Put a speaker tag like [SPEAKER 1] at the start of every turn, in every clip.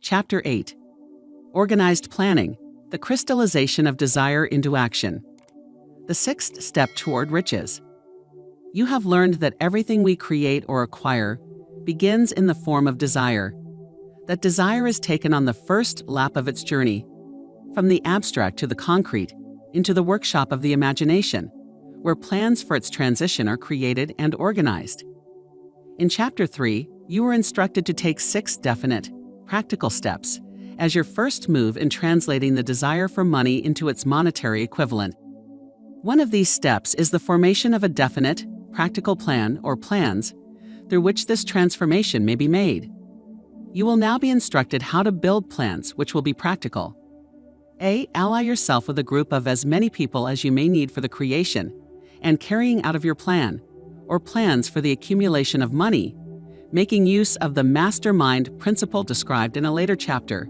[SPEAKER 1] Chapter 8. Organized Planning, the Crystallization of Desire into Action. The sixth step toward riches. You have learned that everything we create or acquire begins in the form of desire. That desire is taken on the first lap of its journey, from the abstract to the concrete, into the workshop of the imagination, where plans for its transition are created and organized. In Chapter 3, you were instructed to take 6 definite, practical steps as your first move in translating the desire for money into its monetary equivalent. One of these steps is the formation of a definite, practical plan or plans through which this transformation may be made. You will now be instructed how to build plans which will be practical. A. Ally yourself with a group of as many people as you may need for the creation and carrying out of your plan, or plans for the accumulation of money, making use of the mastermind principle described in a later chapter.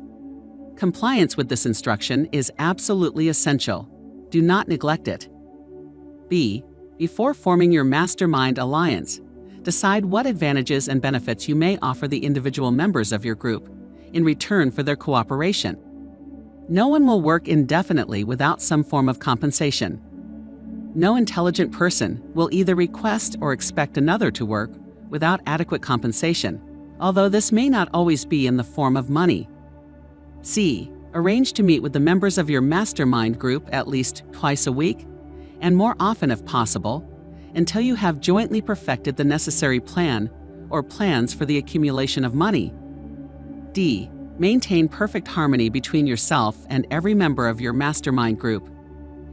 [SPEAKER 1] Compliance with this instruction is absolutely essential. Do not neglect it. B. Before forming your mastermind alliance, decide what advantages and benefits you may offer the individual members of your group in return for their cooperation. No one will work indefinitely without some form of compensation. No intelligent person will either request or expect another to work without adequate compensation, although this may not always be in the form of money. C. Arrange to meet with the members of your mastermind group at least twice a week, and more often if possible, until you have jointly perfected the necessary plan or plans for the accumulation of money. D. Maintain perfect harmony between yourself and every member of your mastermind group.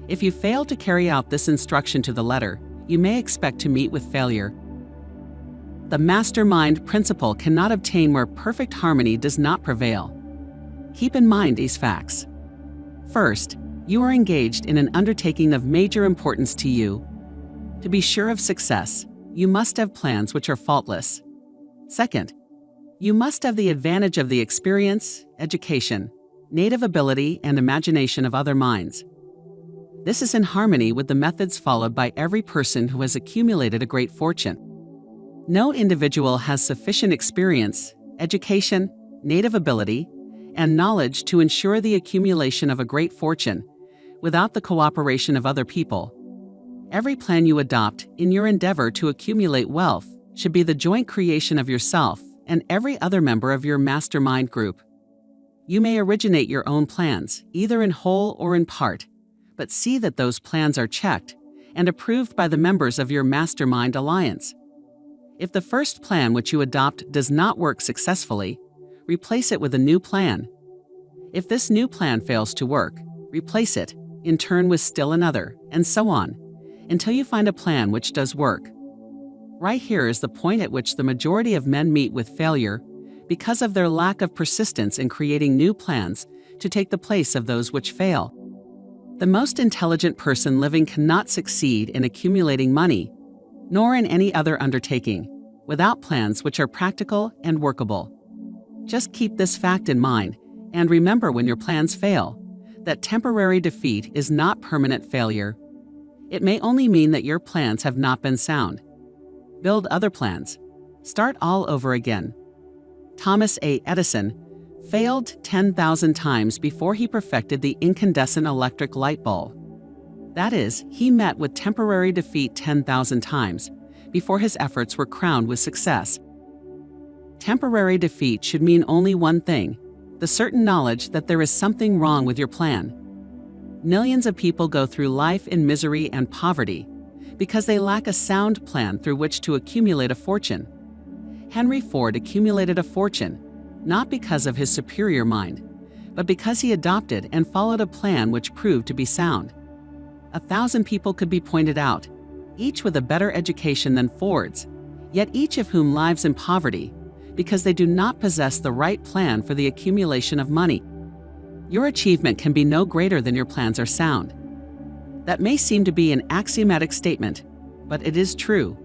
[SPEAKER 1] If you fail to carry out this instruction to the letter, you may expect to meet with failure. The mastermind principle cannot obtain where perfect harmony does not prevail. Keep in mind these facts. First, you are engaged in an undertaking of major importance to you. To be sure of success, you must have plans which are faultless. Second, you must have the advantage of the experience, education, native ability, and imagination of other minds. This is in harmony with the methods followed by every person who has accumulated a great fortune. No individual has sufficient experience, education, native ability, and knowledge to ensure the accumulation of a great fortune without the cooperation of other people. Every plan you adopt in your endeavor to accumulate wealth should be the joint creation of yourself and every other member of your mastermind group. You may originate your own plans, either in whole or in part, but see that those plans are checked and approved by the members of your mastermind alliance. If the first plan which you adopt does not work successfully, replace it with a new plan. If this new plan fails to work, replace it, in turn with still another, and so on, until you find a plan which does work. Right here is the point at which the majority of men meet with failure because of their lack of persistence in creating new plans to take the place of those which fail. The most intelligent person living cannot succeed in accumulating money, nor in any other undertaking, without plans which are practical and workable. Just keep this fact in mind, and remember when your plans fail, that temporary defeat is not permanent failure. It may only mean that your plans have not been sound. Build other plans. Start all over again. Thomas A. Edison failed 10,000 times before he perfected the incandescent electric light bulb. That is, he met with temporary defeat 10,000 times before his efforts were crowned with success. Temporary defeat should mean only one thing: the certain knowledge that there is something wrong with your plan. Millions of people go through life in misery and poverty because they lack a sound plan through which to accumulate a fortune. Henry Ford accumulated a fortune, not because of his superior mind, but because he adopted and followed a plan which proved to be sound. 1,000 people could be pointed out, each with a better education than Ford's, yet each of whom lives in poverty because they do not possess the right plan for the accumulation of money. Your achievement can be no greater than your plans are sound. That may seem to be an axiomatic statement, but it is true.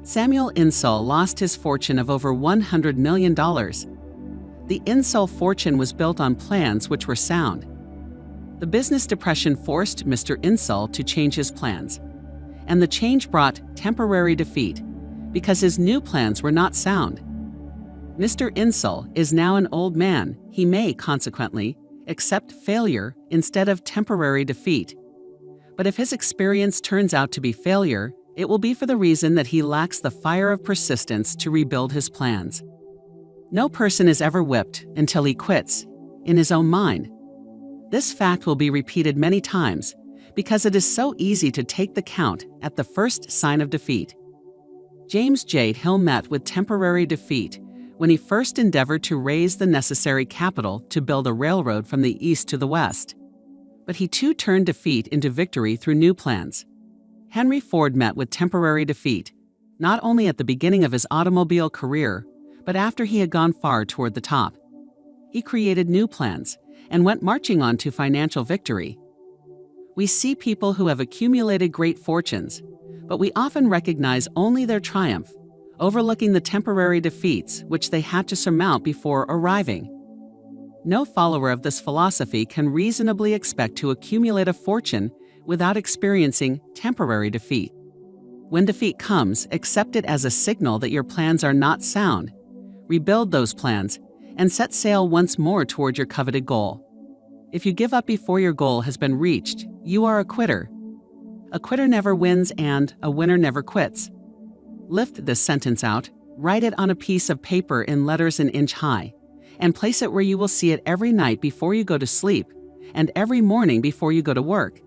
[SPEAKER 1] Samuel Insull lost his fortune of over $100 million. The Insull fortune was built on plans which were sound. The business depression forced Mr. Insull to change his plans, and the change brought temporary defeat because his new plans were not sound. Mr. Insel is now an old man. He may, consequently, accept failure instead of temporary defeat. But if his experience turns out to be failure, it will be for the reason that he lacks the fire of persistence to rebuild his plans. No person is ever whipped until he quits, in his own mind. This fact will be repeated many times because it is so easy to take the count at the first sign of defeat. James J. Hill met with temporary defeat when he first endeavored to raise the necessary capital to build a railroad from the east to the west. But he too turned defeat into victory through new plans. Henry Ford met with temporary defeat, not only at the beginning of his automobile career, but after he had gone far toward the top. He created new plans and went marching on to financial victory. We see people who have accumulated great fortunes, but we often recognize only their triumph, overlooking the temporary defeats which they had to surmount before arriving. No follower of this philosophy can reasonably expect to accumulate a fortune without experiencing temporary defeat. When defeat comes, accept it as a signal that your plans are not sound. Rebuild those plans and set sail once more toward your coveted goal. If you give up before your goal has been reached, you are a quitter. A quitter never wins and a winner never quits. Lift this sentence out, write it on a piece of paper in letters an inch high, and place it where you will see it every night before you go to sleep and every morning before you go to work.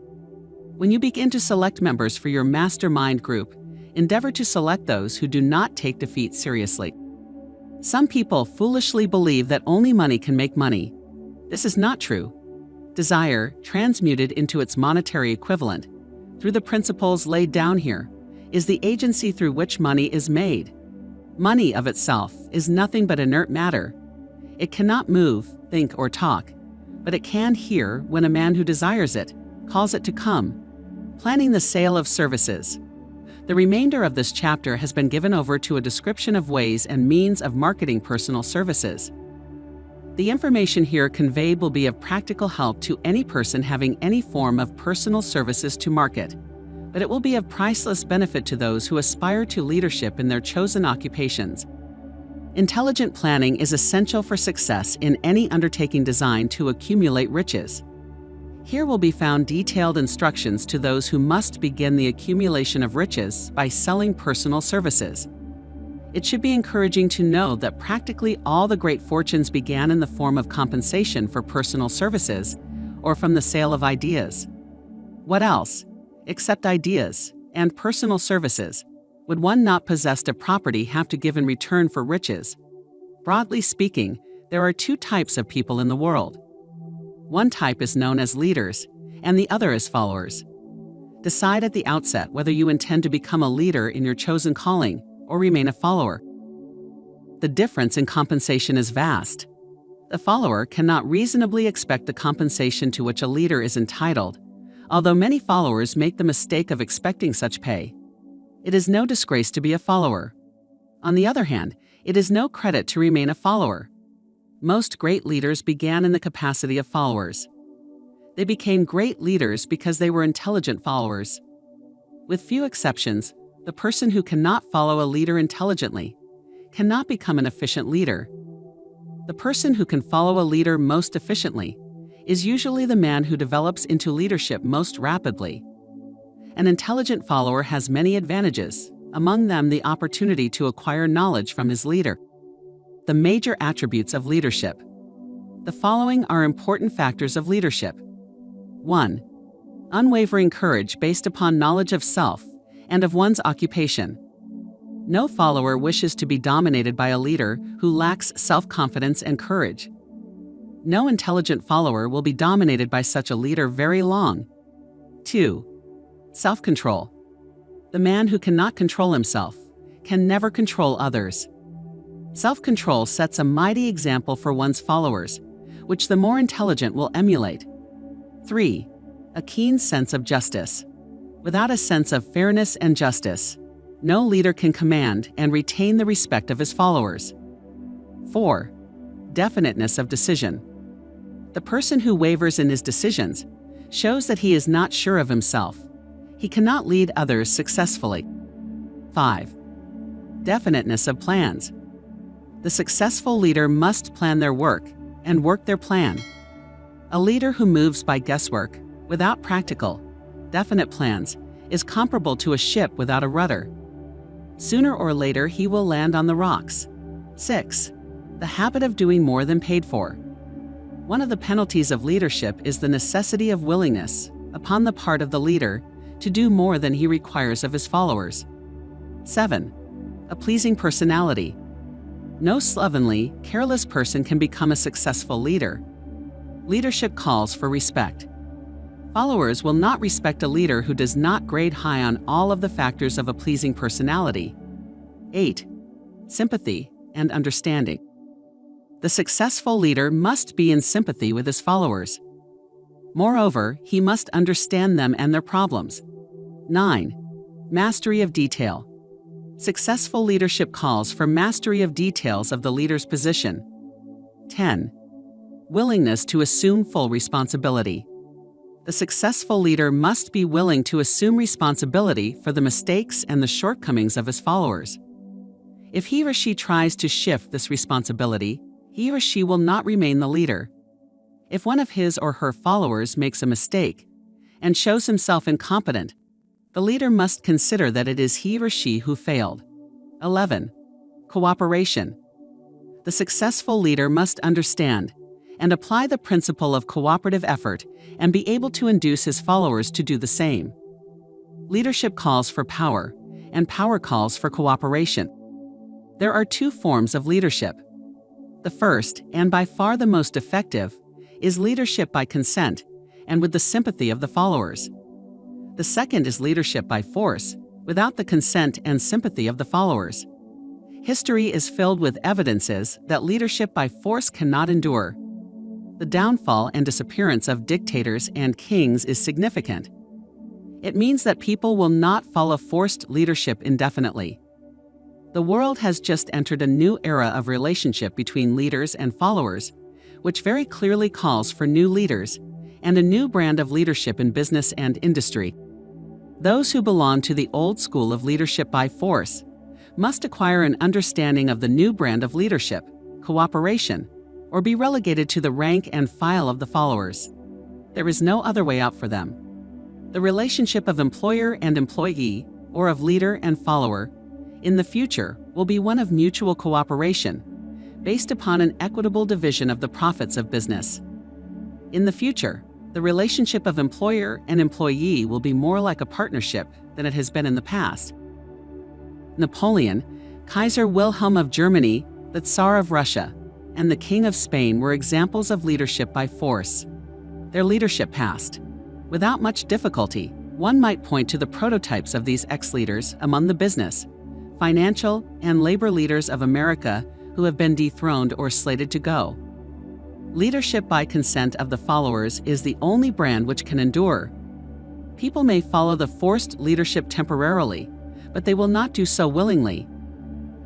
[SPEAKER 1] When you begin to select members for your mastermind group, endeavor to select those who do not take defeat seriously. Some people foolishly believe that only money can make money. This is not true. Desire, transmuted into its monetary equivalent, through the principles laid down here, is the agency through which money is made. Money of itself is nothing but inert matter. It cannot move, think, or talk, but it can hear when a man who desires it calls it to come. Planning the sale of services. The remainder of this chapter has been given over to a description of ways and means of marketing personal services. The information here conveyed will be of practical help to any person having any form of personal services to market, but it will be of priceless benefit to those who aspire to leadership in their chosen occupations. Intelligent planning is essential for success in any undertaking designed to accumulate riches. Here will be found detailed instructions to those who must begin the accumulation of riches by selling personal services. It should be encouraging to know that practically all the great fortunes began in the form of compensation for personal services or from the sale of ideas. What else, except ideas and personal services, would one not possessed of property have to give in return for riches? Broadly speaking, there are two types of people in the world. One type is known as leaders, and the other as followers. Decide at the outset whether you intend to become a leader in your chosen calling or remain a follower. The difference in compensation is vast. The follower cannot reasonably expect the compensation to which a leader is entitled, although many followers make the mistake of expecting such pay. It is no disgrace to be a follower. On the other hand, it is no credit to remain a follower. Most great leaders began in the capacity of followers. They became great leaders because they were intelligent followers. With few exceptions, the person who cannot follow a leader intelligently cannot become an efficient leader. The person who can follow a leader most efficiently is usually the man who develops into leadership most rapidly. An intelligent follower has many advantages, among them the opportunity to acquire knowledge from his leader. The major attributes of leadership. The following are important factors of leadership. 1. Unwavering courage based upon knowledge of self and of one's occupation. No follower wishes to be dominated by a leader who lacks self-confidence and courage. No intelligent follower will be dominated by such a leader very long. 2. Self-control. The man who cannot control himself can never control others. Self-control sets a mighty example for one's followers, which the more intelligent will emulate. 3. A keen sense of justice. Without a sense of fairness and justice, no leader can command and retain the respect of his followers. 4. Definiteness of decision. The person who wavers in his decisions shows that he is not sure of himself. He cannot lead others successfully. 5. Definiteness of plans. The successful leader must plan their work and work their plan. A leader who moves by guesswork, without practical, definite plans, is comparable to a ship without a rudder. Sooner or later, he will land on the rocks. 6. The habit of doing more than paid for. One of the penalties of leadership is the necessity of willingness, upon the part of the leader, to do more than he requires of his followers. 7. A pleasing personality. No slovenly, careless person can become a successful leader. Leadership calls for respect. Followers will not respect a leader who does not grade high on all of the factors of a pleasing personality. 8. Sympathy and understanding. The successful leader must be in sympathy with his followers. Moreover, he must understand them and their problems. 9. Mastery of detail. Successful leadership calls for mastery of details of the leader's position. 10. Willingness to assume full responsibility. The successful leader must be willing to assume responsibility for the mistakes and the shortcomings of his followers. If he or she tries to shift this responsibility, he or she will not remain the leader. If one of his or her followers makes a mistake and shows himself incompetent, the leader must consider that it is he or she who failed. 11. Cooperation. The successful leader must understand and apply the principle of cooperative effort and be able to induce his followers to do the same. Leadership calls for power, and power calls for cooperation. There are two forms of leadership. The first, and by far the most effective, is leadership by consent and with the sympathy of the followers. The second is leadership by force, without the consent and sympathy of the followers. History is filled with evidences that leadership by force cannot endure. The downfall and disappearance of dictators and kings is significant. It means that people will not follow forced leadership indefinitely. The world has just entered a new era of relationship between leaders and followers, which very clearly calls for new leaders and a new brand of leadership in business and industry. Those who belong to the old school of leadership by force must acquire an understanding of the new brand of leadership, cooperation, or be relegated to the rank and file of the followers. There is no other way out for them. The relationship of employer and employee, or of leader and follower, in the future will be one of mutual cooperation, based upon an equitable division of the profits of business. In the future, the relationship of employer and employee will be more like a partnership than it has been in the past. Napoleon, Kaiser Wilhelm of Germany, the Tsar of Russia, and the King of Spain were examples of leadership by force. Their leadership passed. Without much difficulty, one might point to the prototypes of these ex-leaders among the business, financial, and labor leaders of America who have been dethroned or slated to go. Leadership by consent of the followers is the only brand which can endure. People may follow the forced leadership temporarily, but they will not do so willingly.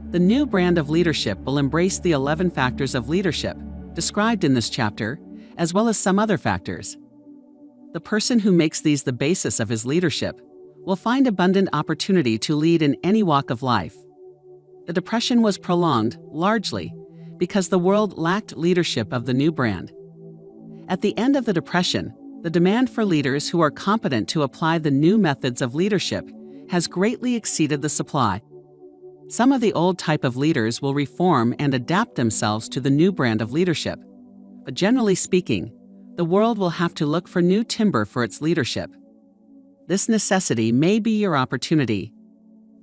[SPEAKER 1] The new brand of leadership will embrace the 11 factors of leadership described in this chapter, as well as some other factors. The person who makes these the basis of his leadership will find abundant opportunity to lead in any walk of life. The Depression was prolonged, largely, because the world lacked leadership of the new brand. At the end of the Depression, the demand for leaders who are competent to apply the new methods of leadership has greatly exceeded the supply. Some of the old type of leaders will reform and adapt themselves to the new brand of leadership. But generally speaking, the world will have to look for new timber for its leadership. This necessity may be your opportunity.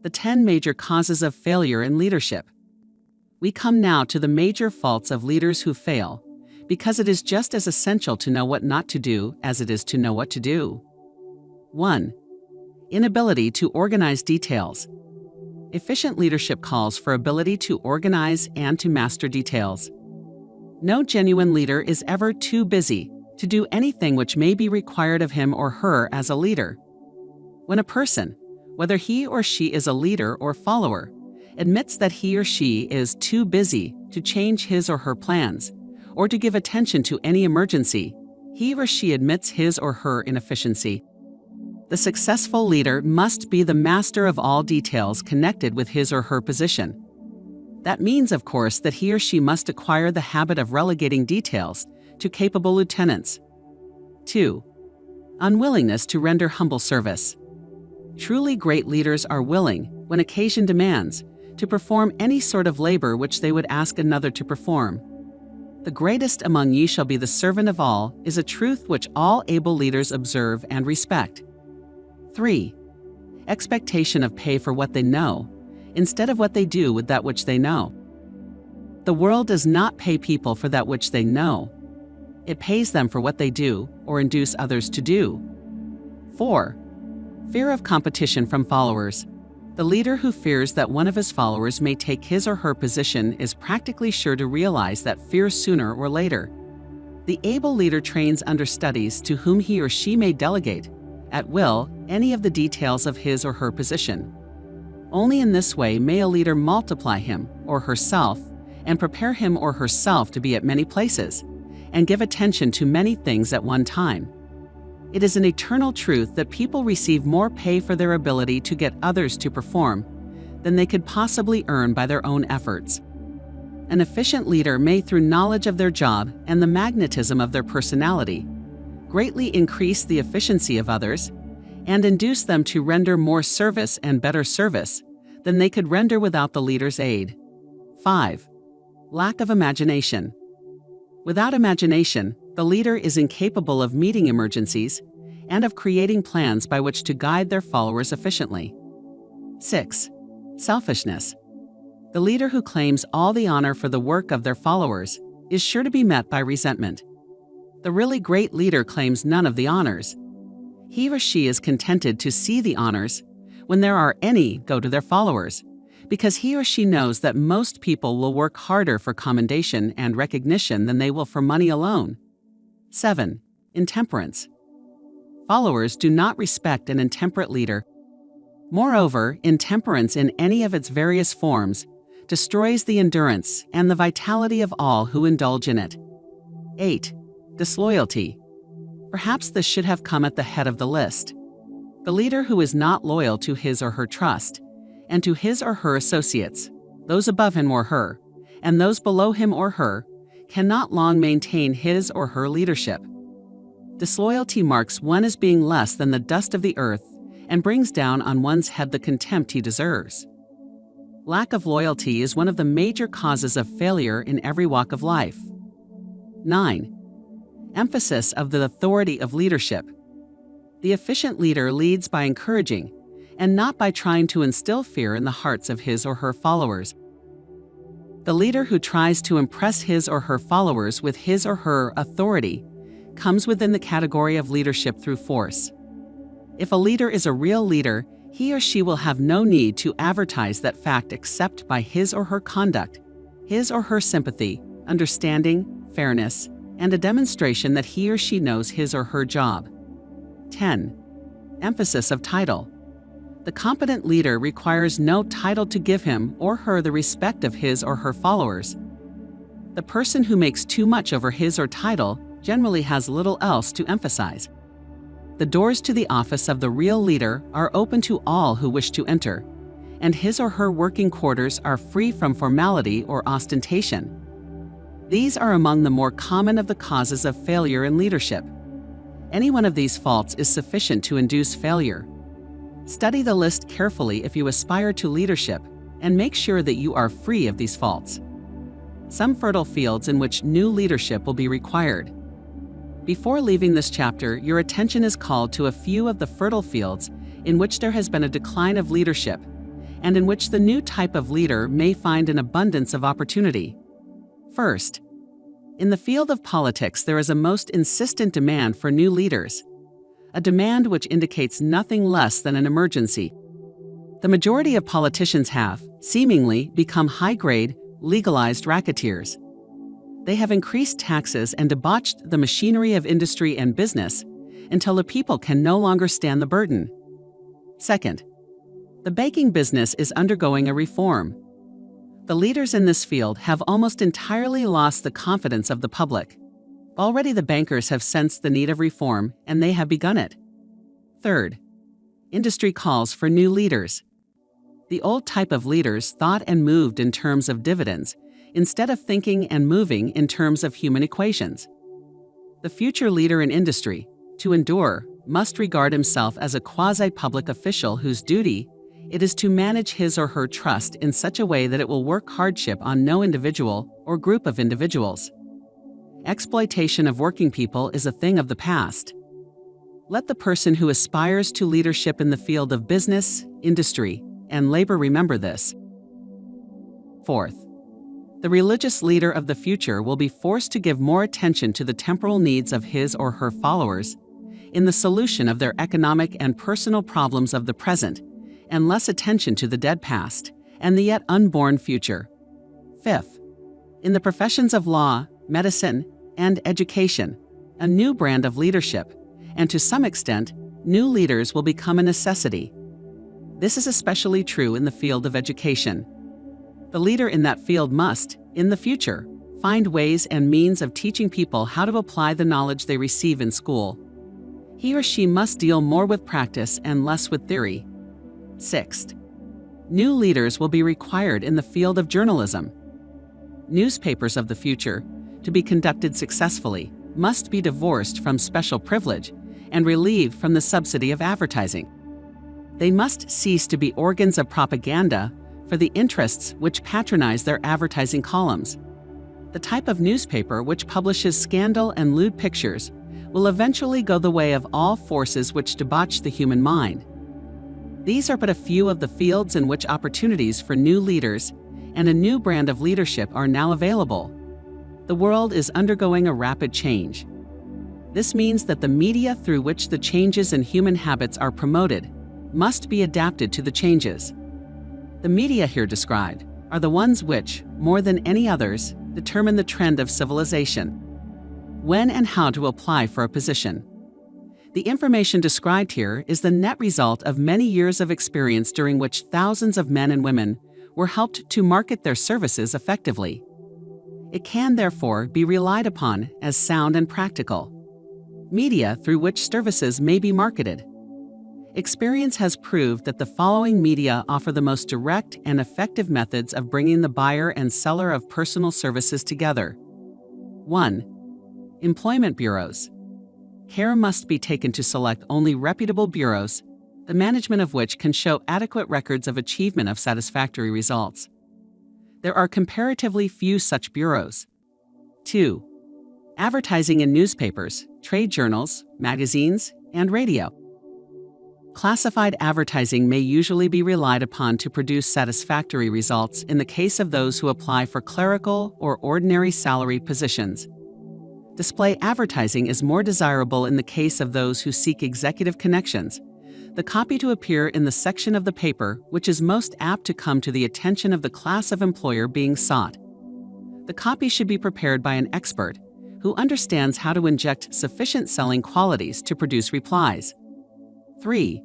[SPEAKER 1] The 10 major causes of failure in leadership. We come now to the major faults of leaders who fail, because it is just as essential to know what not to do as it is to know what to do. 1. Inability to organize details. Efficient leadership calls for ability to organize and to master details. No genuine leader is ever too busy to do anything which may be required of him or her as a leader. When a person, whether he or she is a leader or follower, admits that he or she is too busy to change his or her plans or to give attention to any emergency, he or she admits his or her inefficiency. The successful leader must be the master of all details connected with his or her position. That means, of course, that he or she must acquire the habit of relegating details to capable lieutenants. 2. Unwillingness to render humble service. Truly great leaders are willing, when occasion demands, to perform any sort of labor which they would ask another to perform. The greatest among ye shall be the servant of all is a truth which all able leaders observe and respect. 3. Expectation of pay for what they know, instead of what they do with that which they know. The world does not pay people for that which they know. It pays them for what they do or induce others to do. 4. Fear of competition from followers. The leader who fears that one of his followers may take his or her position is practically sure to realize that fear sooner or later. The able leader trains understudies to whom he or she may delegate, at will, any of the details of his or her position. Only in this way may a leader multiply him or herself and prepare him or herself to be at many places and give attention to many things at one time. It is an eternal truth that people receive more pay for their ability to get others to perform than they could possibly earn by their own efforts. An efficient leader may, through knowledge of their job and the magnetism of their personality, greatly increase the efficiency of others and induce them to render more service and better service than they could render without the leader's aid. 5. Lack of imagination. Without imagination, the leader is incapable of meeting emergencies and of creating plans by which to guide their followers efficiently. 6. Selfishness. The leader who claims all the honor for the work of their followers is sure to be met by resentment. The really great leader claims none of the honors. He or she is contented to see the honors, when there are any, go to their followers, because he or she knows that most people will work harder for commendation and recognition than they will for money alone. 7. Intemperance. Followers do not respect an intemperate leader. Moreover, intemperance in any of its various forms destroys the endurance and the vitality of all who indulge in it. 8. Disloyalty. Perhaps this should have come at the head of the list. The leader who is not loyal to his or her trust, and to his or her associates, those above him or her, and those below him or her, cannot long maintain his or her leadership. Disloyalty marks one as being less than the dust of the earth and brings down on one's head the contempt he deserves. Lack of loyalty is one of the major causes of failure in every walk of life. 9. Emphasis of the authority of leadership. The efficient leader leads by encouraging, and not by trying to instill fear in the hearts of his or her followers. The leader who tries to impress his or her followers with his or her authority comes within the category of leadership through force. If a leader is a real leader, he or she will have no need to advertise that fact except by his or her conduct, his or her sympathy, understanding, fairness, and a demonstration that he or she knows his or her job. 10. Emphasis of title. The competent leader requires no title to give him or her the respect of his or her followers. The person who makes too much over his or title generally has little else to emphasize. The doors to the office of the real leader are open to all who wish to enter, and his or her working quarters are free from formality or ostentation. These are among the more common of the causes of failure in leadership. Any one of these faults is sufficient to induce failure. Study the list carefully if you aspire to leadership, and make sure that you are free of these faults. Some fertile fields in which new leadership will be required. Before leaving this chapter, your attention is called to a few of the fertile fields in which there has been a decline of leadership, and in which the new type of leader may find an abundance of opportunity. First, in the field of politics, there is a most insistent demand for new leaders, a demand which indicates nothing less than an emergency. The majority of politicians have, seemingly, become high-grade, legalized racketeers. They have increased taxes and debauched the machinery of industry and business until the people can no longer stand the burden. Second, the banking business is undergoing a reform. The leaders in this field have almost entirely lost the confidence of the public. Already the bankers have sensed the need of reform, and they have begun it. Third, industry calls for new leaders. The old type of leaders thought and moved in terms of dividends, instead of thinking and moving in terms of human equations. The future leader in industry, to endure, must regard himself as a quasi-public official whose duty it is to manage his or her trust in such a way that it will work hardship on no individual or group of individuals. Exploitation of working people is a thing of the past. Let the person who aspires to leadership in the field of business, industry, and labor remember this. Fourth, the religious leader of the future will be forced to give more attention to the temporal needs of his or her followers in the solution of their economic and personal problems of the present, and less attention to the dead past and the yet unborn future. Fifth, in the professions of law, medicine, and education, a new brand of leadership, and to some extent, new leaders will become a necessity. This is especially true in the field of education. The leader in that field must, in the future, find ways and means of teaching people how to apply the knowledge they receive in school. He or she must deal more with practice and less with theory. Sixth, new leaders will be required in the field of journalism. Newspapers of the future, to be conducted successfully, must be divorced from special privilege and relieved from the subsidy of advertising. They must cease to be organs of propaganda for the interests which patronize their advertising columns. The type of newspaper which publishes scandal and lewd pictures will eventually go the way of all forces which debauch the human mind. These are but a few of the fields in which opportunities for new leaders and a new brand of leadership are now available. The world is undergoing a rapid change. This means that the media through which the changes in human habits are promoted must be adapted to the changes. The media here described are the ones which, more than any others, determine the trend of civilization. When and how to apply for a position. The information described here is the net result of many years of experience during which thousands of men and women were helped to market their services effectively. It can therefore be relied upon as sound and practical. Media through which services may be marketed. Experience has proved that the following media offer the most direct and effective methods of bringing the buyer and seller of personal services together. 1. Employment bureaus. Care must be taken to select only reputable bureaus, the management of which can show adequate records of achievement of satisfactory results. There are comparatively few such bureaus. 2. Advertising in newspapers, trade journals, magazines, and radio. Classified advertising may usually be relied upon to produce satisfactory results in the case of those who apply for clerical or ordinary salary positions. Display advertising is more desirable in the case of those who seek executive connections. The copy to appear in the section of the paper which is most apt to come to the attention of the class of employer being sought. The copy should be prepared by an expert who understands how to inject sufficient selling qualities to produce replies. 3.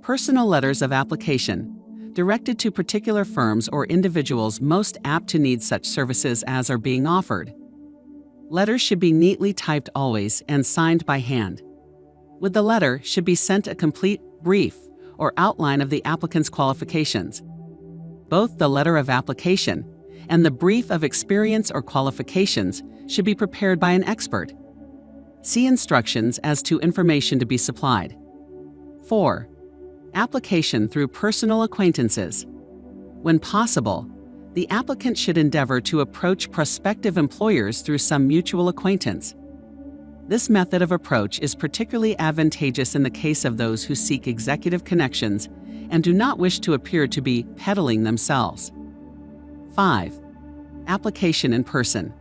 [SPEAKER 1] Personal letters of application, directed to particular firms or individuals most apt to need such services as are being offered. Letters should be neatly typed always and signed by hand. With the letter should be sent a complete brief or outline of the applicant's qualifications. Both the letter of application and the brief of experience or qualifications should be prepared by an expert. See instructions as to information to be supplied. 4. Application through personal acquaintances. When possible, the applicant should endeavor to approach prospective employers through some mutual acquaintance. This method of approach is particularly advantageous in the case of those who seek executive connections and do not wish to appear to be peddling themselves. 5. Application in person.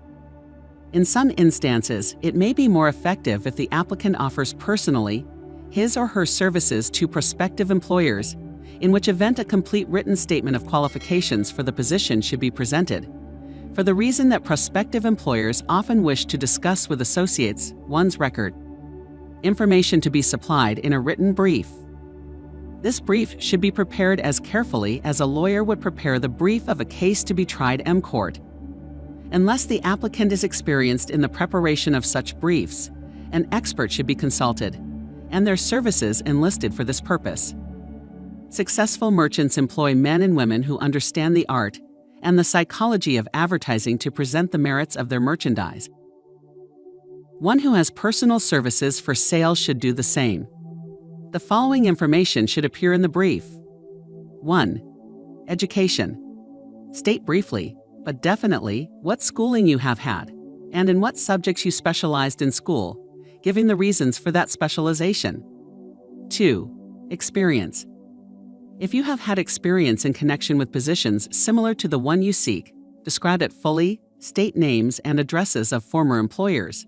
[SPEAKER 1] In some instances, it may be more effective if the applicant offers personally his or her services to prospective employers, in which event a complete written statement of qualifications for the position should be presented, for the reason that prospective employers often wish to discuss with associates one's record. Information to be supplied in a written brief. This brief should be prepared as carefully as a lawyer would prepare the brief of a case to be tried in court. Unless the applicant is experienced in the preparation of such briefs, an expert should be consulted, and their services enlisted for this purpose. Successful merchants employ men and women who understand the art and the psychology of advertising to present the merits of their merchandise. One who has personal services for sale should do the same. The following information should appear in the brief. 1. Education. State briefly, but definitely, what schooling you have had, and in what subjects you specialized in school, giving the reasons for that specialization. 2. Experience. If you have had experience in connection with positions similar to the one you seek, describe it fully, state names and addresses of former employers.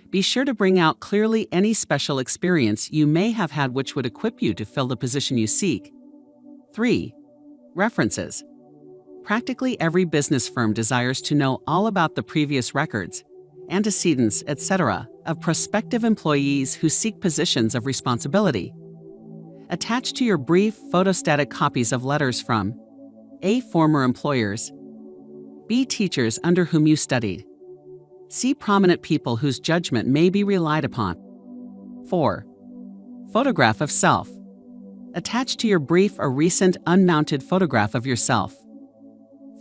[SPEAKER 1] Be sure to bring out clearly any special experience you may have had which would equip you to fill the position you seek. 3. References. Practically every business firm desires to know all about the previous records, antecedents, etc. of prospective employees who seek positions of responsibility. Attach to your brief photostatic copies of letters from A. Former employers, B. Teachers under whom you studied, C. Prominent people whose judgment may be relied upon. 4. Photograph of self. Attach to your brief a recent unmounted photograph of yourself.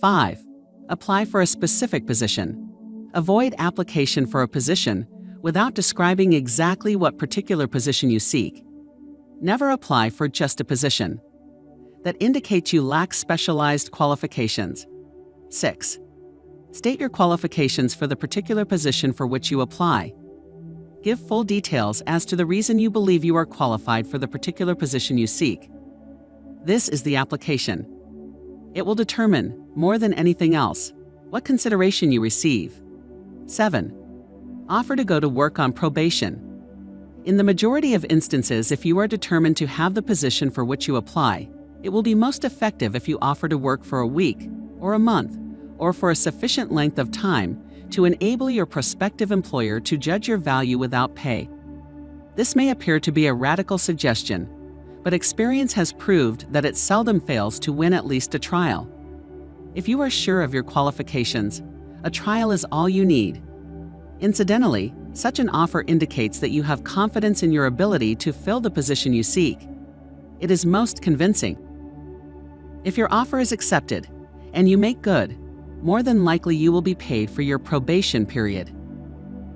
[SPEAKER 1] 5. Apply for a specific position. Avoid application for a position without describing exactly what particular position you seek. Never apply for just a position that indicates you lack specialized qualifications. 6. State your qualifications for the particular position for which you apply. Give full details as to the reason you believe you are qualified for the particular position you seek. This is the application. It will determine, more than anything else, what consideration you receive. 7. Offer to go to work on probation. In the majority of instances, if you are determined to have the position for which you apply, it will be most effective if you offer to work for a week, or a month, or for a sufficient length of time to enable your prospective employer to judge your value without pay. This may appear to be a radical suggestion, but experience has proved that it seldom fails to win at least a trial. If you are sure of your qualifications, a trial is all you need. Incidentally, such an offer indicates that you have confidence in your ability to fill the position you seek. It is most convincing. If your offer is accepted, and you make good, more than likely you will be paid for your probation period.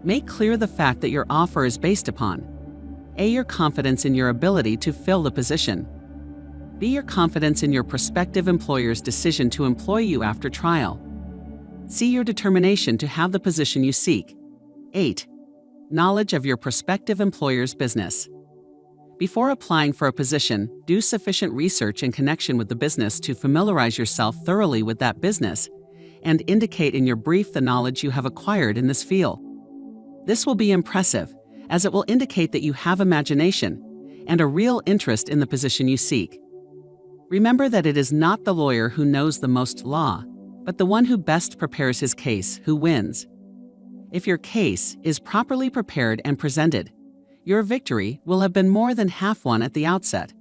[SPEAKER 1] Make clear the fact that your offer is based upon A. Your confidence in your ability to fill the position. B. Your confidence in your prospective employer's decision to employ you after trial. C. Your determination to have the position you seek. 8. Knowledge of your prospective employer's business. Before applying for a position, do sufficient research in connection with the business to familiarize yourself thoroughly with that business and indicate in your brief the knowledge you have acquired in this field. This will be impressive, as it will indicate that you have imagination and a real interest in the position you seek. Remember that it is not the lawyer who knows the most law, but the one who best prepares his case who wins. If your case is properly prepared and presented, your victory will have been more than half won at the outset.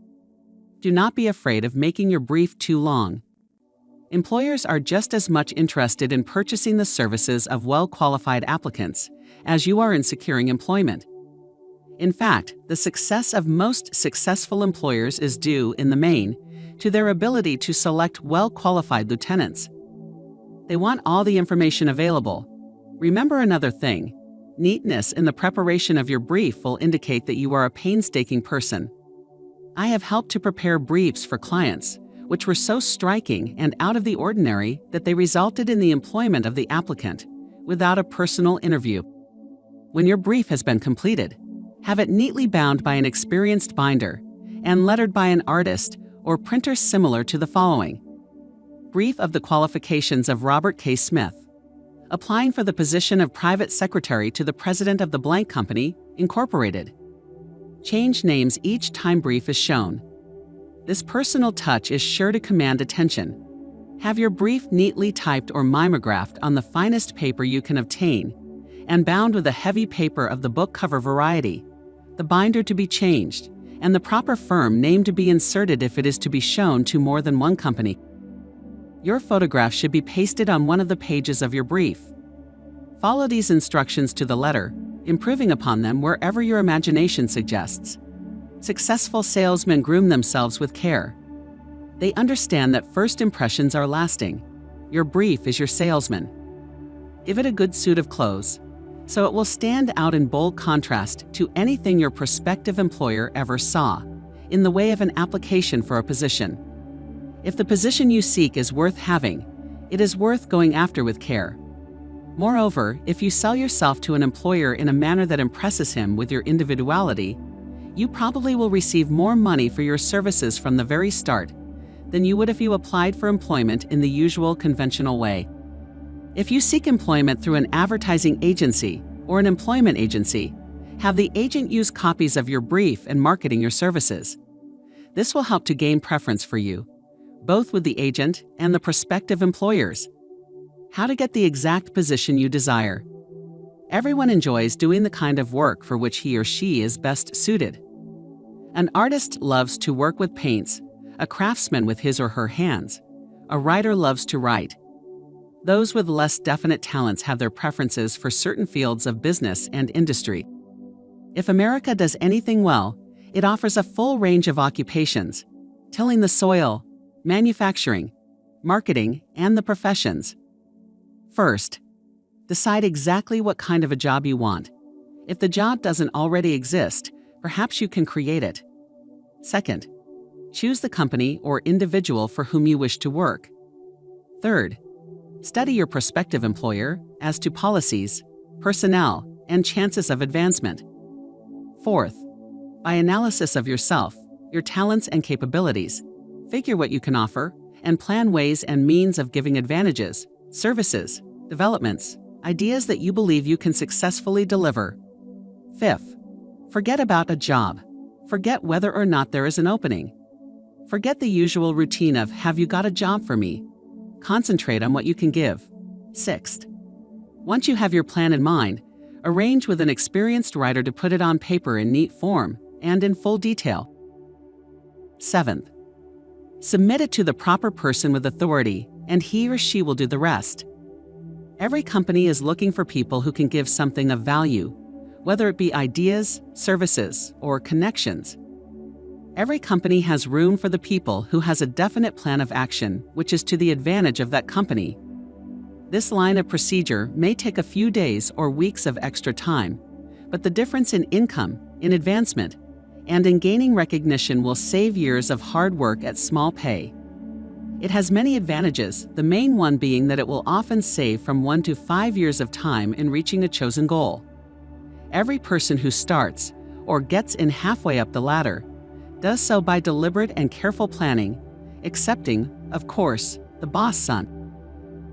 [SPEAKER 1] Do not be afraid of making your brief too long. Employers are just as much interested in purchasing the services of well-qualified applicants as you are in securing employment. In fact, the success of most successful employers is due, in the main, to their ability to select well-qualified lieutenants. They want all the information available. Remember another thing: neatness in the preparation of your brief will indicate that you are a painstaking person. I have helped to prepare briefs for clients which were so striking and out of the ordinary that they resulted in the employment of the applicant without a personal interview. When your brief has been completed, have it neatly bound by an experienced binder and lettered by an artist or printer similar to the following. Brief of the qualifications of Robert K. Smith, applying for the position of private secretary to the president of the blank company, Incorporated. Change names each time brief is shown. This personal touch is sure to command attention. Have your brief neatly typed or mimeographed on the finest paper you can obtain and bound with a heavy paper of the book cover variety, the binder to be changed, and the proper firm name to be inserted if it is to be shown to more than one company. Your photograph should be pasted on one of the pages of your brief. Follow these instructions to the letter, improving upon them wherever your imagination suggests. Successful salesmen groom themselves with care, They understand that first impressions are lasting. Your brief is your salesman. Give it a good suit of clothes, so it will stand out in bold contrast to anything your prospective employer ever saw, in the way of an application for a position. If the position you seek is worth having, it is worth going after with care. Moreover, if you sell yourself to an employer in a manner that impresses him with your individuality, you probably will receive more money for your services from the very start than you would if you applied for employment in the usual conventional way. If you seek employment through an advertising agency or an employment agency, have the agent use copies of your brief and marketing your services. This will help to gain preference for you, both with the agent and the prospective employers. How to get the exact position you desire. Everyone enjoys doing the kind of work for which he or she is best suited. An artist loves to work with paints, a craftsman with his or her hands. A writer loves to write. Those with less definite talents have their preferences for certain fields of business and industry. If America does anything well, it offers a full range of occupations, tilling the soil, manufacturing, marketing, and the professions. First, decide exactly what kind of a job you want. If the job doesn't already exist, perhaps you can create it. Second, choose the company or individual for whom you wish to work. Third, study your prospective employer as to policies, personnel, and chances of advancement. Fourth, by analysis of yourself, your talents and capabilities, figure what you can offer, and plan ways and means of giving advantages, services, developments, ideas that you believe you can successfully deliver. Fifth, forget about a job. Forget whether or not there is an opening. Forget the usual routine of, have you got a job for me? Concentrate on what you can give. Sixth, once you have your plan in mind, arrange with an experienced writer to put it on paper in neat form and in full detail. Seventh, submit it to the proper person with authority, and he or she will do the rest. Every company is looking for people who can give something of value, whether it be ideas, services, or connections. Every company has room for the people who has a definite plan of action which is to the advantage of that company. This line of procedure may take a few days or weeks of extra time, but the difference in income, in advancement, and in gaining recognition will save years of hard work at small pay. It has many advantages, the main one being that it will often save from 1 to 5 years of time in reaching a chosen goal. Every person who starts, or gets in halfway up the ladder, does so by deliberate and careful planning, excepting, of course, the boss son.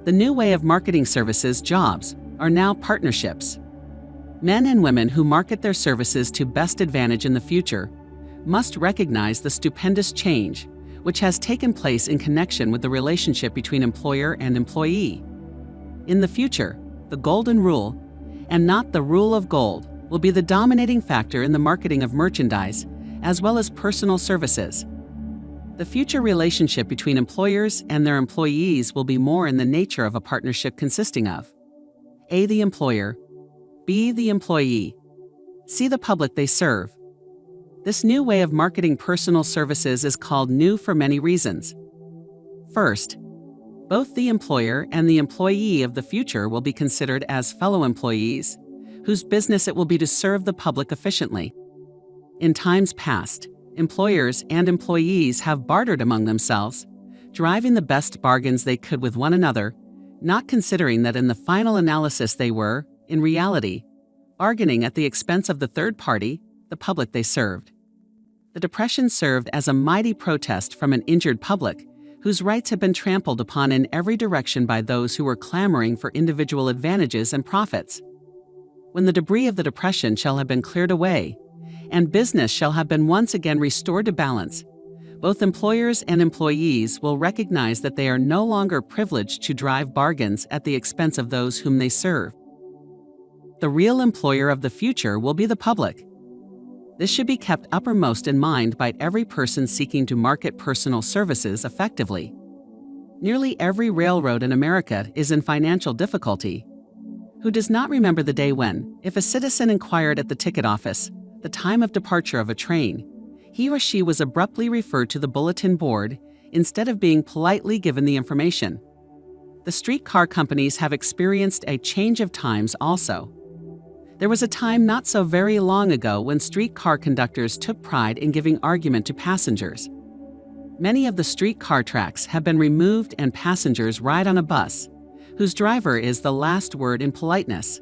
[SPEAKER 1] The new way of marketing services jobs are now partnerships. Men and women who market their services to best advantage in the future must recognize the stupendous change which has taken place in connection with the relationship between employer and employee. In the future, the golden rule, and not the rule of gold, will be the dominating factor in the marketing of merchandise as well as personal services. The future relationship between employers and their employees will be more in the nature of a partnership consisting of A. the employer, B. the employee, C. the public they serve. This new way of marketing personal services is called new for many reasons. First, both the employer and the employee of the future will be considered as fellow employees, whose business it will be to serve the public efficiently. In times past, employers and employees have bartered among themselves, driving the best bargains they could with one another, not considering that in the final analysis they were, in reality, bargaining at the expense of the third party, the public they served. The Depression served as a mighty protest from an injured public, whose rights had been trampled upon in every direction by those who were clamoring for individual advantages and profits. When the debris of the Depression shall have been cleared away, and business shall have been once again restored to balance, both employers and employees will recognize that they are no longer privileged to drive bargains at the expense of those whom they serve. The real employer of the future will be the public. This should be kept uppermost in mind by every person seeking to market personal services effectively. Nearly every railroad in America is in financial difficulty. Who does not remember the day when, if a citizen inquired at the ticket office the time of departure of a train, he or she was abruptly referred to the bulletin board instead of being politely given the information. The streetcar companies have experienced a change of times also. There was a time not so very long ago when streetcar conductors took pride in giving argument to passengers. Many of the streetcar tracks have been removed and passengers ride on a bus, whose driver is the last word in politeness.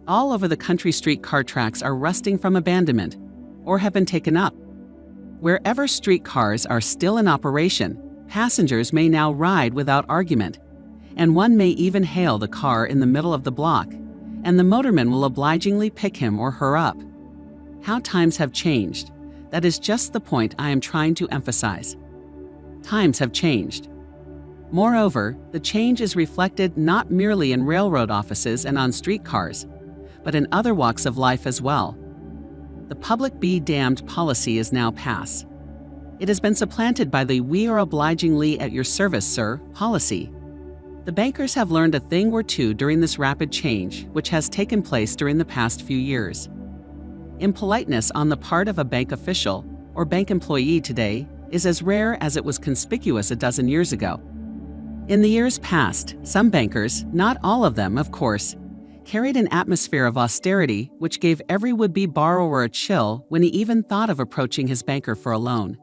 [SPEAKER 1] All over the country, streetcar tracks are rusting from abandonment or have been taken up. Wherever streetcars are still in operation, passengers may now ride without argument, and one may even hail the car in the middle of the block, and the motorman will obligingly pick him or her up. How times have changed. That is just the point I am trying to emphasize. Times have changed. Moreover, the change is reflected not merely in railroad offices and on streetcars, but in other walks of life as well. The public be damned policy is now passe. It has been supplanted by the "we are obligingly at your service, sir" policy. The bankers have learned a thing or two during this rapid change, which has taken place during the past few years. Impoliteness on the part of a bank official or bank employee today is as rare as it was conspicuous a dozen years ago. In the years past, some bankers, not all of them, of course, carried an atmosphere of austerity which gave every would-be borrower a chill when he even thought of approaching his banker for a loan.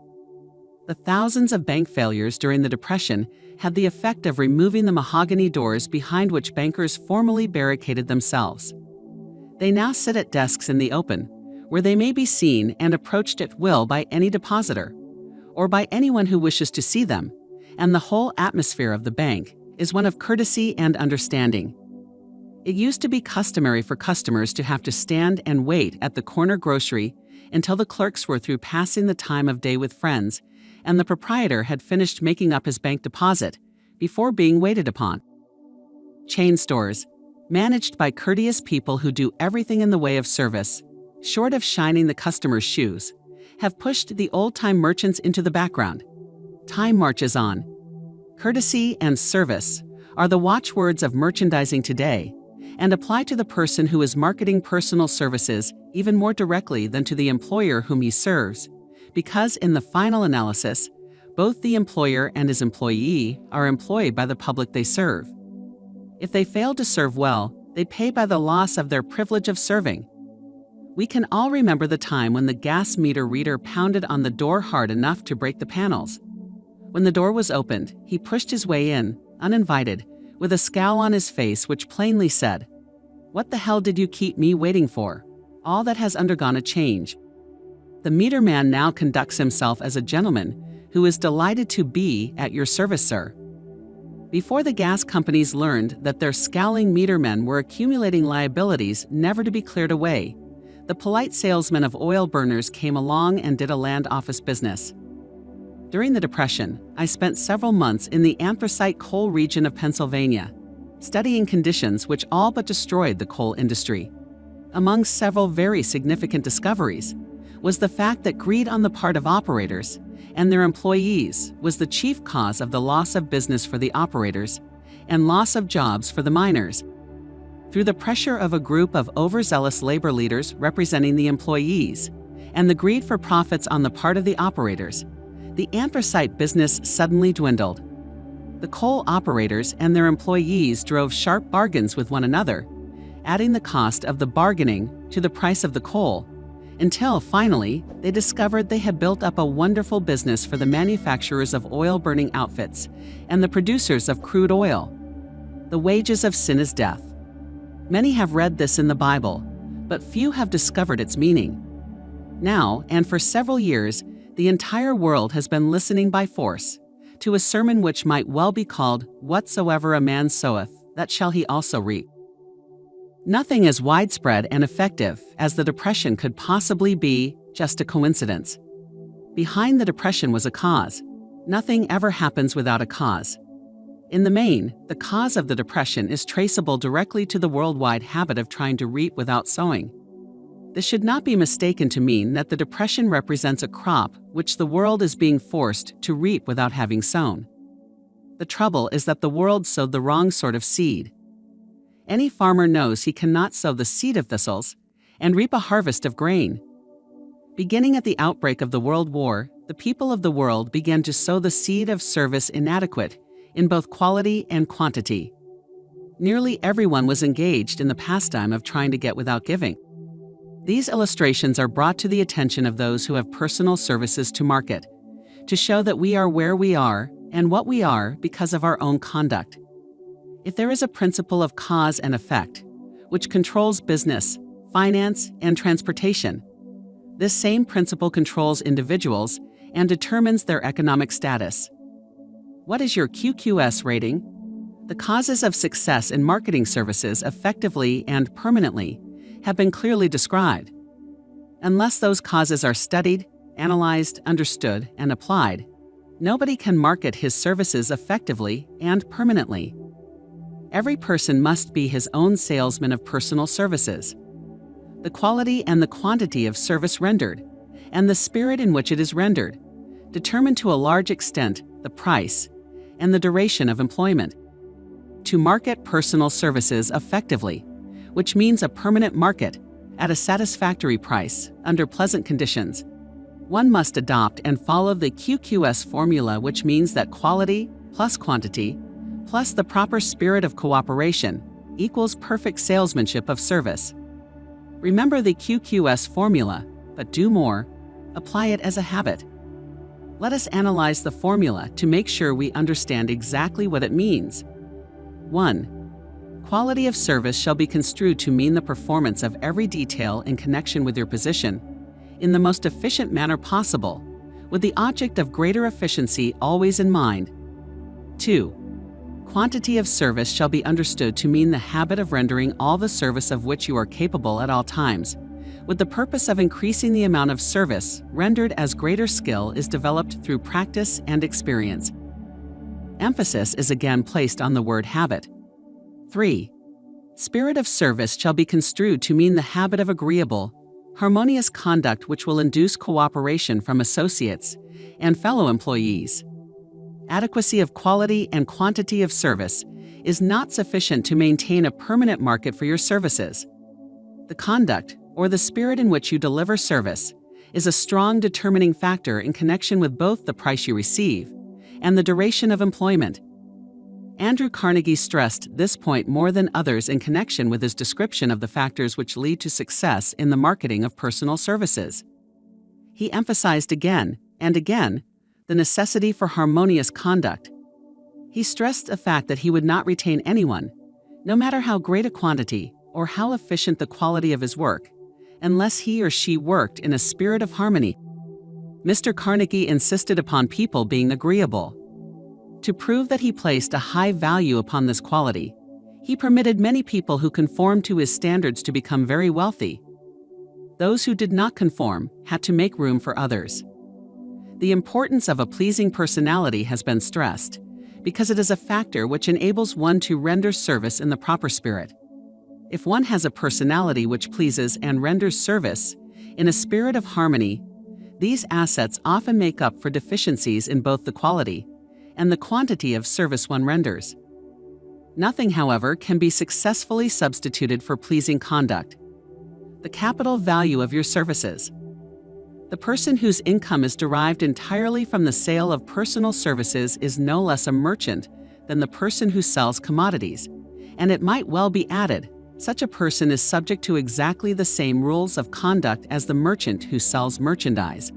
[SPEAKER 1] The thousands of bank failures during the Depression had the effect of removing the mahogany doors behind which bankers formerly barricaded themselves. They now sit at desks in the open, where they may be seen and approached at will by any depositor, or by anyone who wishes to see them, and the whole atmosphere of the bank is one of courtesy and understanding. It used to be customary for customers to have to stand and wait at the corner grocery until the clerks were through passing the time of day with friends, and the proprietor had finished making up his bank deposit before being waited upon. Chain stores, managed by courteous people who do everything in the way of service, short of shining the customer's shoes, have pushed the old-time merchants into the background. Time marches on. Courtesy and service are the watchwords of merchandising today, and apply to the person who is marketing personal services even more directly than to the employer whom he serves, because in the final analysis, both the employer and his employee are employed by the public they serve. If they fail to serve well, they pay by the loss of their privilege of serving. We can all remember the time when the gas meter reader pounded on the door hard enough to break the panels. When the door was opened, he pushed his way in, uninvited, with a scowl on his face which plainly said, "What the hell did you keep me waiting for? All that has undergone a change." The meter man now conducts himself as a gentleman who is delighted to be at your service, sir. Before the gas companies learned that their scowling meter men were accumulating liabilities never to be cleared away, the polite salesmen of oil burners came along and did a land office business. During the Depression, I spent several months in the anthracite coal region of Pennsylvania, studying conditions which all but destroyed the coal industry. Among several very significant discoveries was the fact that greed on the part of operators and their employees was the chief cause of the loss of business for the operators and loss of jobs for the miners. Through the pressure of a group of overzealous labor leaders representing the employees and the greed for profits on the part of the operators, the anthracite business suddenly dwindled. The coal operators and their employees drove sharp bargains with one another, adding the cost of the bargaining to the price of the coal, until finally they discovered they had built up a wonderful business for the manufacturers of oil-burning outfits and the producers of crude oil. The wages of sin is death. Many have read this in the Bible, but few have discovered its meaning. Now, and for several years, the entire world has been listening by force to a sermon which might well be called, "Whatsoever a man soweth, that shall he also reap." Nothing as widespread and effective as the Depression could possibly be just a coincidence. Behind the Depression was a cause. Nothing ever happens without a cause. In the main, the cause of the Depression is traceable directly to the worldwide habit of trying to reap without sowing. This should not be mistaken to mean that the Depression represents a crop which the world is being forced to reap without having sown. The trouble is that the world sowed the wrong sort of seed. Any farmer knows he cannot sow the seed of thistles and reap a harvest of grain. Beginning at the outbreak of the World War, the people of the world began to sow the seed of service inadequate in both quality and quantity. Nearly everyone was engaged in the pastime of trying to get without giving. These illustrations are brought to the attention of those who have personal services to market, to show that we are where we are and what we are because of our own conduct. If there is a principle of cause and effect, which controls business, finance, and transportation, this same principle controls individuals and determines their economic status. What is your QQS rating? The causes of success in marketing services effectively and permanently have been clearly described. Unless those causes are studied, analyzed, understood, and applied, nobody can market his services effectively and permanently. Every person must be his own salesman of personal services. The quality and the quantity of service rendered, and the spirit in which it is rendered, determine to a large extent the price and the duration of employment. To market personal services effectively, which means a permanent market at a satisfactory price under pleasant conditions, one must adopt and follow the QQS formula, which means that quality plus quantity plus the proper spirit of cooperation equals perfect salesmanship of service. Remember the QQS formula, but do more. Apply it as a habit. Let us analyze the formula to make sure we understand exactly what it means. 1. Quality of service shall be construed to mean the performance of every detail in connection with your position in the most efficient manner possible, with the object of greater efficiency always in mind. 2. Quantity of service shall be understood to mean the habit of rendering all the service of which you are capable at all times, with the purpose of increasing the amount of service rendered as greater skill is developed through practice and experience. Emphasis is again placed on the word habit. 3. Spirit of service shall be construed to mean the habit of agreeable, harmonious conduct which will induce cooperation from associates and fellow employees. Adequacy of quality and quantity of service is not sufficient to maintain a permanent market for your services. The conduct, or the spirit in which you deliver service, is a strong determining factor in connection with both the price you receive and the duration of employment. Andrew Carnegie stressed this point more than others in connection with his description of the factors which lead to success in the marketing of personal services. He emphasized again and again the necessity for harmonious conduct. He stressed the fact that he would not retain anyone, no matter how great a quantity or how efficient the quality of his work, unless he or she worked in a spirit of harmony. Mr. Carnegie insisted upon people being agreeable. To prove that he placed a high value upon this quality, he permitted many people who conformed to his standards to become very wealthy. Those who did not conform had to make room for others. The importance of a pleasing personality has been stressed, because it is a factor which enables one to render service in the proper spirit. If one has a personality which pleases and renders service in a spirit of harmony, these assets often make up for deficiencies in both the quality and the quantity of service one renders. Nothing, however, can be successfully substituted for pleasing conduct. The capital value of your services. The person whose income is derived entirely from the sale of personal services is no less a merchant than the person who sells commodities, and it might well be added, such a person is subject to exactly the same rules of conduct as the merchant who sells merchandise.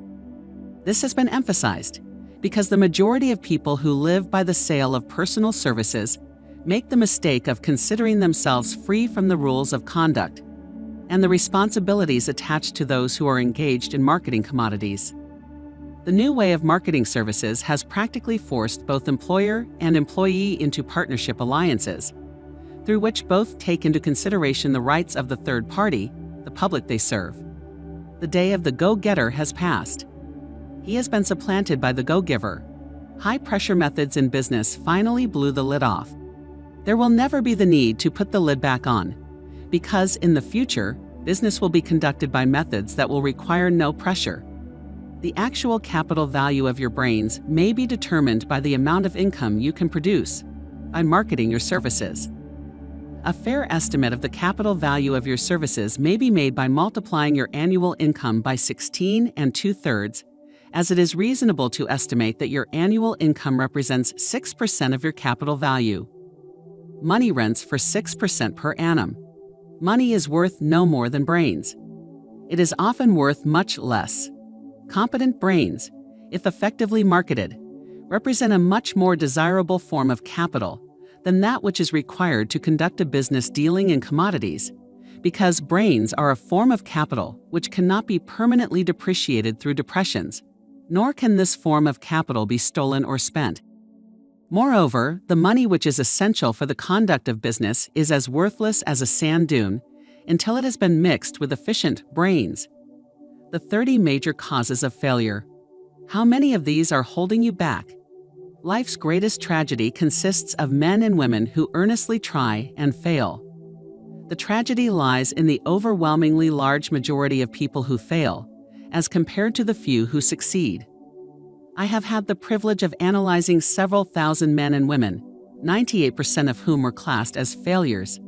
[SPEAKER 1] This has been emphasized because the majority of people who live by the sale of personal services make the mistake of considering themselves free from the rules of conduct and the responsibilities attached to those who are engaged in marketing commodities. The new way of marketing services has practically forced both employer and employee into partnership alliances, through which both take into consideration the rights of the third party, the public they serve. The day of the go-getter has passed. He has been supplanted by the go-giver. High-pressure methods in business finally blew the lid off. There will never be the need to put the lid back on, because in the future, business will be conducted by methods that will require no pressure. The actual capital value of your brains may be determined by the amount of income you can produce by marketing your services. A fair estimate of the capital value of your services may be made by multiplying your annual income by 16 2/3, as it is reasonable to estimate that your annual income represents 6% of your capital value. Money rents for 6% per annum. Money is worth no more than brains. It is often worth much less. Competent brains, if effectively marketed, represent a much more desirable form of capital than that which is required to conduct a business dealing in commodities, because brains are a form of capital which cannot be permanently depreciated through depressions, nor can this form of capital be stolen or spent. Moreover, the money which is essential for the conduct of business is as worthless as a sand dune until it has been mixed with efficient brains. The 30 major causes of failure. How many of these are holding you back? Life's greatest tragedy consists of men and women who earnestly try and fail. The tragedy lies in the overwhelmingly large majority of people who fail, as compared to the few who succeed. I have had the privilege of analyzing several thousand men and women, 98% of whom were classed as failures.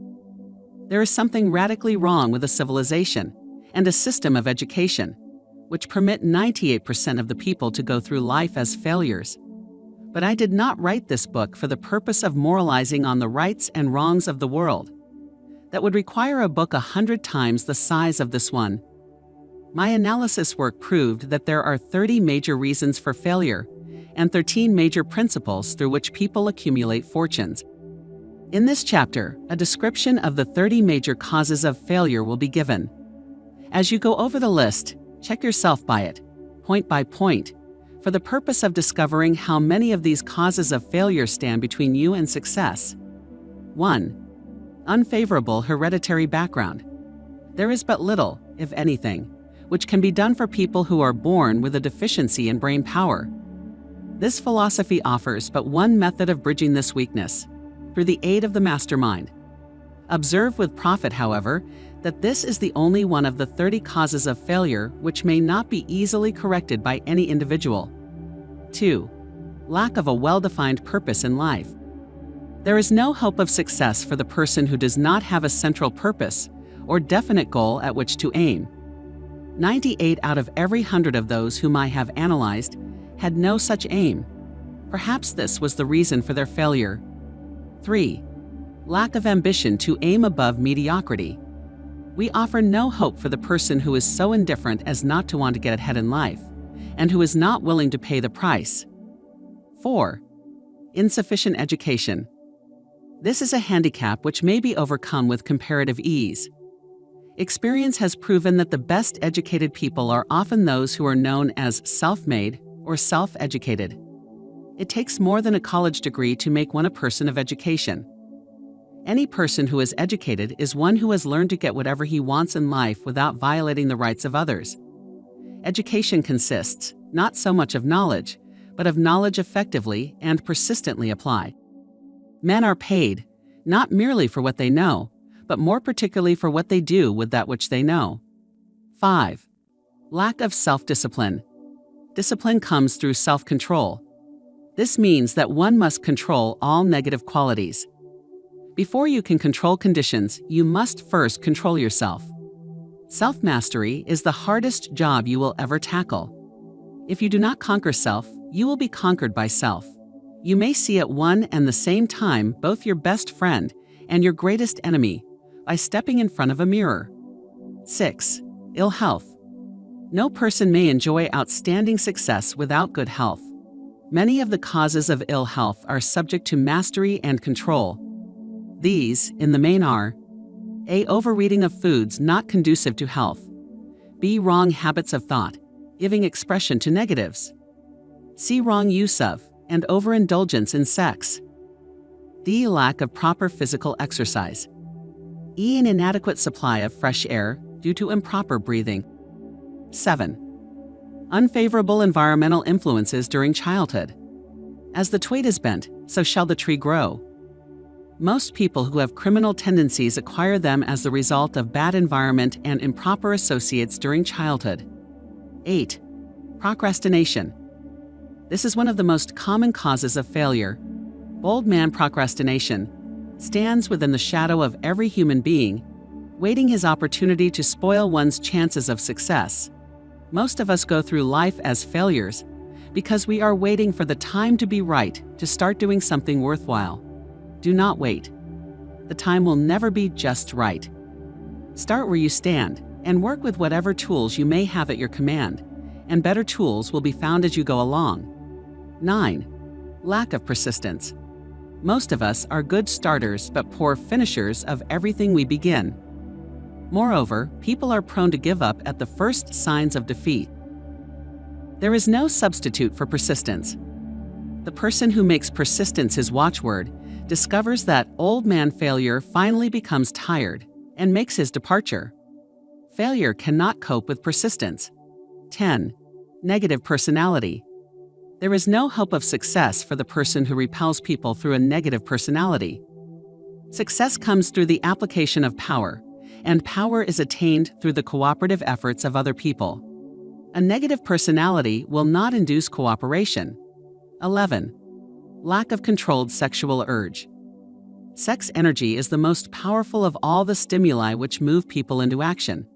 [SPEAKER 1] There is something radically wrong with a civilization and a system of education, which permit 98% of the people to go through life as failures. But I did not write this book for the purpose of moralizing on the rights and wrongs of the world. That would require a book 100 times the size of this one. My analysis work proved that there are 30 major reasons for failure and 13 major principles through which people accumulate fortunes. In this chapter, a description of the 30 major causes of failure will be given. As you go over the list, check yourself by it, point by point, for the purpose of discovering how many of these causes of failure stand between you and success. 1. Unfavorable hereditary background. There is but little, if anything, which can be done for people who are born with a deficiency in brain power. This philosophy offers but one method of bridging this weakness, through the aid of the mastermind. Observe with profit, however, that this is the only one of the 30 causes of failure which may not be easily corrected by any individual. 2. Lack of a well-defined purpose in life. There is no hope of success for the person who does not have a central purpose or definite goal at which to aim. 98 out of every 100 of those whom I have analyzed had no such aim. Perhaps this was the reason for their failure. 3. Lack of ambition to aim above mediocrity. We offer no hope for the person who is so indifferent as not to want to get ahead in life, and who is not willing to pay the price. 4. Insufficient education. This is a handicap which may be overcome with comparative ease. Experience has proven that the best educated people are often those who are known as self-made or self-educated. It takes more than a college degree to make one a person of education. Any person who is educated is one who has learned to get whatever he wants in life without violating the rights of others. Education consists not so much of knowledge, but of knowledge effectively and persistently applied. Men are paid, not merely for what they know, but more particularly for what they do with that which they know. 5. Lack of self-discipline. Discipline comes through self-control. This means that one must control all negative qualities. Before you can control conditions, you must first control yourself. Self-mastery is the hardest job you will ever tackle. If you do not conquer self, you will be conquered by self. You may see at one and the same time both your best friend and your greatest enemy by stepping in front of a mirror. 6. Ill health. No person may enjoy outstanding success without good health. Many of the causes of ill health are subject to mastery and control. These, in the main, are: A. Overeating of foods not conducive to health. B. Wrong habits of thought, giving expression to negatives. C. Wrong use of and overindulgence in sex. D. Lack of proper physical exercise. E. An inadequate supply of fresh air due to improper breathing. 7. Unfavorable environmental influences during childhood. As the twig is bent, so shall the tree grow. Most people who have criminal tendencies acquire them as the result of bad environment and improper associates during childhood. 8. Procrastination. This is one of the most common causes of failure. Bold man procrastination, stands within the shadow of every human being, waiting his opportunity to spoil one's chances of success. Most of us go through life as failures because we are waiting for the time to be right to start doing something worthwhile. Do not wait. The time will never be just right. Start where you stand and work with whatever tools you may have at your command, and better tools will be found as you go along. 9. Lack of persistence. Most of us are good starters but poor finishers of everything we begin. Moreover, people are prone to give up at the first signs of defeat. There is no substitute for persistence. The person who makes persistence his watchword discovers that old man failure finally becomes tired and makes his departure. Failure cannot cope with persistence. 10. Negative personality. There is no hope of success for the person who repels people through a negative personality. Success comes through the application of power, and power is attained through the cooperative efforts of other people. A negative personality will not induce cooperation. 11. Lack of controlled sexual urge. Sex energy is the most powerful of all the stimuli which move people into action.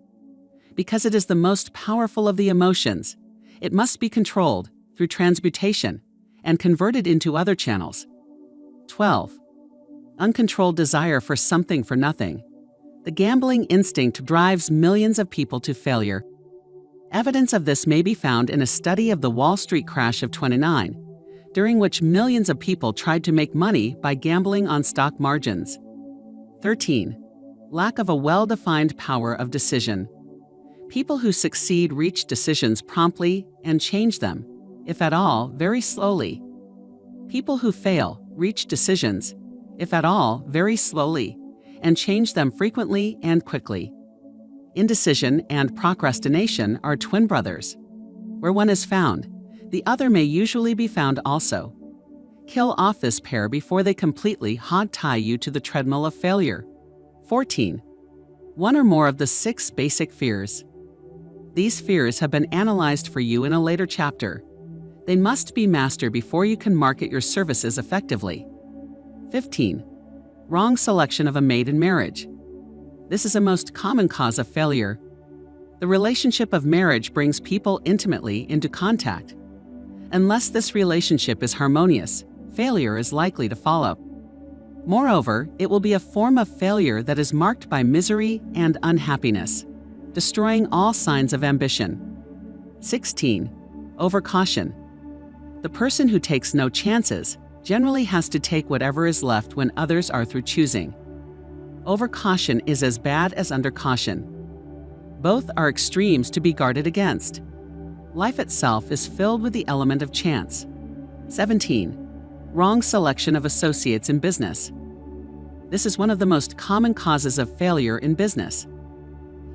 [SPEAKER 1] Because it is the most powerful of the emotions, it must be controlled through transmutation and converted into other channels. 12. Uncontrolled desire for something for nothing. The gambling instinct drives millions of people to failure. Evidence of this may be found in a study of the Wall Street crash of '29, during which millions of people tried to make money by gambling on stock margins. 13. Lack of a well-defined power of decision. People who succeed reach decisions promptly and change them, if at all, very slowly. People who fail reach decisions, if at all, very slowly, and change them frequently and quickly. Indecision and procrastination are twin brothers. Where one is found, the other may usually be found also. Kill off this pair before they completely hog-tie you to the treadmill of failure. 14. One or more of the 6 basic fears. These fears have been analyzed for you in a later chapter. They must be mastered before you can market your services effectively. 15. Wrong selection of a mate in marriage. This is a most common cause of failure. The relationship of marriage brings people intimately into contact. Unless this relationship is harmonious, failure is likely to follow. Moreover, it will be a form of failure that is marked by misery and unhappiness, destroying all signs of ambition. 16. Overcaution. The person who takes no chances generally has to take whatever is left when others are through choosing. Overcaution is as bad as undercaution. Both are extremes to be guarded against. Life itself is filled with the element of chance. 17. Wrong selection of associates in business. This is one of the most common causes of failure in business.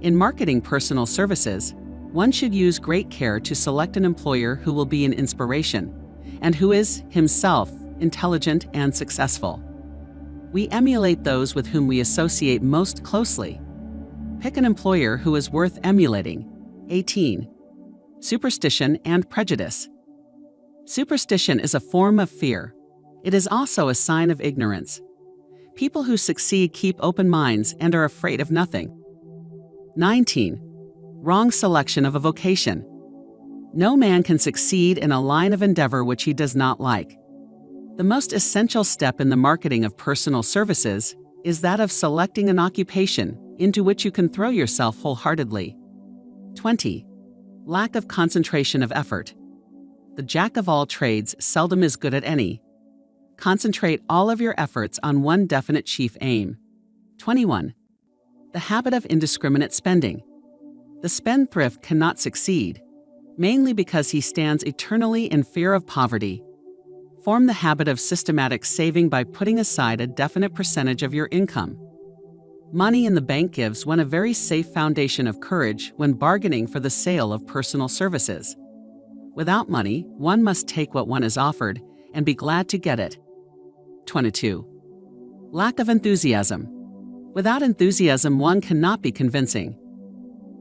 [SPEAKER 1] In marketing personal services, one should use great care to select an employer who will be an inspiration and who is, himself, intelligent and successful. We emulate those with whom we associate most closely. Pick an employer who is worth emulating. 18. Superstition and prejudice. Superstition is a form of fear. It is also a sign of ignorance. People who succeed keep open minds and are afraid of nothing. 19. Wrong selection of a vocation. No man can succeed in a line of endeavor which he does not like. The most essential step in the marketing of personal services is that of selecting an occupation into which you can throw yourself wholeheartedly. 20. Lack of concentration of effort. The jack of all trades seldom is good at any. Concentrate all of your efforts on one definite chief aim. 21. The habit of indiscriminate spending. The spendthrift cannot succeed, mainly because he stands eternally in fear of poverty. Form the habit of systematic saving by putting aside a definite percentage of your income. Money in the bank gives one a very safe foundation of courage when bargaining for the sale of personal services. Without money, one must take what one is offered and be glad to get it. 22. Lack of enthusiasm. Without enthusiasm, one cannot be convincing.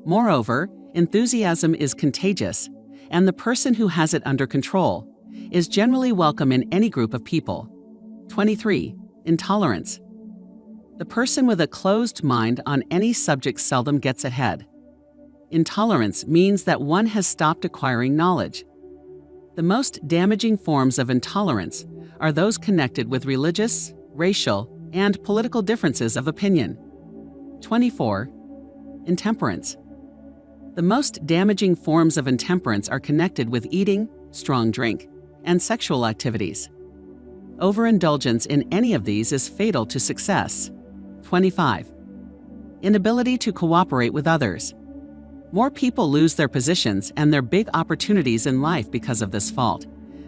[SPEAKER 1] Moreover, enthusiasm is contagious, and the person who has it under control is generally welcome in any group of people. 23. Intolerance. The person with a closed mind on any subject seldom gets ahead. Intolerance means that one has stopped acquiring knowledge. The most damaging forms of intolerance are those connected with religious, racial, and political differences of opinion. 24. Intemperance. The most damaging forms of intemperance are connected with eating, strong drink, and sexual activities. Overindulgence in any of these is fatal to success. 25. Inability to cooperate with others. More people lose their positions and their big opportunities in life because of this fault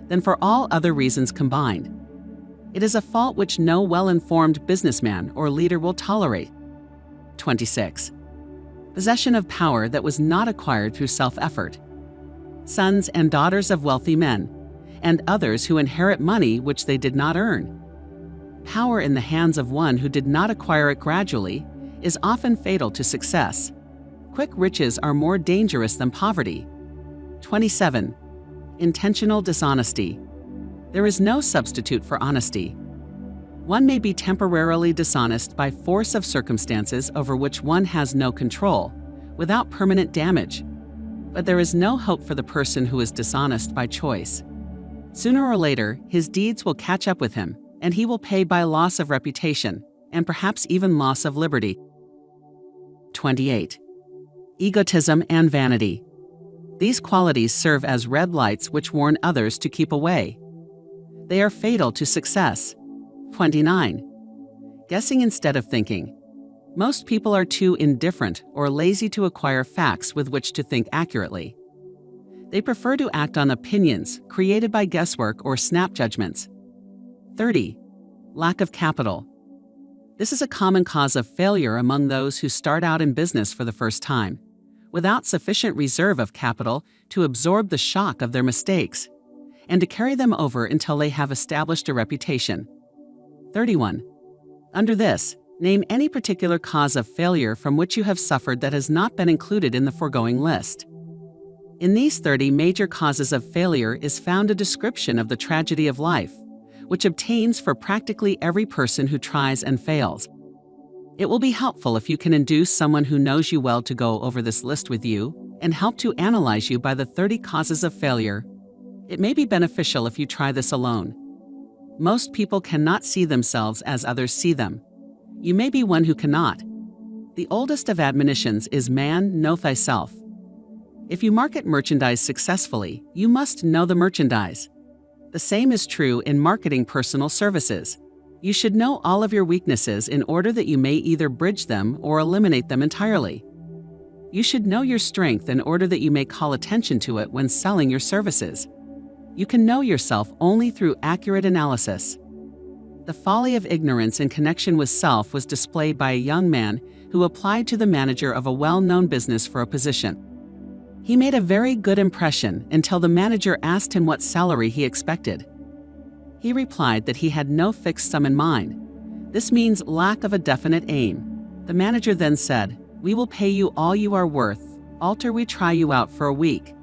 [SPEAKER 1] than for all other reasons combined. It is a fault which no well-informed businessman or leader will tolerate. 26. Possession of power that was not acquired through self-effort. Sons and daughters of wealthy men, and others who inherit money which they did not earn. Power in the hands of one who did not acquire it gradually is often fatal to success. Quick riches are more dangerous than poverty. 27. Intentional dishonesty. There is no substitute for honesty. One may be temporarily dishonest by force of circumstances over which one has no control, without permanent damage. But there is no hope for the person who is dishonest by choice. Sooner or later, his deeds will catch up with him, and he will pay by loss of reputation, and perhaps even loss of liberty. 28. Egotism and vanity. These qualities serve as red lights which warn others to keep away. They are fatal to success. 29. Guessing instead of thinking. Most people are too indifferent or lazy to acquire facts with which to think accurately. They prefer to act on opinions created by guesswork or snap judgments. 30. Lack of capital. This is a common cause of failure among those who start out in business for the first time, without sufficient reserve of capital to absorb the shock of their mistakes, and to carry them over until they have established a reputation. 31. Under this, name any particular cause of failure from which you have suffered that has not been included in the foregoing list. In these 30 major causes of failure is found a description of the tragedy of life, which obtains for practically every person who tries and fails. It will be helpful if you can induce someone who knows you well to go over this list with you and help to analyze you by the 30 causes of failure. It may be beneficial if you try this alone. Most people cannot see themselves as others see them. You may be one who cannot. The oldest of admonitions is "Man, know thyself." If you market merchandise successfully, you must know the merchandise. The same is true in marketing personal services. You should know all of your weaknesses in order that you may either bridge them or eliminate them entirely. You should know your strength in order that you may call attention to it when selling your services. You can know yourself only through accurate analysis. The folly of ignorance in connection with self was displayed by a young man who applied to the manager of a well-known business for a position. He made a very good impression until the manager asked him what salary he expected. He replied that he had no fixed sum in mind. This means lack of a definite aim. The manager then said, "We will pay you all you are worth, alter we try you out for a week."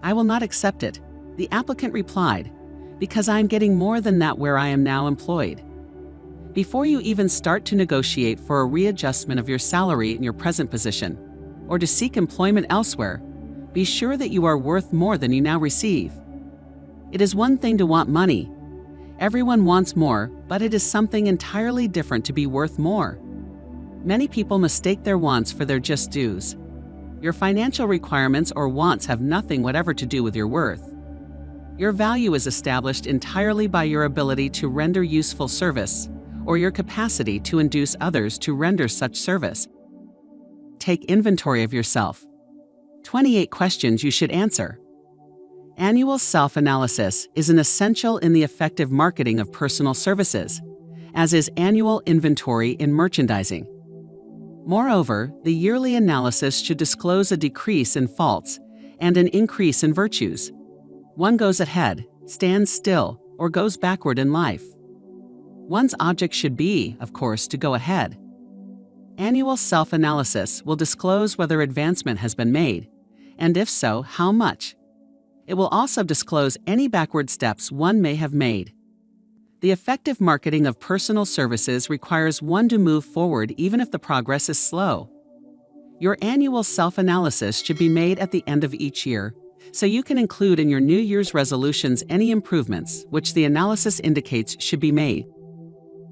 [SPEAKER 1] "I will not accept it," the applicant replied, "because I am getting more than that where I am now employed." Before you even start to negotiate for a readjustment of your salary in your present position, or to seek employment elsewhere, be sure that you are worth more than you now receive. It is one thing to want money. Everyone wants more, but it is something entirely different to be worth more. Many people mistake their wants for their just dues. Your financial requirements or wants have nothing whatever to do with your worth. Your value is established entirely by your ability to render useful service, or your capacity to induce others to render such service. Take inventory of yourself. 28 questions you should answer. Annual self-analysis is an essential in the effective marketing of personal services, as is annual inventory in merchandising. Moreover, the yearly analysis should disclose a decrease in faults and an increase in virtues. One goes ahead, stands still, or goes backward in life. One's object should be, of course, to go ahead. Annual self-analysis will disclose whether advancement has been made, and if so, how much. It will also disclose any backward steps one may have made. The effective marketing of personal services requires one to move forward even if the progress is slow. Your annual self-analysis should be made at the end of each year, so you can include in your New Year's resolutions any improvements which the analysis indicates should be made.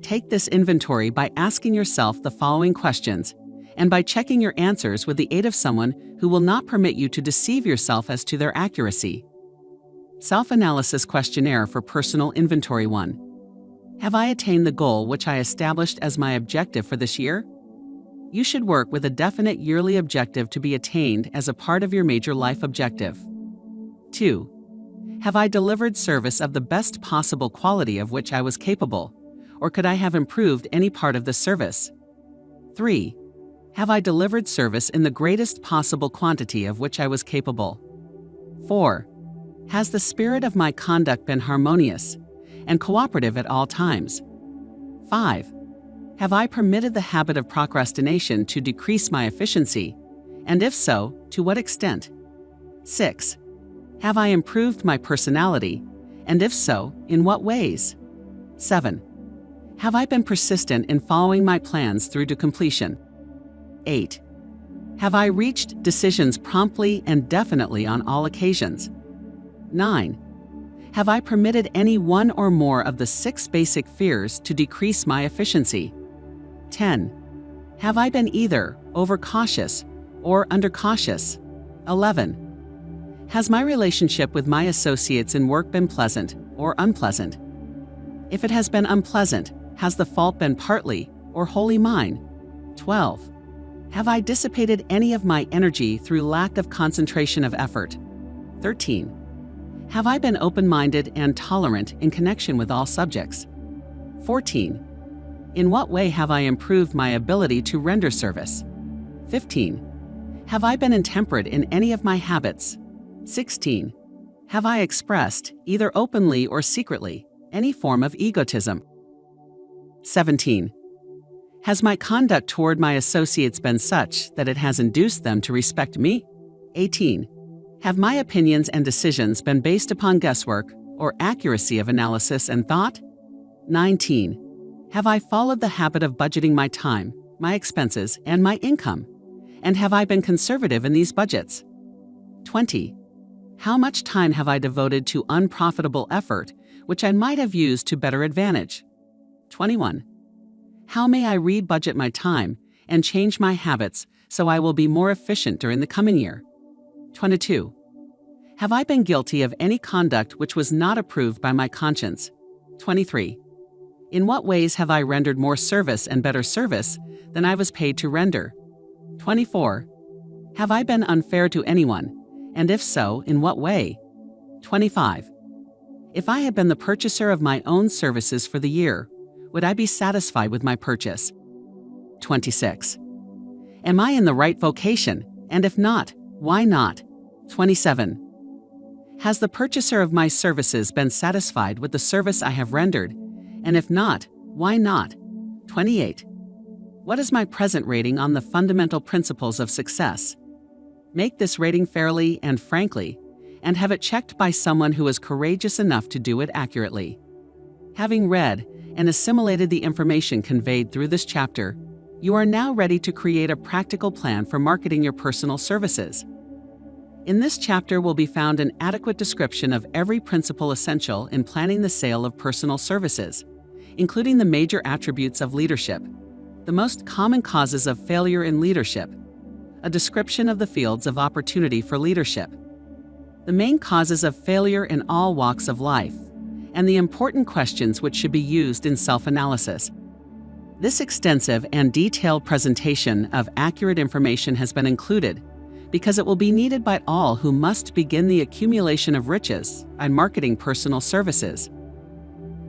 [SPEAKER 1] Take this inventory by asking yourself the following questions, and by checking your answers with the aid of someone who will not permit you to deceive yourself as to their accuracy. Self-analysis questionnaire for personal inventory 1. Have I attained the goal which I established as my objective for this year? You should work with a definite yearly objective to be attained as a part of your major life objective. 2. Have I delivered service of the best possible quality of which I was capable, or could I have improved any part of the service? 3. Have I delivered service in the greatest possible quantity of which I was capable? 4. Has the spirit of my conduct been harmonious and cooperative at all times? 5. Have I permitted the habit of procrastination to decrease my efficiency, and if so, to what extent? 6. Have I improved my personality, and if so, in what ways? 7. Have I been persistent in following my plans through to completion? 8. Have I reached decisions promptly and definitely on all occasions? 9. Have I permitted any one or more of the 6 basic fears to decrease my efficiency? 10. Have I been either overcautious or undercautious? 11. Has my relationship with my associates in work been pleasant or unpleasant? If it has been unpleasant, has the fault been partly or wholly mine? 12. Have I dissipated any of my energy through lack of concentration of effort? 13. Have I been open-minded and tolerant in connection with all subjects? 14. In what way have I improved my ability to render service? 15. Have I been intemperate in any of my habits? 16. Have I expressed, either openly or secretly, any form of egotism? 17. Has my conduct toward my associates been such that it has induced them to respect me? 18. Have my opinions and decisions been based upon guesswork or accuracy of analysis and thought? 19. Have I followed the habit of budgeting my time, my expenses, and my income? And have I been conservative in these budgets? 20. How much time have I devoted to unprofitable effort, which I might have used to better advantage? 21. How may I re-budget my time and change my habits so I will be more efficient during the coming year? 22. Have I been guilty of any conduct which was not approved by my conscience? 23. In what ways have I rendered more service and better service than I was paid to render? 24. Have I been unfair to anyone, and if so, in what way? 25. If I had been the purchaser of my own services for the year, would I be satisfied with my purchase? 26. Am I in the right vocation, and if not, why not? 27. Has the purchaser of my services been satisfied with the service I have rendered, and if not, why not? 28. What is my present rating on the fundamental principles of success? Make this rating fairly and frankly, and have it checked by someone who is courageous enough to do it accurately. Having read and assimilated the information conveyed through this chapter, you are now ready to create a practical plan for marketing your personal services. In this chapter will be found an adequate description of every principle essential in planning the sale of personal services, including the major attributes of leadership, the most common causes of failure in leadership, a description of the fields of opportunity for leadership, the main causes of failure in all walks of life, and the important questions which should be used in self-analysis. This extensive and detailed presentation of accurate information has been included because it will be needed by all who must begin the accumulation of riches by marketing personal services.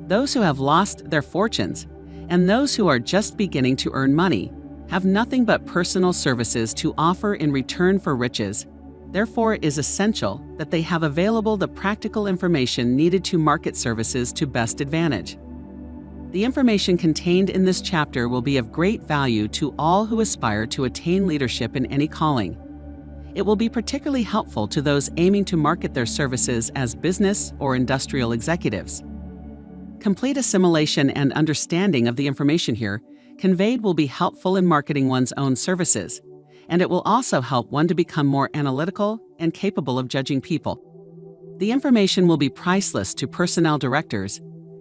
[SPEAKER 1] Those who have lost their fortunes and those who are just beginning to earn money have nothing but personal services to offer in return for riches. Therefore, it is essential that they have available the practical information needed to market services to best advantage. The information contained in this chapter will be of great value to all who aspire to attain leadership in any calling. It will be particularly helpful to those aiming to market their services as business or industrial executives. Complete assimilation and understanding of the information here conveyed will be helpful in marketing one's own services, and it will also help one to become more analytical and capable of judging people. The information will be priceless to personnel directors,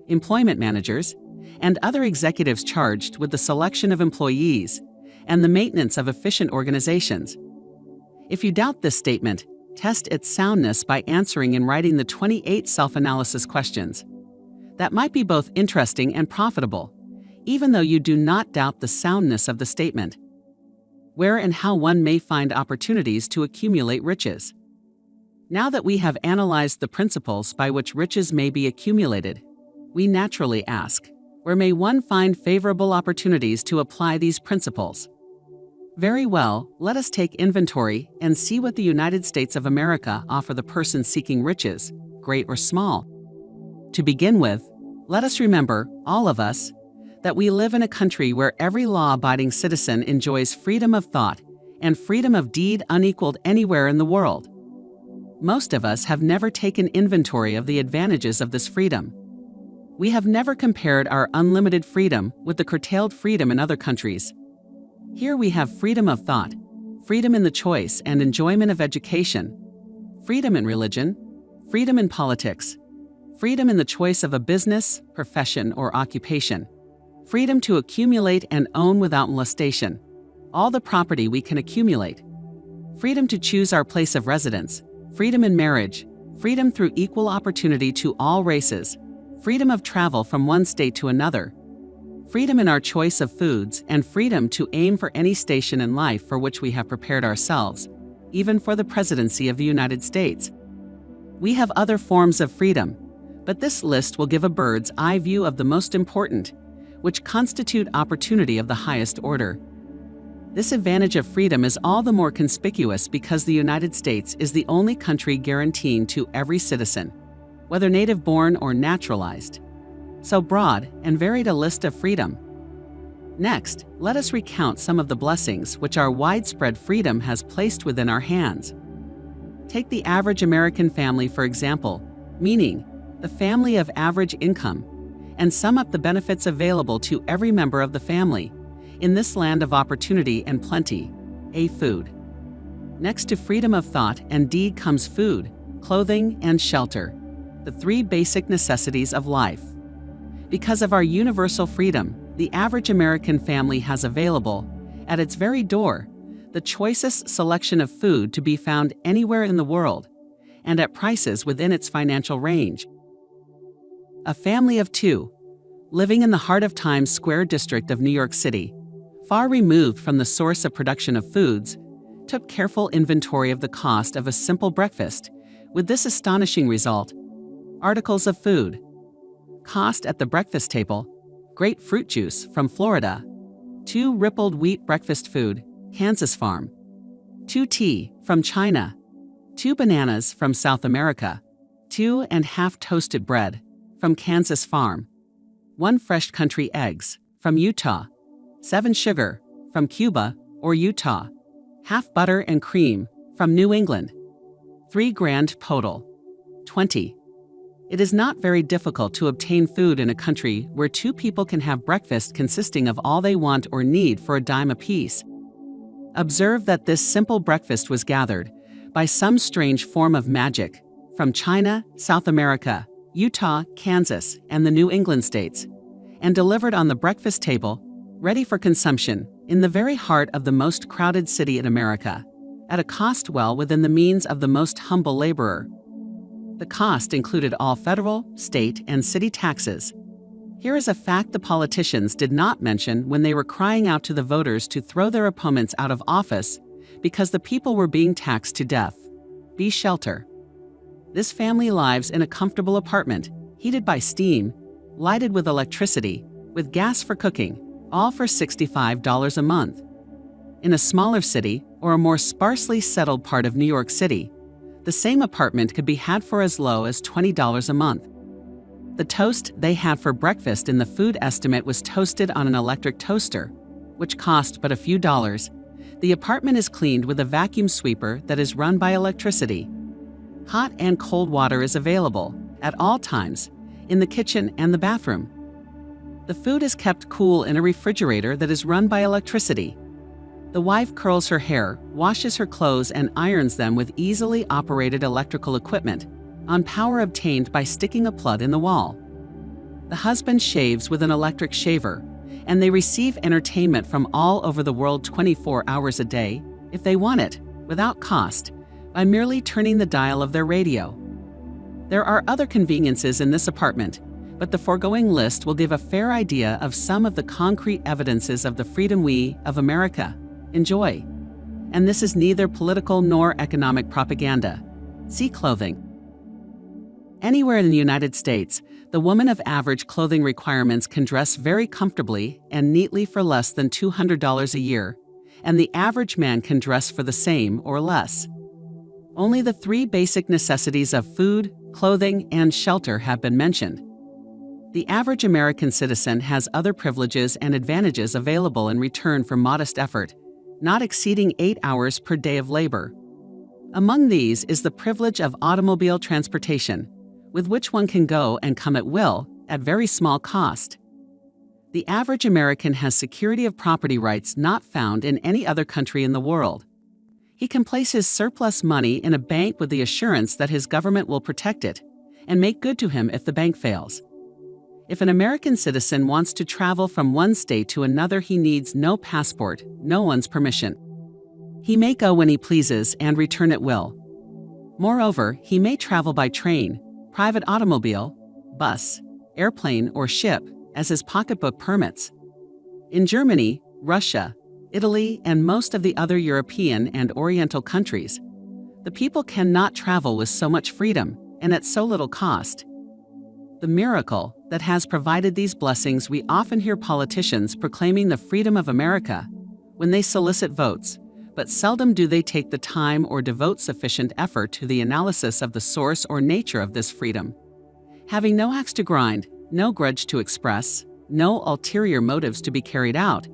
[SPEAKER 1] employment managers, and other executives charged with the selection of employees and the maintenance of efficient organizations. If you doubt this statement, test its soundness by answering and writing the 28 self-analysis questions. That might be both interesting and profitable, even though you do not doubt the soundness of the statement. Where and how one may find opportunities to accumulate riches. Now that we have analyzed the principles by which riches may be accumulated, we naturally ask, where may one find favorable opportunities to apply these principles? Very well, let us take inventory and see what the United States of America offer the person seeking riches, great or small. To begin with, let us remember, all of us, that we live in a country where every law-abiding citizen enjoys freedom of thought and freedom of deed unequaled anywhere in the world. Most of us have never taken inventory of the advantages of this freedom. We have never compared our unlimited freedom with the curtailed freedom in other countries. Here we have freedom of thought, freedom in the choice and enjoyment of education, freedom in religion, freedom in politics, freedom in the choice of a business, profession, or occupation, freedom to accumulate and own without molestation, all the property we can accumulate, freedom to choose our place of residence, freedom in marriage, freedom through equal opportunity to all races, freedom of travel from one state to another, freedom in our choice of foods, and freedom to aim for any station in life for which we have prepared ourselves, even for the presidency of the United States. We have other forms of freedom, but this list will give a bird's eye view of the most important, which constitute opportunity of the highest order. This advantage of freedom is all the more conspicuous because the United States is the only country guaranteeing to every citizen, whether native-born or naturalized, so broad and varied a list of freedom. Next, let us recount some of the blessings which our widespread freedom has placed within our hands. Take the average American family, for example, meaning the family of average income, and sum up the benefits available to every member of the family in this land of opportunity and plenty, food. Next to freedom of thought and deed comes food, clothing, and shelter, the three basic necessities of life. Because of our universal freedom, the average American family has available, at its very door, the choicest selection of food to be found anywhere in the world, and at prices within its financial range. A family of two, living in the heart of Times Square district of New York City, far removed from the source of production of foods, took careful inventory of the cost of a simple breakfast, with this astonishing result: articles of food. Cost at the breakfast table: great fruit juice from Florida, 2 rippled wheat breakfast food, Kansas farm, 2 tea from China, 2 bananas from South America, 2 1/2 toasted bread from Kansas farm, 1 fresh country eggs from Utah, 7 sugar from Cuba or Utah, half butter and cream from New England, 3 grand total, 20. It is not very difficult to obtain food in a country where 2 people can have breakfast consisting of all they want or need for a dime apiece. Observe that this simple breakfast was gathered, by some strange form of magic, from China, South America, Utah, Kansas, and the New England states, and delivered on the breakfast table, ready for consumption, in the very heart of the most crowded city in America, at a cost well within the means of the most humble laborer. The cost included all federal, state, and city taxes. Here is a fact the politicians did not mention when they were crying out to the voters to throw their opponents out of office because the people were being taxed to death. Be shelter. This family lives in a comfortable apartment, heated by steam, lighted with electricity, with gas for cooking, all for $65 a month. In a smaller city or a more sparsely settled part of New York City, the same apartment could be had for as low as $20 a month. The toast they had for breakfast in the food estimate was toasted on an electric toaster, which cost but a few dollars. The apartment is cleaned with a vacuum sweeper that is run by electricity. Hot and cold water is available, at all times, in the kitchen and the bathroom. The food is kept cool in a refrigerator that is run by electricity. The wife curls her hair, washes her clothes, and irons them with easily operated electrical equipment, on power obtained by sticking a plug in the wall. The husband shaves with an electric shaver, and they receive entertainment from all over the world 24 hours a day, if they want it, without cost, by merely turning the dial of their radio. There are other conveniences in this apartment, but the foregoing list will give a fair idea of some of the concrete evidences of the freedom we, of America, enjoy. And this is neither political nor economic propaganda. See clothing. Anywhere in the United States, the woman of average clothing requirements can dress very comfortably and neatly for less than $200 a year, and the average man can dress for the same or less. Only the three basic necessities of food, clothing, and shelter have been mentioned. The average American citizen has other privileges and advantages available in return for modest effort, not exceeding 8 hours per day of labor. Among these is the privilege of automobile transportation, with which one can go and come at will, at very small cost. The average American has security of property rights not found in any other country in the world. He can place his surplus money in a bank with the assurance that his government will protect it and make good to him if the bank fails. If an American citizen wants to travel from one state to another, he needs no passport, no one's permission. He may go when he pleases and return at will. Moreover, he may travel by train, private automobile, bus, airplane, or ship, as his pocketbook permits. In Germany, Russia, Italy, and most of the other European and Oriental countries, the people cannot travel with so much freedom and at so little cost. The miracle that has provided these blessings, we often hear politicians proclaiming the freedom of America when they solicit votes, but seldom do they take the time or devote sufficient effort to the analysis of the source or nature of this freedom. Having no axe to grind, no grudge to express, no ulterior motives to be carried out,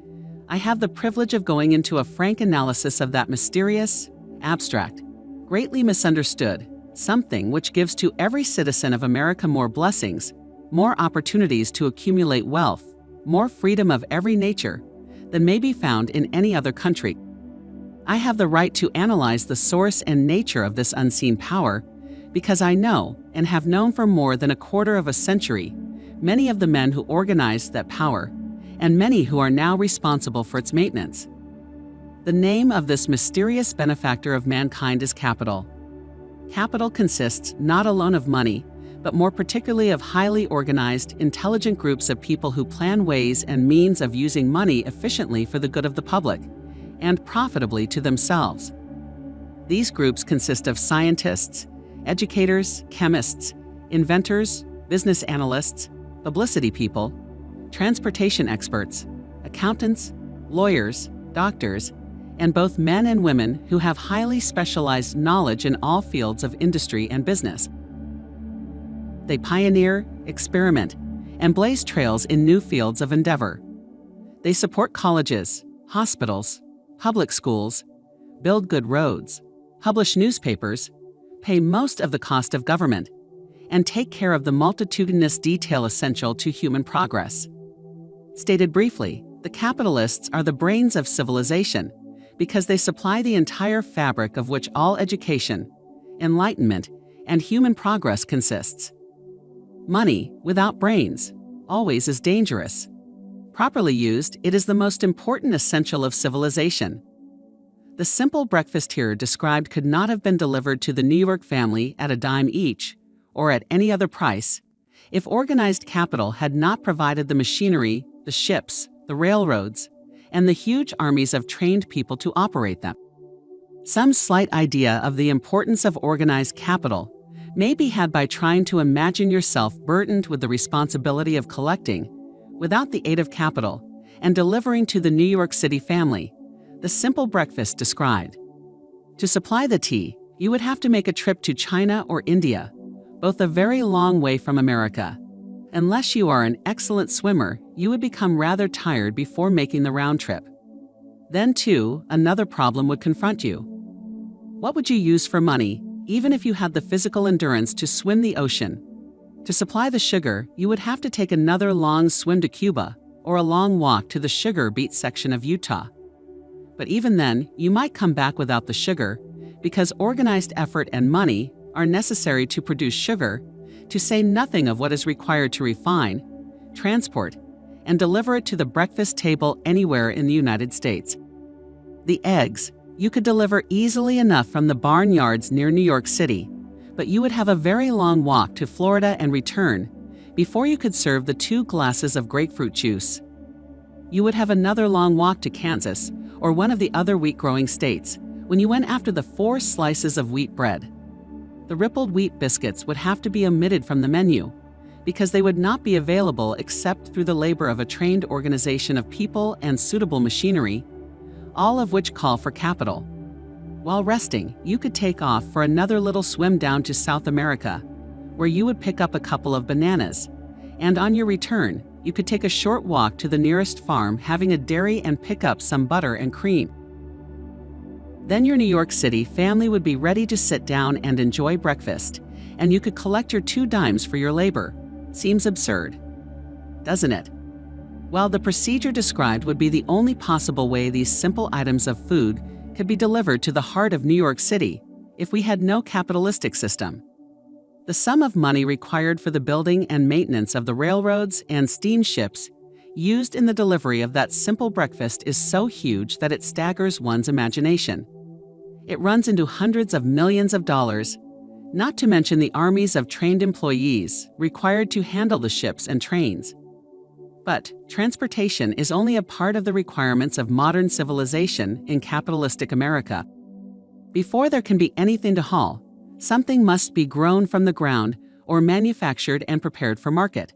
[SPEAKER 1] I have the privilege of going into a frank analysis of that mysterious, abstract, greatly misunderstood, something which gives to every citizen of America more blessings, more opportunities to accumulate wealth, more freedom of every nature than may be found in any other country. I have the right to analyze the source and nature of this unseen power because I know, and have known for more than a quarter of a century, many of the men who organized that power, and many who are now responsible for its maintenance. The name of this mysterious benefactor of mankind is capital. Capital consists not alone of money, but more particularly of highly organized, intelligent groups of people who plan ways and means of using money efficiently for the good of the public, and profitably to themselves. These groups consist of scientists, educators, chemists, inventors, business analysts, publicity people, transportation experts, accountants, lawyers, doctors, and both men and women who have highly specialized knowledge in all fields of industry and business. They pioneer, experiment, and blaze trails in new fields of endeavor. They support colleges, hospitals, public schools, build good roads, publish newspapers, pay most of the cost of government, and take care of the multitudinous detail essential to human progress. Stated briefly, the capitalists are the brains of civilization because they supply the entire fabric of which all education, enlightenment, and human progress consists. Money without brains always is dangerous. Properly used, it is the most important essential of civilization. The simple breakfast here described could not have been delivered to the New York family at a dime each, or at any other price, if organized capital had not provided the machinery, the ships, the railroads, and the huge armies of trained people to operate them. Some slight idea of the importance of organized capital may be had by trying to imagine yourself burdened with the responsibility of collecting, without the aid of capital, and delivering to the New York City family the simple breakfast described. To supply the tea, you would have to make a trip to China or India, both a very long way from America. Unless you are an excellent swimmer, you would become rather tired before making the round trip. Then, too, another problem would confront you. What would you use for money, even if you had the physical endurance to swim the ocean? To supply the sugar, you would have to take another long swim to Cuba or a long walk to the sugar beet section of Utah. But even then, you might come back without the sugar because organized effort and money are necessary to produce sugar, to say nothing of what is required to refine, transport, and deliver it to the breakfast table anywhere in the United States. The eggs, you could deliver easily enough from the barnyards near New York City, but you would have a very long walk to Florida and return before you could serve the 2 glasses of grapefruit juice. You would have another long walk to Kansas or one of the other wheat-growing states when you went after the 4 slices of wheat bread. The rippled wheat biscuits would have to be omitted from the menu because they would not be available except through the labor of a trained organization of people and suitable machinery, all of which call for capital. While resting, you could take off for another little swim down to South America, where you would pick up a couple of bananas, and on your return, you could take a short walk to the nearest farm having a dairy and pick up some butter and cream. Then your New York City family would be ready to sit down and enjoy breakfast, and you could collect your 2 dimes for your labor. Seems absurd, doesn't it? Well, the procedure described would be the only possible way these simple items of food could be delivered to the heart of New York City if we had no capitalistic system. The sum of money required for the building and maintenance of the railroads and steamships used in the delivery of that simple breakfast is so huge that it staggers one's imagination. It runs into hundreds of millions of dollars, not to mention the armies of trained employees required to handle the ships and trains. But transportation is only a part of the requirements of modern civilization in capitalistic America. Before there can be anything to haul, something must be grown from the ground or manufactured and prepared for market.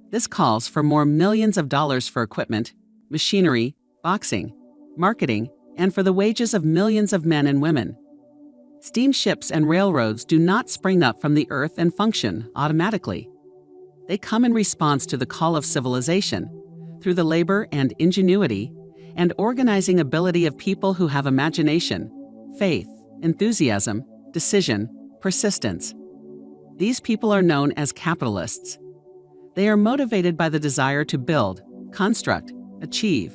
[SPEAKER 1] This calls for more millions of dollars for equipment, machinery, boxing, marketing, and for the wages of millions of men and women. Steamships and railroads do not spring up from the earth and function automatically. They come in response to the call of civilization, through the labor and ingenuity and organizing ability of people who have imagination, faith, enthusiasm, decision, persistence. These people are known as capitalists. They are motivated by the desire to build, construct, achieve,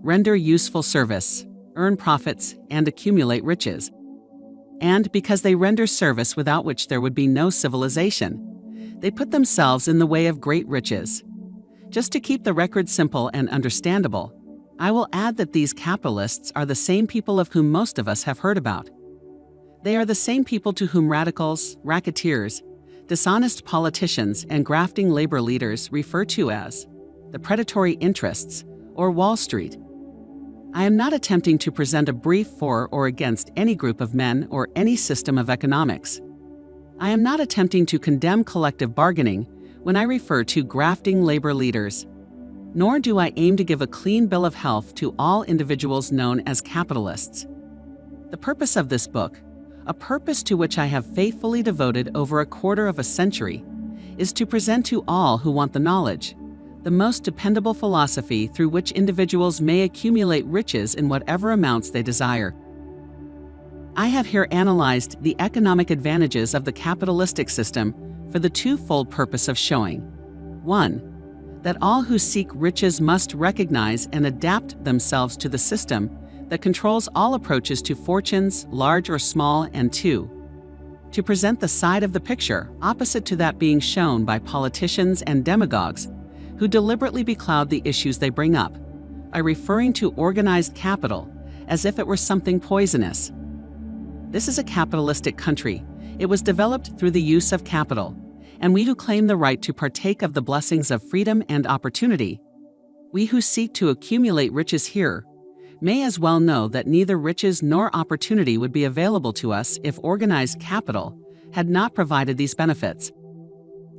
[SPEAKER 1] render useful service, earn profits, and accumulate riches. And because they render service without which there would be no civilization, they put themselves in the way of great riches. Just to keep the record simple and understandable, I will add that these capitalists are the same people of whom most of us have heard about. They are the same people to whom radicals, racketeers, dishonest politicians, and grafting labor leaders refer to as the predatory interests, or Wall Street. I am not attempting to present a brief for or against any group of men or any system of economics. I am not attempting to condemn collective bargaining when I refer to grafting labor leaders, nor do I aim to give a clean bill of health to all individuals known as capitalists. The purpose of this book, a purpose to which I have faithfully devoted over a quarter of a century, is to present to all who want the knowledge, the most dependable philosophy through which individuals may accumulate riches in whatever amounts they desire. I have here analyzed the economic advantages of the capitalistic system for the twofold purpose of showing: 1. That all who seek riches must recognize and adapt themselves to the system that controls all approaches to fortunes, large or small, and 2. To present the side of the picture opposite to that being shown by politicians and demagogues who deliberately becloud the issues they bring up by referring to organized capital as if it were something poisonous. This is a capitalistic country. It was developed through the use of capital, and we who claim the right to partake of the blessings of freedom and opportunity, we who seek to accumulate riches here, may as well know that neither riches nor opportunity would be available to us if organized capital had not provided these benefits.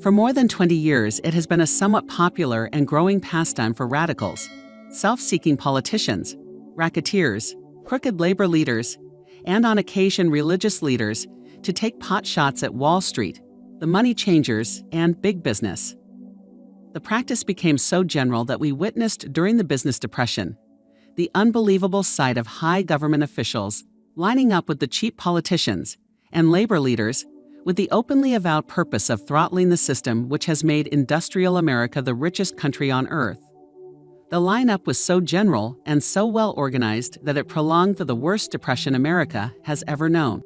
[SPEAKER 1] For more than 20 years, it has been a somewhat popular and growing pastime for radicals, self-seeking politicians, racketeers, crooked labor leaders, and on occasion religious leaders to take pot shots at Wall Street, the money changers, and big business. The practice became so general that we witnessed during the business depression the unbelievable sight of high government officials lining up with the cheap politicians and labor leaders with the openly avowed purpose of throttling the system which has made industrial America the richest country on earth. The lineup was so general and so well organized that it prolonged the worst depression America has ever known.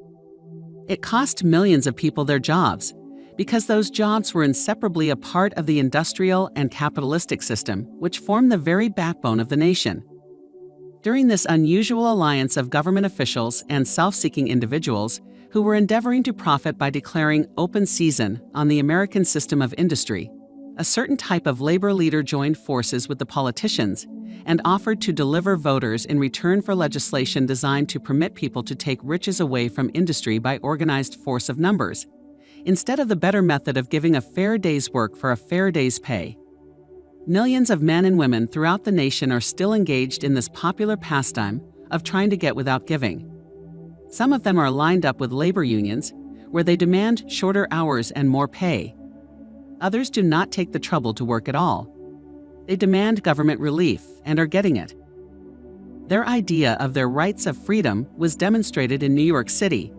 [SPEAKER 1] It cost millions of people their jobs, because those jobs were inseparably a part of the industrial and capitalistic system which formed the very backbone of the nation. During this unusual alliance of government officials and self-seeking individuals who were endeavoring to profit by declaring open season on the American system of industry, a certain type of labor leader joined forces with the politicians and offered to deliver voters in return for legislation designed to permit people to take riches away from industry by organized force of numbers, instead of the better method of giving a fair day's work for a fair day's pay. Millions of men and women throughout the nation are still engaged in this popular pastime of trying to get without giving. Some of them are lined up with labor unions, where they demand shorter hours and more pay. Others do not take the trouble to work at all. They demand government relief and are getting it. Their idea of their rights of freedom was demonstrated in New York City,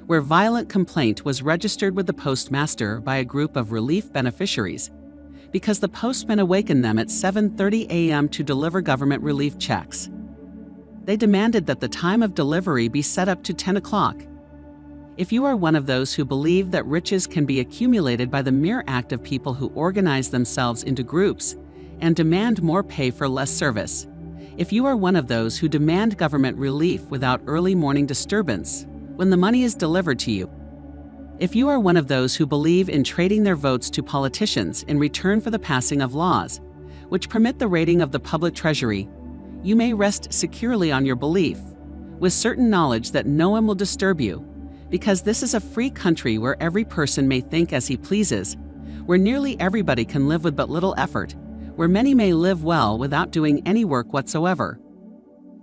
[SPEAKER 1] where violent complaint was registered with the postmaster by a group of relief beneficiaries, because the postman awakened them at 7:30 a.m. to deliver government relief checks. They demanded that the time of delivery be set up to 10 o'clock. If you are one of those who believe that riches can be accumulated by the mere act of people who organize themselves into groups and demand more pay for less service, if you are one of those who demand government relief without early morning disturbance when the money is delivered to you, if you are one of those who believe in trading their votes to politicians in return for the passing of laws which permit the raiding of the public treasury, you may rest securely on your belief, with certain knowledge that no one will disturb you, because this is a free country where every person may think as he pleases, where nearly everybody can live with but little effort, where many may live well without doing any work whatsoever.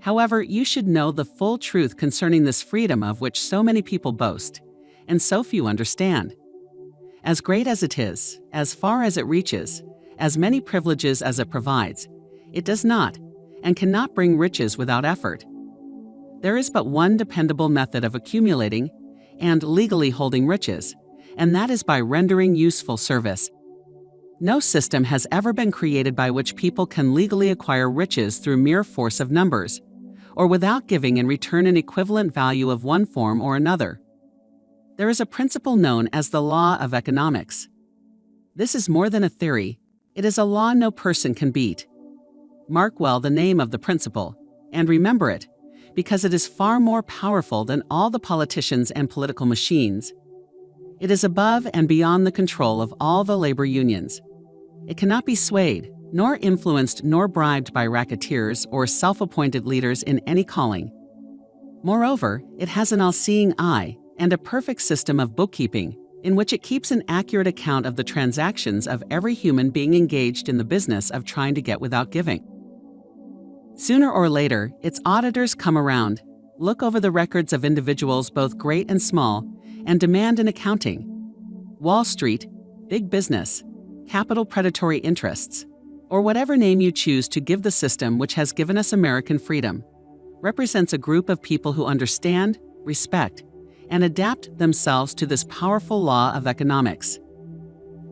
[SPEAKER 1] However, you should know the full truth concerning this freedom of which so many people boast, and so few understand. As great as it is, as far as it reaches, as many privileges as it provides, it does not, and cannot bring riches without effort. There is but one dependable method of accumulating and legally holding riches, and that is by rendering useful service. No system has ever been created by which people can legally acquire riches through mere force of numbers, or without giving in return an equivalent value of one form or another. There is a principle known as the law of economics. This is more than a theory, it is a law no person can beat. Mark well the name of the principle, and remember it, because it is far more powerful than all the politicians and political machines. It is above and beyond the control of all the labor unions. It cannot be swayed, nor influenced, nor bribed by racketeers or self-appointed leaders in any calling. Moreover, it has an all-seeing eye and a perfect system of bookkeeping, in which it keeps an accurate account of the transactions of every human being engaged in the business of trying to get without giving. Sooner or later, its auditors come around, look over the records of individuals both great and small, and demand an accounting. Wall Street, big business, capital predatory interests, or whatever name you choose to give the system which has given us American freedom, represents a group of people who understand, respect, and adapt themselves to this powerful law of economics.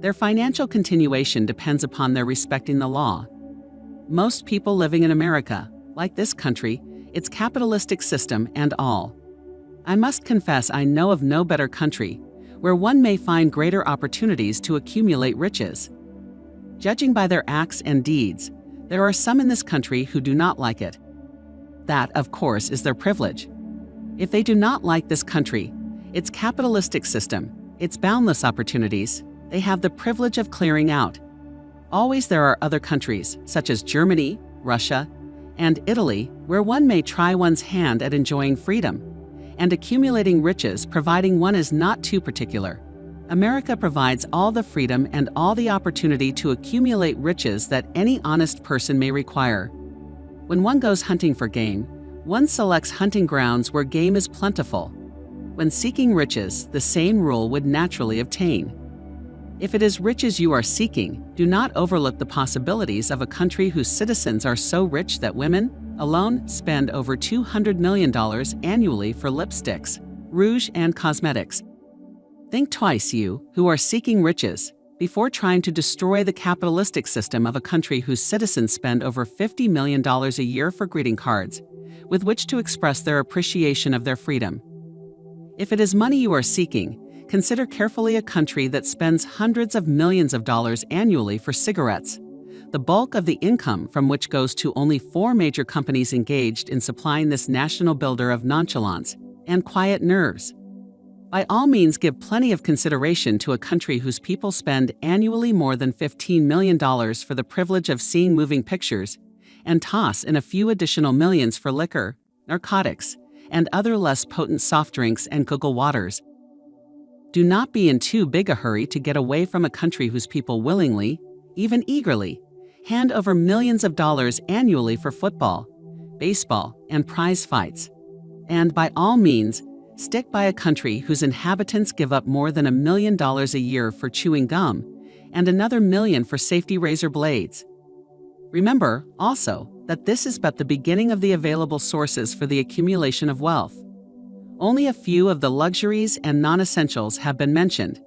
[SPEAKER 1] Their financial continuation depends upon their respecting the law. Most people living in America, like this country, its capitalistic system and all. I must confess I know of no better country where one may find greater opportunities to accumulate riches. Judging by their acts and deeds, there are some in this country who do not like it. That, of course, is their privilege. If they do not like this country, its capitalistic system, its boundless opportunities, they have the privilege of clearing out. Always there are other countries, such as Germany, Russia, and Italy, where one may try one's hand at enjoying freedom and accumulating riches, providing one is not too particular. America provides all the freedom and all the opportunity to accumulate riches that any honest person may require. When one goes hunting for game, one selects hunting grounds where game is plentiful. When seeking riches, the same rule would naturally obtain. If it is riches you are seeking, do not overlook the possibilities of a country whose citizens are so rich that women, alone, spend over $200 million annually for lipsticks, rouge, and cosmetics. Think twice, you who are seeking riches, before trying to destroy the capitalistic system of a country whose citizens spend over $50 million a year for greeting cards, with which to express their appreciation of their freedom. If it is money you are seeking, consider carefully a country that spends hundreds of millions of dollars annually for cigarettes, the bulk of the income from which goes to only 4 major companies engaged in supplying this national builder of nonchalance and quiet nerves. By all means, give plenty of consideration to a country whose people spend annually more than $15 million for the privilege of seeing moving pictures, and toss in a few additional millions for liquor, narcotics, and other less potent soft drinks and cocoa waters. Do not be in too big a hurry to get away from a country whose people willingly, even eagerly, hand over millions of dollars annually for football, baseball, and prize fights. And by all means, stick by a country whose inhabitants give up more than $1 million a year for chewing gum and another $1 million for safety razor blades. Remember, also, that this is but the beginning of the available sources for the accumulation of wealth. Only a few of the luxuries and non-essentials have been mentioned.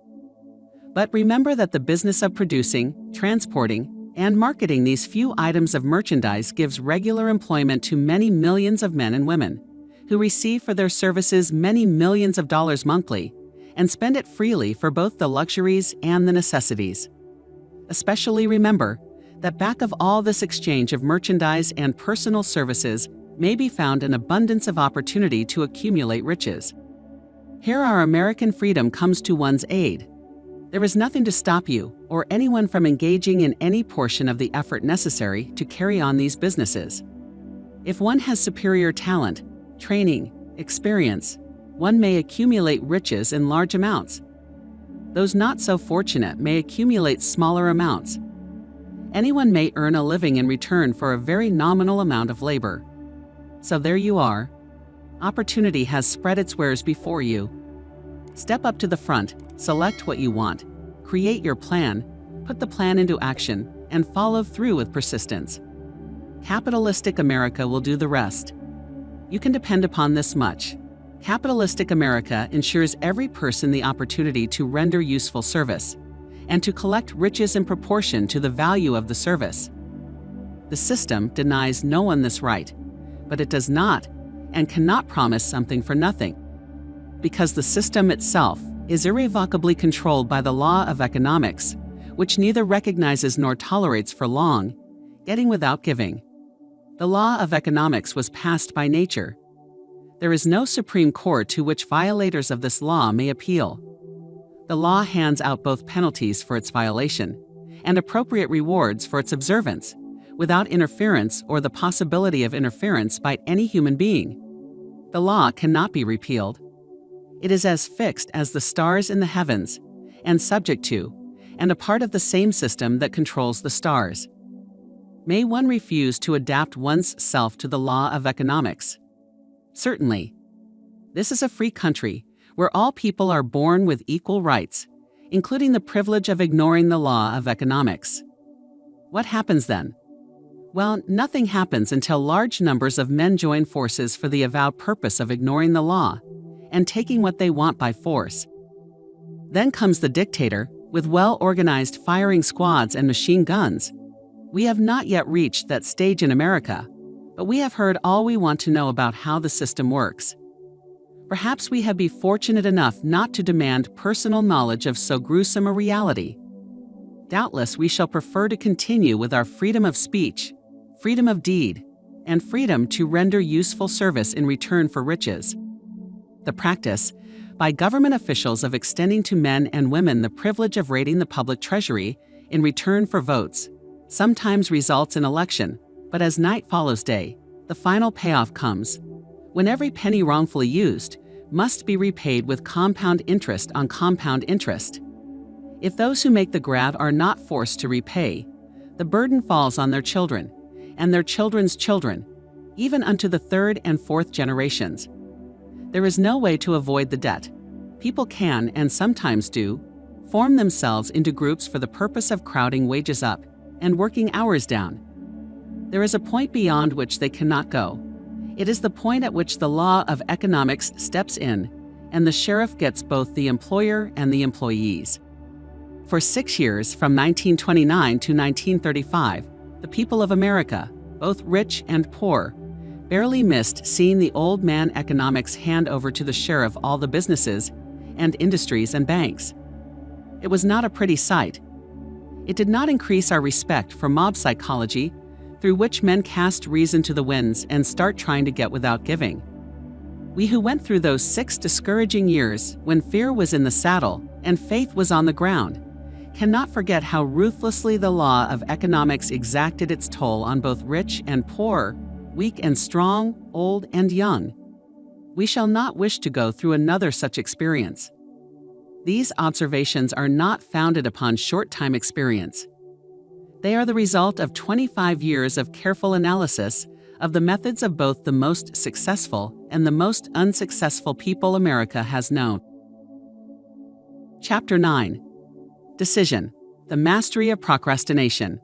[SPEAKER 1] But remember that the business of producing, transporting, and marketing these few items of merchandise gives regular employment to many millions of men and women, who receive for their services many millions of dollars monthly, and spend it freely for both the luxuries and the necessities. Especially remember that back of all this exchange of merchandise and personal services may be found an abundance of opportunity to accumulate riches. Here our American freedom comes to one's aid. There is nothing to stop you or anyone from engaging in any portion of the effort necessary to carry on these businesses. If one has superior talent, training, experience, one may accumulate riches in large amounts. Those not so fortunate may accumulate smaller amounts. Anyone may earn a living in return for a very nominal amount of labor. So there you are. Opportunity has spread its wares before you. Step up to the front, select what you want, create your plan, put the plan into action, and follow through with persistence. Capitalistic America will do the rest. You can depend upon this much. Capitalistic America ensures every person the opportunity to render useful service, and to collect riches in proportion to the value of the service. The system denies no one this right, but it does not and cannot promise something for nothing, because the system itself is irrevocably controlled by the law of economics, which neither recognizes nor tolerates for long, getting without giving. The law of economics was passed by nature. There is no Supreme Court to which violators of this law may appeal. The law hands out both penalties for its violation and appropriate rewards for its observance, without interference or the possibility of interference by any human being. The law cannot be repealed. It is as fixed as the stars in the heavens, and subject to, and a part of the same system that controls the stars. May one refuse to adapt one's self to the law of economics? Certainly. This is a free country, where all people are born with equal rights, including the privilege of ignoring the law of economics. What happens then? Well, nothing happens until large numbers of men join forces for the avowed purpose of ignoring the law and taking what they want by force. Then comes the dictator, with well-organized firing squads and machine guns. We have not yet reached that stage in America, but we have heard all we want to know about how the system works. Perhaps we have been fortunate enough not to demand personal knowledge of so gruesome a reality. Doubtless we shall prefer to continue with our freedom of speech, freedom of deed, and freedom to render useful service in return for riches. The practice, by government officials, of extending to men and women the privilege of raiding the public treasury in return for votes, sometimes results in election, but as night follows day, the final payoff comes, when every penny wrongfully used must be repaid with compound interest on compound interest. If those who make the grab are not forced to repay, the burden falls on their children, and their children's children, even unto the third and fourth generations. There is no way to avoid the debt. People can, and sometimes do, form themselves into groups for the purpose of crowding wages up and working hours down. There is a point beyond which they cannot go. It is the point at which the law of economics steps in and the sheriff gets both the employer and the employees. For 6 years, from 1929 to 1935, the people of America, both rich and poor, barely missed seeing the old man economics hand over to the sheriff all the businesses and industries and banks. It was not a pretty sight. It did not increase our respect for mob psychology, through which men cast reason to the winds and start trying to get without giving. We who went through those 6 discouraging years when fear was in the saddle and faith was on the ground cannot forget how ruthlessly the law of economics exacted its toll on both rich and poor, weak and strong, old and young. We shall not wish to go through another such experience. These observations are not founded upon short-time experience. They are the result of 25 years of careful analysis of the methods of both the most successful and the most unsuccessful people America has known. Chapter 9. Decision: The Mastery of Procrastination.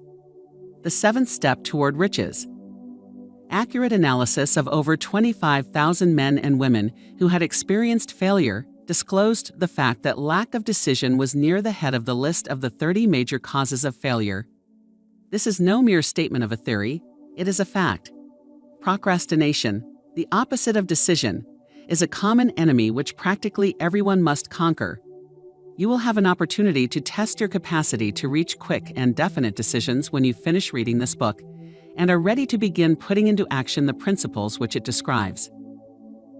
[SPEAKER 1] The 7th Step Toward Riches. Accurate analysis of over 25,000 men and women who had experienced failure disclosed the fact that lack of decision was near the head of the list of the 30 major causes of failure. This is no mere statement of a theory, it is a fact. Procrastination, the opposite of decision, is a common enemy which practically everyone must conquer. You will have an opportunity to test your capacity to reach quick and definite decisions when you finish reading this book and are ready to begin putting into action the principles which it describes.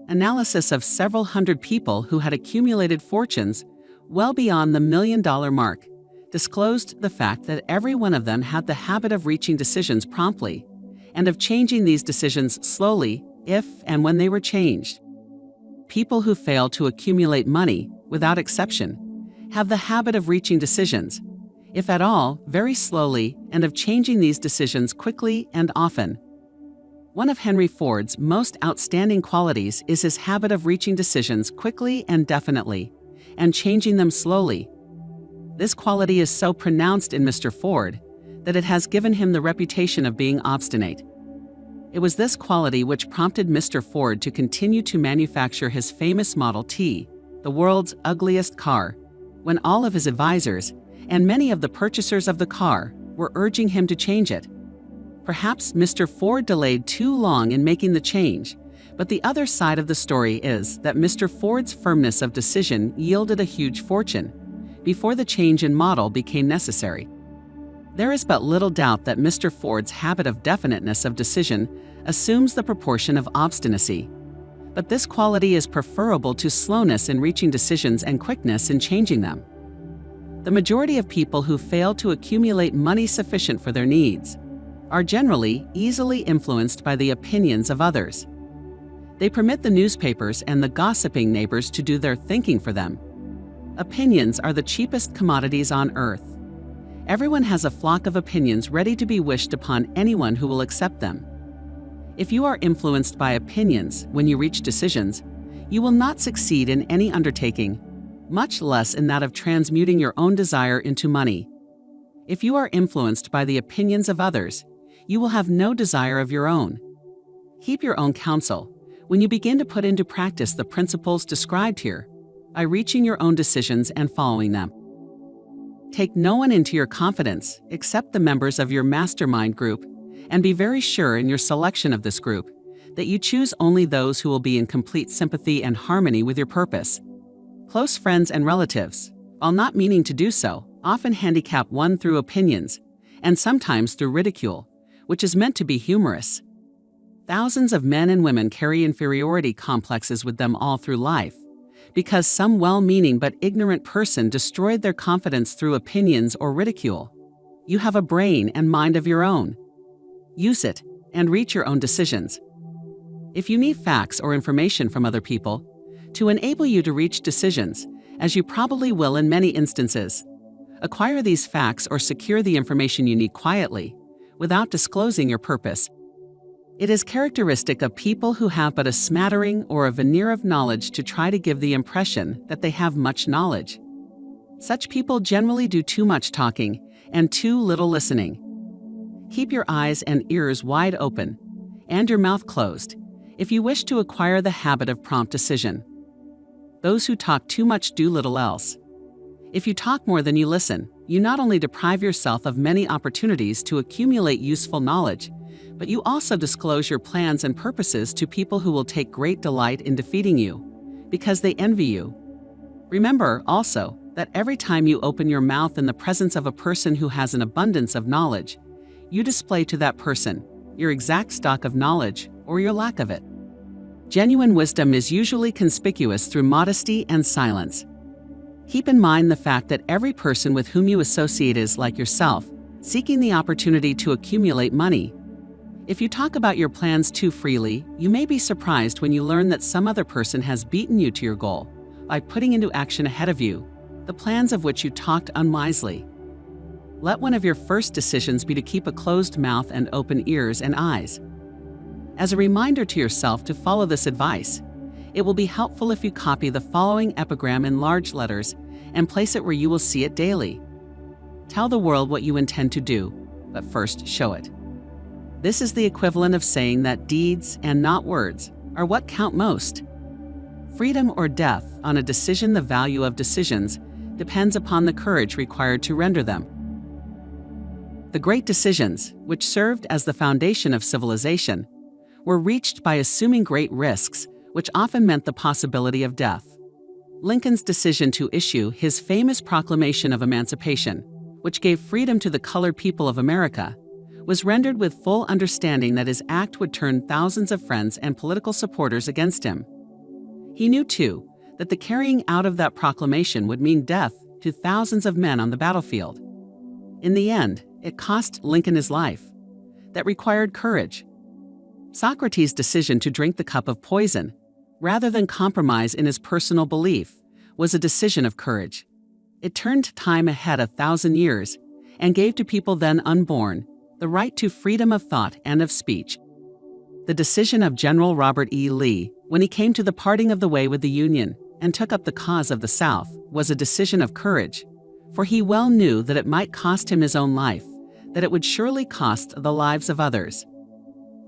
[SPEAKER 1] Analysis of several hundred people who had accumulated fortunes well beyond the $1 million mark disclosed the fact that every one of them had the habit of reaching decisions promptly and of changing these decisions slowly if and when they were changed. People who fail to accumulate money, without exception, have the habit of reaching decisions, if at all, very slowly, and of changing these decisions quickly and often. One of Henry Ford's most outstanding qualities is his habit of reaching decisions quickly and definitely, and changing them slowly. This quality is so pronounced in Mr. Ford that it has given him the reputation of being obstinate. It was this quality which prompted Mr. Ford to continue to manufacture his famous Model T, the world's ugliest car, when all of his advisors and many of the purchasers of the car were urging him to change it. Perhaps Mr. Ford delayed too long in making the change, but the other side of the story is that Mr. Ford's firmness of decision yielded a huge fortune before the change in model became necessary. There is but little doubt that Mr. Ford's habit of definiteness of decision assumes the proportion of obstinacy. But this quality is preferable to slowness in reaching decisions and quickness in changing them. The majority of people who fail to accumulate money sufficient for their needs are generally easily influenced by the opinions of others. They permit the newspapers and the gossiping neighbors to do their thinking for them. Opinions are the cheapest commodities on earth. Everyone has a flock of opinions ready to be wished upon anyone who will accept them. If you are influenced by opinions when you reach decisions, you will not succeed in any undertaking, much less in that of transmuting your own desire into money. If you are influenced by the opinions of others, you will have no desire of your own. Keep your own counsel when you begin to put into practice the principles described here, by reaching your own decisions and following them. Take no one into your confidence except the members of your mastermind group, and be very sure in your selection of this group that you choose only those who will be in complete sympathy and harmony with your purpose. Close friends and relatives, while not meaning to do so, often handicap one through opinions, and sometimes through ridicule, which is meant to be humorous. Thousands of men and women carry inferiority complexes with them all through life, because some well-meaning but ignorant person destroyed their confidence through opinions or ridicule. You have a brain and mind of your own. Use it, and reach your own decisions. If you need facts or information from other people to enable you to reach decisions, as you probably will in many instances, acquire these facts or secure the information you need quietly, without disclosing your purpose. It is characteristic of people who have but a smattering or a veneer of knowledge to try to give the impression that they have much knowledge. Such people generally do too much talking and too little listening. Keep your eyes and ears wide open, and your mouth closed, if you wish to acquire the habit of prompt decision. Those who talk too much do little else. If you talk more than you listen, you not only deprive yourself of many opportunities to accumulate useful knowledge, but you also disclose your plans and purposes to people who will take great delight in defeating you, because they envy you. Remember, also, that every time you open your mouth in the presence of a person who has an abundance of knowledge, you display to that person your exact stock of knowledge or your lack of it. Genuine wisdom is usually conspicuous through modesty and silence. Keep in mind the fact that every person with whom you associate is, like yourself, seeking the opportunity to accumulate money. If you talk about your plans too freely, you may be surprised when you learn that some other person has beaten you to your goal by putting into action ahead of you the plans of which you talked unwisely. Let one of your first decisions be to keep a closed mouth and open ears and eyes. As a reminder to yourself to follow this advice, it will be helpful if you copy the following epigram in large letters and place it where you will see it daily. Tell the world what you intend to do, but first show it. This is the equivalent of saying that deeds and not words are what count most. Freedom or death on a decision. The value of decisions depends upon the courage required to render them. The great decisions, which served as the foundation of civilization, were reached by assuming great risks, which often meant the possibility of death. Lincoln's decision to issue his famous Proclamation of Emancipation, which gave freedom to the colored people of America, was rendered with full understanding that his act would turn thousands of friends and political supporters against him. He knew, too, that the carrying out of that proclamation would mean death to thousands of men on the battlefield. In the end, it cost Lincoln his life. That required courage. Socrates' decision to drink the cup of poison, rather than compromise in his personal belief, was a decision of courage. It turned time ahead 1,000 years and gave to people then unborn the right to freedom of thought and of speech. The decision of General Robert E. Lee, when he came to the parting of the way with the Union and took up the cause of the South, was a decision of courage, for he well knew that it might cost him his own life, that it would surely cost the lives of others.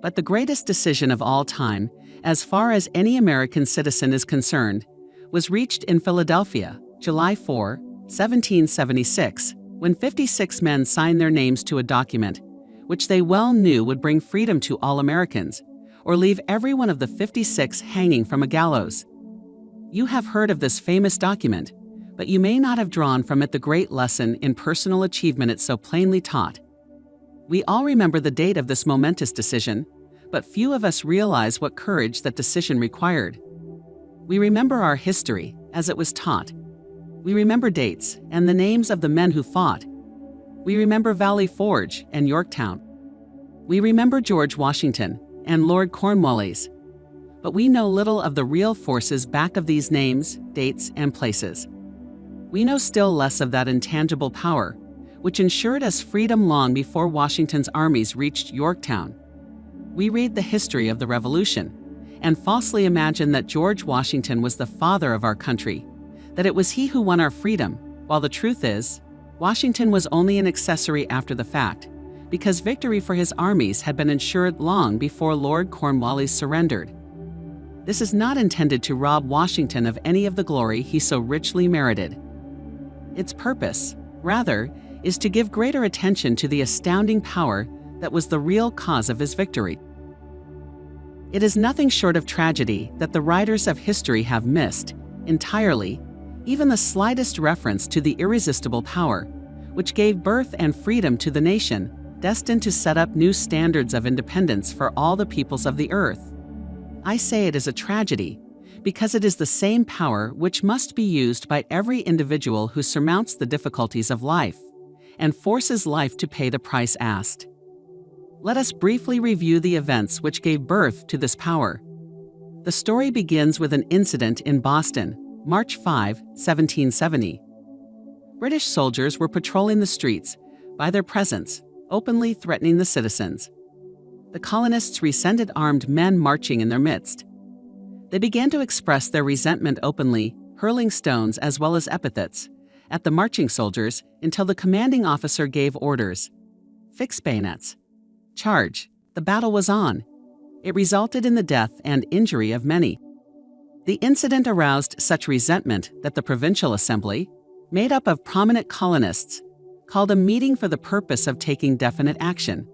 [SPEAKER 1] But the greatest decision of all time, as far as any American citizen is concerned, was reached in Philadelphia, July 4, 1776, when 56 men signed their names to a document which they well knew would bring freedom to all Americans, or leave every one of the 56 hanging from a gallows. You have heard of this famous document, but you may not have drawn from it the great lesson in personal achievement it so plainly taught. We all remember the date of this momentous decision, but few of us realize what courage that decision required. We remember our history as it was taught. We remember dates and the names of the men who fought. We remember Valley Forge and Yorktown. We remember George Washington and Lord Cornwallis. But we know little of the real forces back of these names, dates, and places. We know still less of that intangible power, which ensured us freedom long before Washington's armies reached Yorktown. We read the history of the Revolution and falsely imagine that George Washington was the father of our country, that it was he who won our freedom, while the truth is, Washington was only an accessory after the fact, because victory for his armies had been ensured long before Lord Cornwallis surrendered. This is not intended to rob Washington of any of the glory he so richly merited. Its purpose, rather, is to give greater attention to the astounding power that was the real cause of his victory. It is nothing short of tragedy that the writers of history have missed, entirely, even the slightest reference to the irresistible power, which gave birth and freedom to the nation, destined to set up new standards of independence for all the peoples of the earth. I say it is a tragedy, because it is the same power which must be used by every individual who surmounts the difficulties of life, and forces life to pay the price asked. Let us briefly review the events which gave birth to this power. The story begins with an incident in Boston, March 5, 1770. British soldiers were patrolling the streets, by their presence, openly threatening the citizens. The colonists resented armed men marching in their midst. They began to express their resentment openly, hurling stones as well as epithets at the marching soldiers until the commanding officer gave orders. Fix bayonets. Charge. The battle was on. It resulted in the death and injury of many. The incident aroused such resentment that the provincial assembly, made up of prominent colonists, called a meeting for the purpose of taking definite action.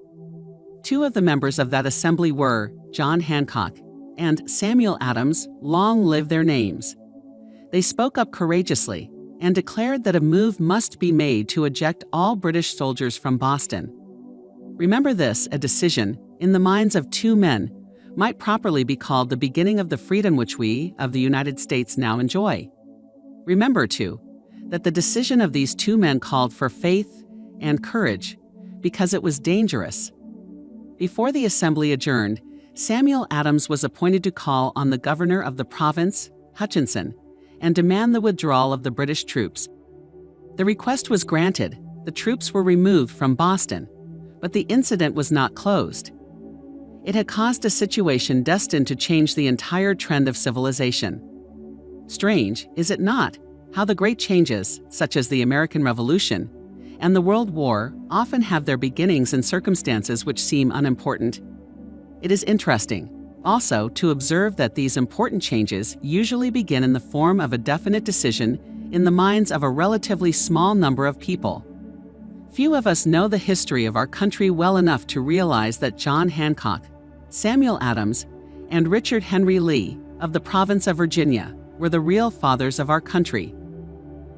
[SPEAKER 1] Two of the members of that assembly were John Hancock and Samuel Adams, long live their names. They spoke up courageously and declared that a move must be made to eject all British soldiers from Boston. Remember this, a decision, in the minds of two men, might properly be called the beginning of the freedom which we, of the United States, now enjoy. Remember, too, that the decision of these two men called for faith and courage because it was dangerous. Before the assembly adjourned, Samuel Adams was appointed to call on the governor of the province, Hutchinson, and demand the withdrawal of the British troops. The request was granted, the troops were removed from Boston, but the incident was not closed. It had caused a situation destined to change the entire trend of civilization. Strange, is it not, how the great changes, such as the American Revolution and the World War, often have their beginnings in circumstances which seem unimportant? It is interesting, also, to observe that these important changes usually begin in the form of a definite decision in the minds of a relatively small number of people. Few of us know the history of our country well enough to realize that John Hancock, Samuel Adams, and Richard Henry Lee, of the province of Virginia, were the real fathers of our country.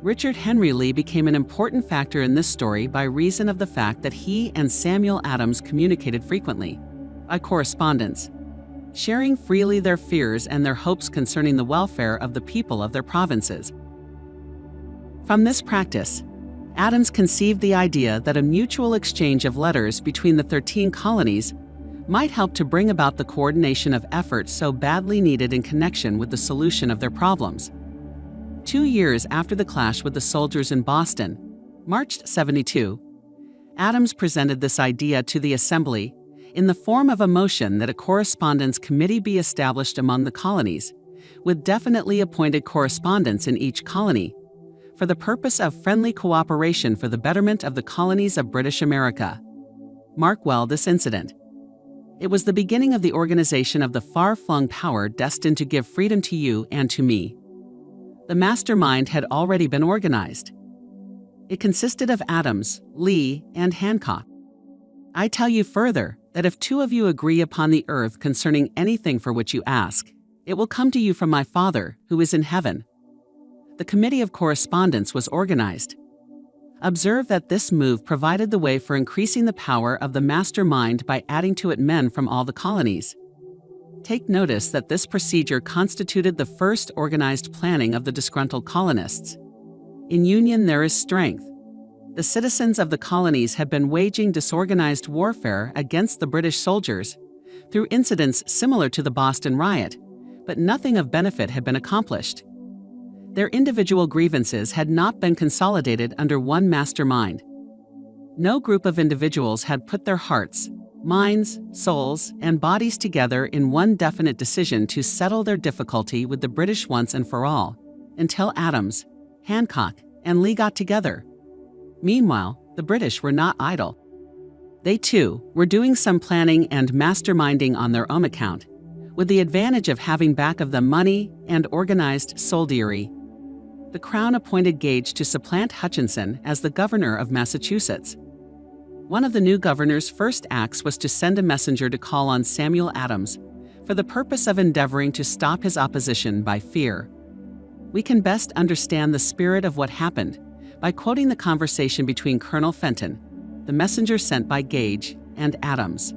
[SPEAKER 1] Richard Henry Lee became an important factor in this story by reason of the fact that he and Samuel Adams communicated frequently, by correspondence, sharing freely their fears and their hopes concerning the welfare of the people of their provinces. From this practice, Adams conceived the idea that a mutual exchange of letters between the 13 colonies might help to bring about the coordination of efforts so badly needed in connection with the solution of their problems. 2 years after the clash with the soldiers in Boston, March 72, Adams presented this idea to the Assembly in the form of a motion that a correspondence committee be established among the colonies, with definitely appointed correspondents in each colony, for the purpose of friendly cooperation for the betterment of the colonies of British America. Mark well this incident. It was the beginning of the organization of the far-flung power destined to give freedom to you and to me. The mastermind had already been organized. It consisted of Adams, Lee, and Hancock. I tell you further that if two of you agree upon the earth concerning anything for which you ask, it will come to you from my Father who is in heaven. The Committee of Correspondence was organized. Observe that this move provided the way for increasing the power of the mastermind by adding to it men from all the colonies. Take notice that this procedure constituted the first organized planning of the disgruntled colonists. In union there is strength. The citizens of the colonies had been waging disorganized warfare against the British soldiers through incidents similar to the Boston riot, but nothing of benefit had been accomplished. Their individual grievances had not been consolidated under one mastermind. No group of individuals had put their hearts, minds, souls, and bodies together in one definite decision to settle their difficulty with the British once and for all, until Adams, Hancock, and Lee got together. Meanwhile, the British were not idle. They, too, were doing some planning and masterminding on their own account, with the advantage of having back of them money and organized soldiery. The Crown appointed Gage to supplant Hutchinson as the governor of Massachusetts. One of the new governor's first acts was to send a messenger to call on Samuel Adams for the purpose of endeavoring to stop his opposition by fear. We can best understand the spirit of what happened by quoting the conversation between Colonel Fenton, the messenger sent by Gage, and Adams.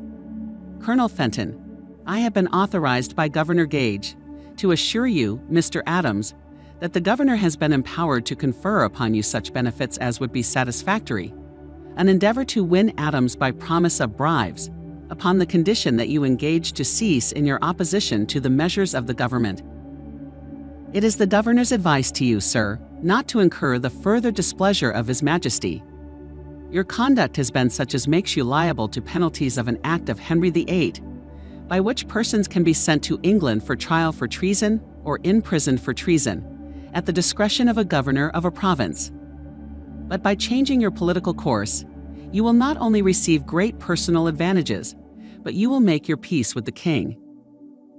[SPEAKER 1] Colonel Fenton, I have been authorized by Governor Gage to assure you, Mr. Adams, that the governor has been empowered to confer upon you such benefits as would be satisfactory, an endeavor to win Adams by promise of bribes, upon the condition that you engage to cease in your opposition to the measures of the government. It is the governor's advice to you, sir, not to incur the further displeasure of His Majesty. Your conduct has been such as makes you liable to penalties of an act of Henry VIII, by which persons can be sent to England for trial for treason or imprisoned for treason, at the discretion of a governor of a province. But by changing your political course, you will not only receive great personal advantages, but you will make your peace with the king.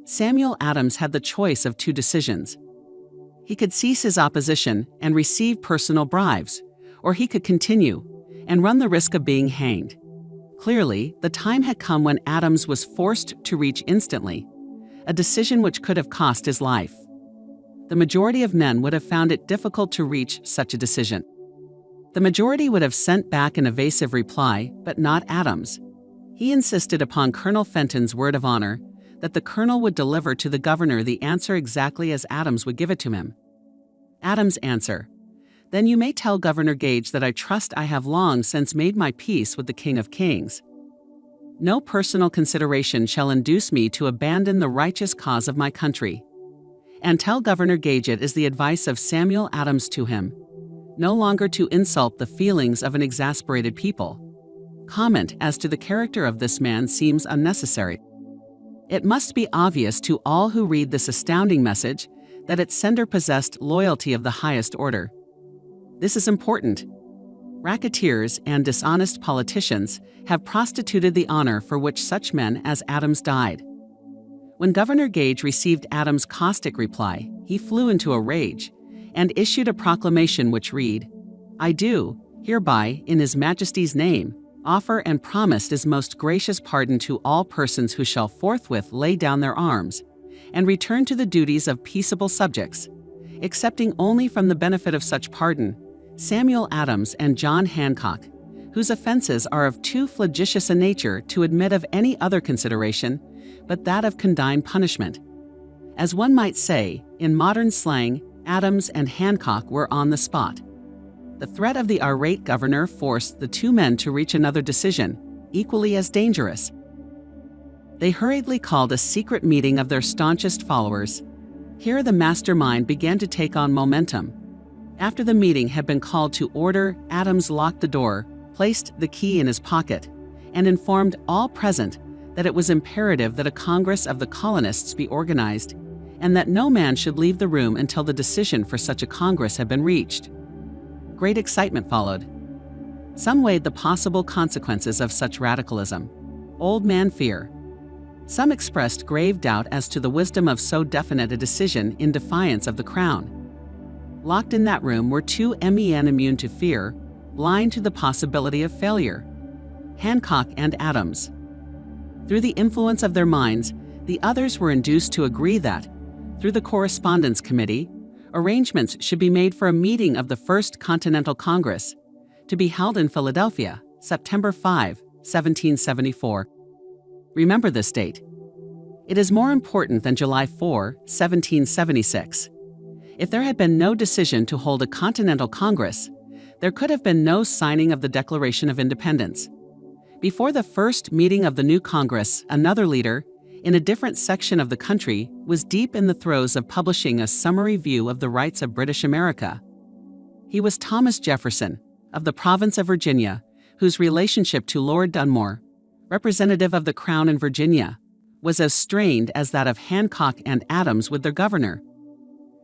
[SPEAKER 1] Samuel Adams had the choice of two decisions. He could cease his opposition and receive personal bribes, or he could continue and run the risk of being hanged. Clearly, the time had come when Adams was forced to reach instantly, a decision which could have cost his life. The majority of men would have found it difficult to reach such a decision. The majority would have sent back an evasive reply, but not Adams. He insisted upon Colonel Fenton's word of honor that the colonel would deliver to the governor the answer exactly as Adams would give it to him. Adams' answer: "Then you may tell Governor Gage that I trust I have long since made my peace with the King of Kings. No personal consideration shall induce me to abandon the righteous cause of my country. And tell Governor Gage it is the advice of Samuel Adams to him, no longer to insult the feelings of an exasperated people. Comment as to the character of this man seems unnecessary. It must be obvious to all who read this astounding message that its sender possessed loyalty of the highest order. This is important. Racketeers and dishonest politicians have prostituted the honor for which such men as Adams died." When Governor Gage received Adams' caustic reply, he flew into a rage and issued a proclamation which read, "I do, hereby, in His Majesty's name, offer and promise His most gracious pardon to all persons who shall forthwith lay down their arms and return to the duties of peaceable subjects, excepting only from the benefit of such pardon Samuel Adams and John Hancock, whose offenses are of too flagitious a nature to admit of any other consideration but that of condign punishment." As one might say, in modern slang, Adams and Hancock were on the spot. The threat of the irate governor forced the two men to reach another decision, equally as dangerous. They hurriedly called a secret meeting of their staunchest followers. Here the mastermind began to take on momentum. After the meeting had been called to order, Adams locked the door, placed the key in his pocket, and informed all present that it was imperative that a Congress of the colonists be organized, and that no man should leave the room until the decision for such a Congress had been reached. Great excitement followed. Some weighed the possible consequences of such radicalism. Old man fear. Some expressed grave doubt as to the wisdom of so definite a decision in defiance of the Crown. Locked in that room were two men immune to fear, blind to the possibility of failure: Hancock and Adams. Through the influence of their minds, the others were induced to agree that, through the Correspondence Committee, arrangements should be made for a meeting of the First Continental Congress, to be held in Philadelphia, September 5, 1774. Remember this date. It is more important than July 4, 1776. If there had been no decision to hold a Continental Congress, there could have been no signing of the Declaration of Independence. Before the first meeting of the new Congress, another leader, in a different section of the country, was deep in the throes of publishing a summary view of the rights of British America. He was Thomas Jefferson, of the province of Virginia, whose relationship to Lord Dunmore, representative of the Crown in Virginia, was as strained as that of Hancock and Adams with their governor.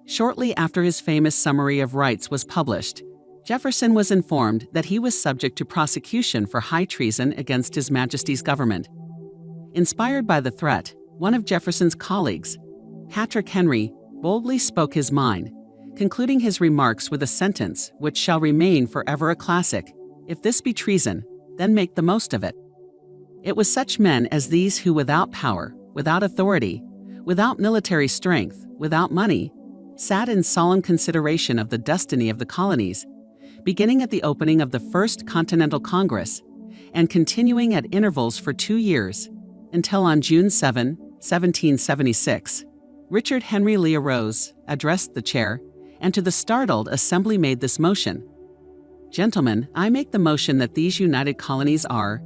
[SPEAKER 1] Shortly after his famous Summary of Rights was published, Jefferson was informed that he was subject to prosecution for high treason against His Majesty's government. Inspired by the threat, one of Jefferson's colleagues, Patrick Henry, boldly spoke his mind, concluding his remarks with a sentence which shall remain forever a classic: "If this be treason, then make the most of it." It was such men as these who, without power, without authority, without military strength, without money, sat in solemn consideration of the destiny of the colonies, beginning at the opening of the First Continental Congress and continuing at intervals for 2 years, until on June 7, 1776, Richard Henry Lee arose, addressed the chair, and to the startled assembly made this motion: "Gentlemen, I make the motion that these united colonies are,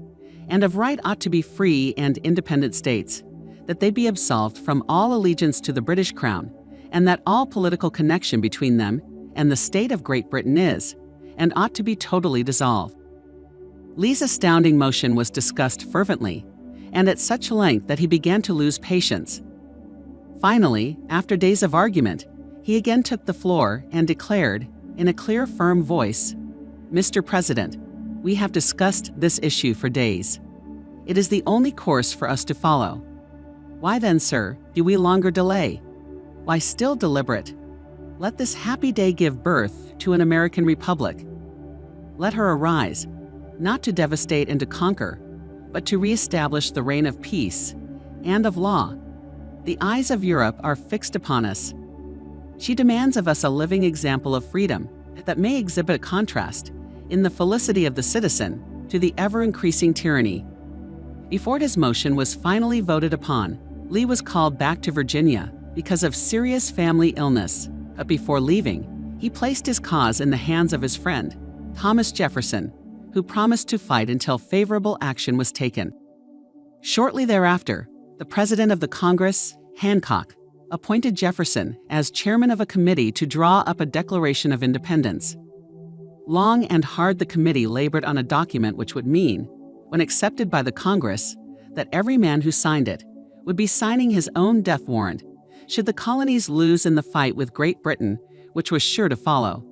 [SPEAKER 1] and of right ought to be free and independent states, that they be absolved from all allegiance to the British Crown, and that all political connection between them and the state of Great Britain is, and ought to be totally dissolved." Lee's astounding motion was discussed fervently, and at such length that he began to lose patience. Finally, after days of argument, he again took the floor and declared, in a clear, firm voice, "Mr. President, we have discussed this issue for days. It is the only course for us to follow. Why then, sir, do we longer delay? Why still deliberate? Let this happy day give birth to an American republic. Let her arise, not to devastate and to conquer, but to reestablish the reign of peace and of law. The eyes of Europe are fixed upon us. She demands of us a living example of freedom that may exhibit a contrast in the felicity of the citizen to the ever-increasing tyranny. Before his motion was finally voted upon, Lee was called back to Virginia because of serious family illness, but before leaving, he placed his cause in the hands of his friend, Thomas Jefferson, who promised to fight until favorable action was taken. Shortly thereafter, the President of the Congress, Hancock, appointed Jefferson as chairman of a committee to draw up a Declaration of Independence. Long and hard the committee labored on a document which would mean, when accepted by the Congress, that every man who signed it would be signing his own death warrant should the colonies lose in the fight with Great Britain, which was sure to follow.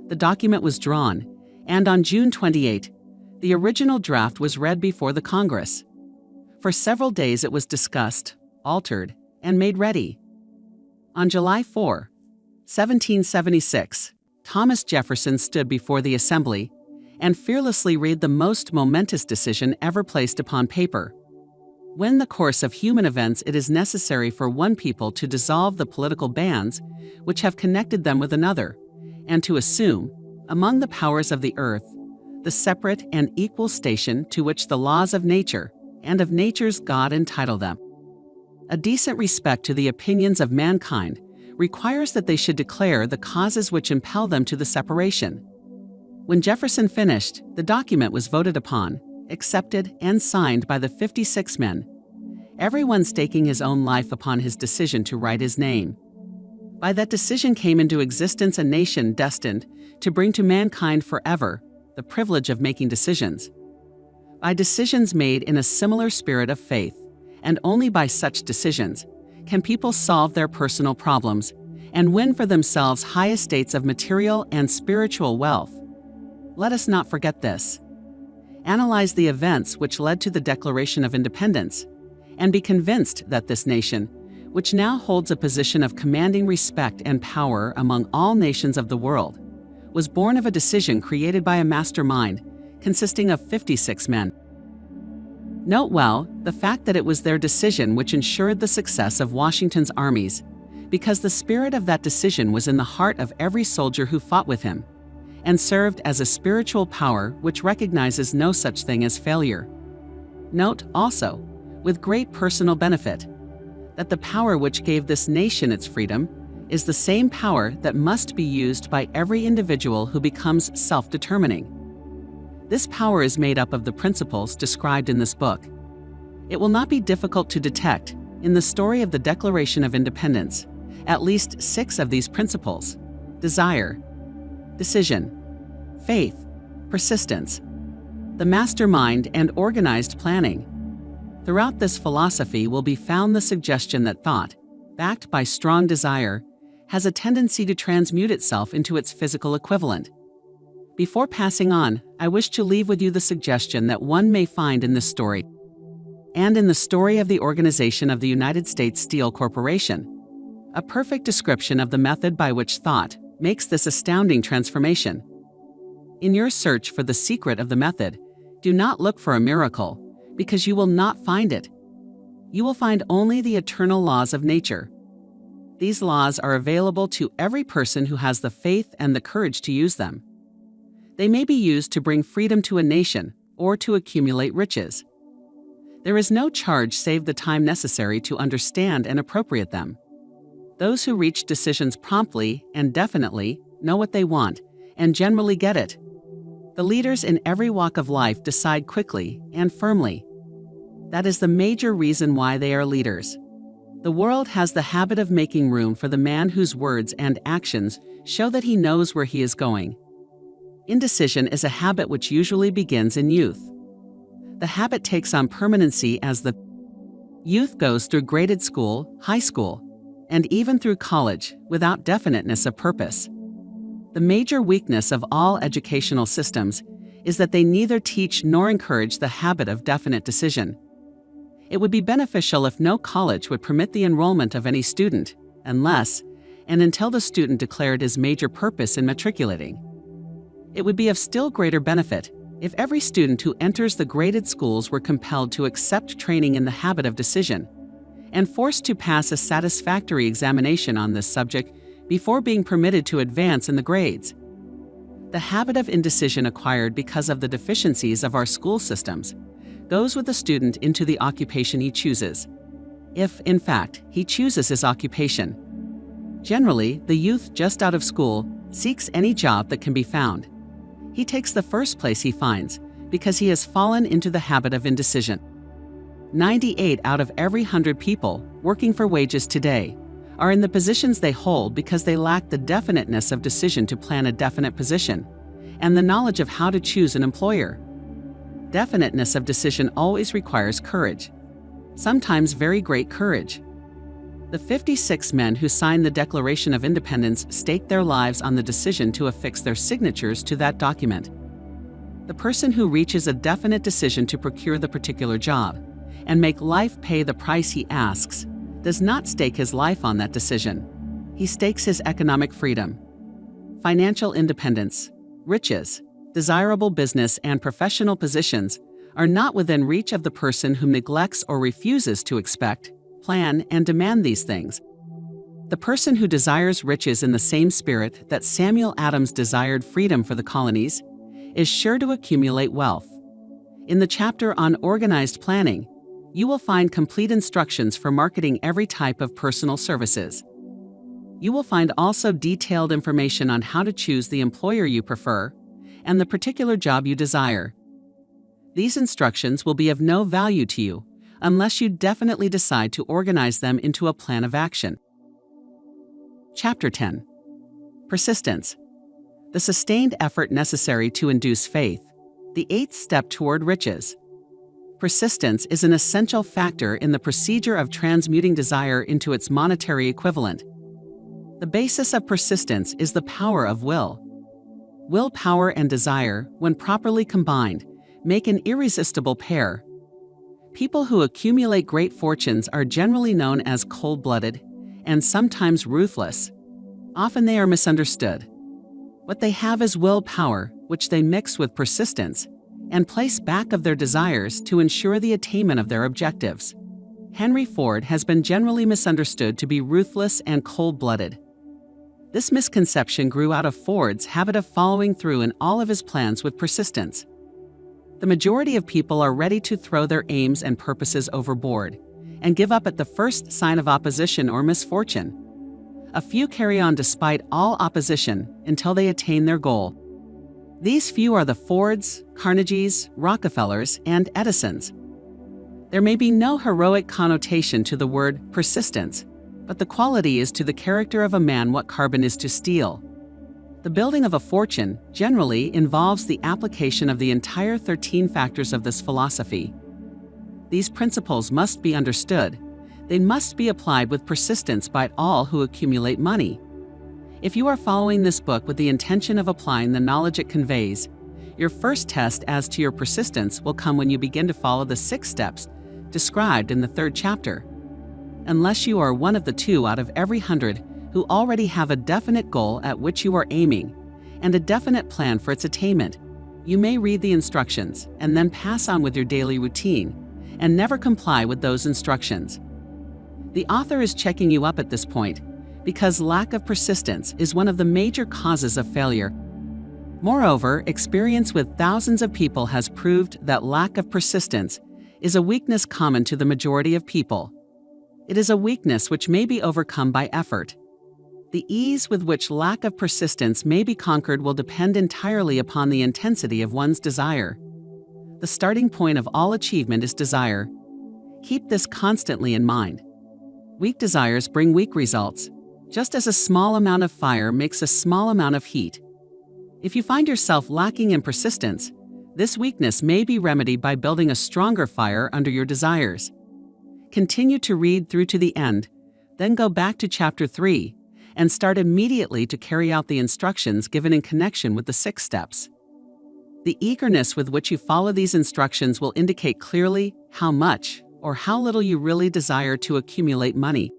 [SPEAKER 1] The document was drawn, and on June 28, the original draft was read before the Congress. For several days it was discussed, altered, and made ready. On July 4, 1776, Thomas Jefferson stood before the Assembly and fearlessly read the most momentous decision ever placed upon paper. When in the course of human events it is necessary for one people to dissolve the political bands which have connected them with another, and to assume, among the powers of the earth, the separate and equal station to which the laws of nature and of nature's God entitle them. A decent respect to the opinions of mankind requires that they should declare the causes which impel them to the separation. When Jefferson finished, the document was voted upon, accepted, and signed by the 56 men, everyone staking his own life upon his decision to write his name. By that decision came into existence a nation destined to bring to mankind forever the privilege of making decisions. By decisions made in a similar spirit of faith, and only by such decisions, can people solve their personal problems and win for themselves high estates of material and spiritual wealth. Let us not forget this. Analyze the events which led to the Declaration of Independence, and be convinced that this nation, which now holds a position of commanding respect and power among all nations of the world, was born of a decision created by a mastermind consisting of 56 men. Note well the fact that it was their decision which ensured the success of Washington's armies, because the spirit of that decision was in the heart of every soldier who fought with him, and served as a spiritual power which recognizes no such thing as failure. Note also, with great personal benefit, that the power which gave this nation its freedom is the same power that must be used by every individual who becomes self-determining. This power is made up of the principles described in this book. It will not be difficult to detect, in the story of the Declaration of Independence, at least 6 of these principles: desire, decision, faith, persistence, the mastermind, and organized planning. Throughout this philosophy will be found the suggestion that thought, backed by strong desire, has a tendency to transmute itself into its physical equivalent. Before passing on, I wish to leave with you the suggestion that one may find in this story, and in the story of the organization of the United States Steel Corporation, a perfect description of the method by which thought makes this astounding transformation. In your search for the secret of the method, do not look for a miracle, because you will not find it. You will find only the eternal laws of nature. These laws are available to every person who has the faith and the courage to use them. They may be used to bring freedom to a nation or to accumulate riches. There is no charge save the time necessary to understand and appropriate them. Those who reach decisions promptly and definitely know what they want and generally get it. The leaders in every walk of life decide quickly and firmly. That is the major reason why they are leaders. The world has the habit of making room for the man whose words and actions show that he knows where he is going. Indecision is a habit which usually begins in youth. The habit takes on permanency as the youth goes through graded school, high school, and even through college without definiteness of purpose. The major weakness of all educational systems is that they neither teach nor encourage the habit of definite decision. It would be beneficial if no college would permit the enrollment of any student, unless and until the student declared his major purpose in matriculating. It would be of still greater benefit if every student who enters the graded schools were compelled to accept training in the habit of decision and forced to pass a satisfactory examination on this subject before being permitted to advance in the grades. The habit of indecision acquired because of the deficiencies of our school systems goes with the student into the occupation he chooses, if, in fact, he chooses his occupation. Generally, the youth just out of school seeks any job that can be found. He takes the first place he finds because he has fallen into the habit of indecision. 98 out of every 100 people working for wages today are in the positions they hold because they lack the definiteness of decision to plan a definite position and the knowledge of how to choose an employer. Definiteness of decision always requires courage, sometimes very great courage. The 56 men who signed the Declaration of Independence staked their lives on the decision to affix their signatures to that document. The person who reaches a definite decision to procure the particular job and make life pay the price he asks does not stake his life on that decision. He stakes his economic freedom. Financial independence, riches, desirable business and professional positions are not within reach of the person who neglects or refuses to expect, plan, and demand these things. The person who desires riches in the same spirit that Samuel Adams desired freedom for the colonies is sure to accumulate wealth. In the chapter on organized planning, you will find complete instructions for marketing every type of personal services. You will find also detailed information on how to choose the employer you prefer and the particular job you desire. These instructions will be of no value to you unless you definitely decide to organize them into a plan of action. Chapter 10. Persistence. The sustained effort necessary to induce faith, the eighth step toward riches. Persistence is an essential factor in the procedure of transmuting desire into its monetary equivalent. The basis of persistence is the power of will. Willpower and desire, when properly combined, make an irresistible pair. People who accumulate great fortunes are generally known as cold-blooded and sometimes ruthless. Often they are misunderstood. What they have is willpower, which they mix with persistence and place back of their desires to ensure the attainment of their objectives. Henry Ford has been generally misunderstood to be ruthless and cold-blooded. This misconception grew out of Ford's habit of following through in all of his plans with persistence. The majority of people are ready to throw their aims and purposes overboard and give up at the first sign of opposition or misfortune. A few carry on despite all opposition until they attain their goal. These few are the Fords, Carnegies, Rockefellers, and Edisons. There may be no heroic connotation to the word persistence, but the quality is to the character of a man what carbon is to steel. The building of a fortune generally involves the application of the entire 13 factors of this philosophy. These principles must be understood. They must be applied with persistence by all who accumulate money. If you are following this book with the intention of applying the knowledge it conveys, your first test as to your persistence will come when you begin to follow the 6 steps described in the 3rd chapter. Unless you are one of the 2 out of every 100 who already have a definite goal at which you are aiming and a definite plan for its attainment, you may read the instructions and then pass on with your daily routine and never comply with those instructions. The author is checking you up at this point because lack of persistence is one of the major causes of failure. Moreover, experience with thousands of people has proved that lack of persistence is a weakness common to the majority of people. It is a weakness which may be overcome by effort. The ease with which lack of persistence may be conquered will depend entirely upon the intensity of one's desire. The starting point of all achievement is desire. Keep this constantly in mind. Weak desires bring weak results, just as a small amount of fire makes a small amount of heat. If you find yourself lacking in persistence, this weakness may be remedied by building a stronger fire under your desires. Continue to read through to the end, then go back to chapter 3 and start immediately to carry out the instructions given in connection with the 6 steps. The eagerness with which you follow these instructions will indicate clearly how much, or how little you really desire to accumulate money.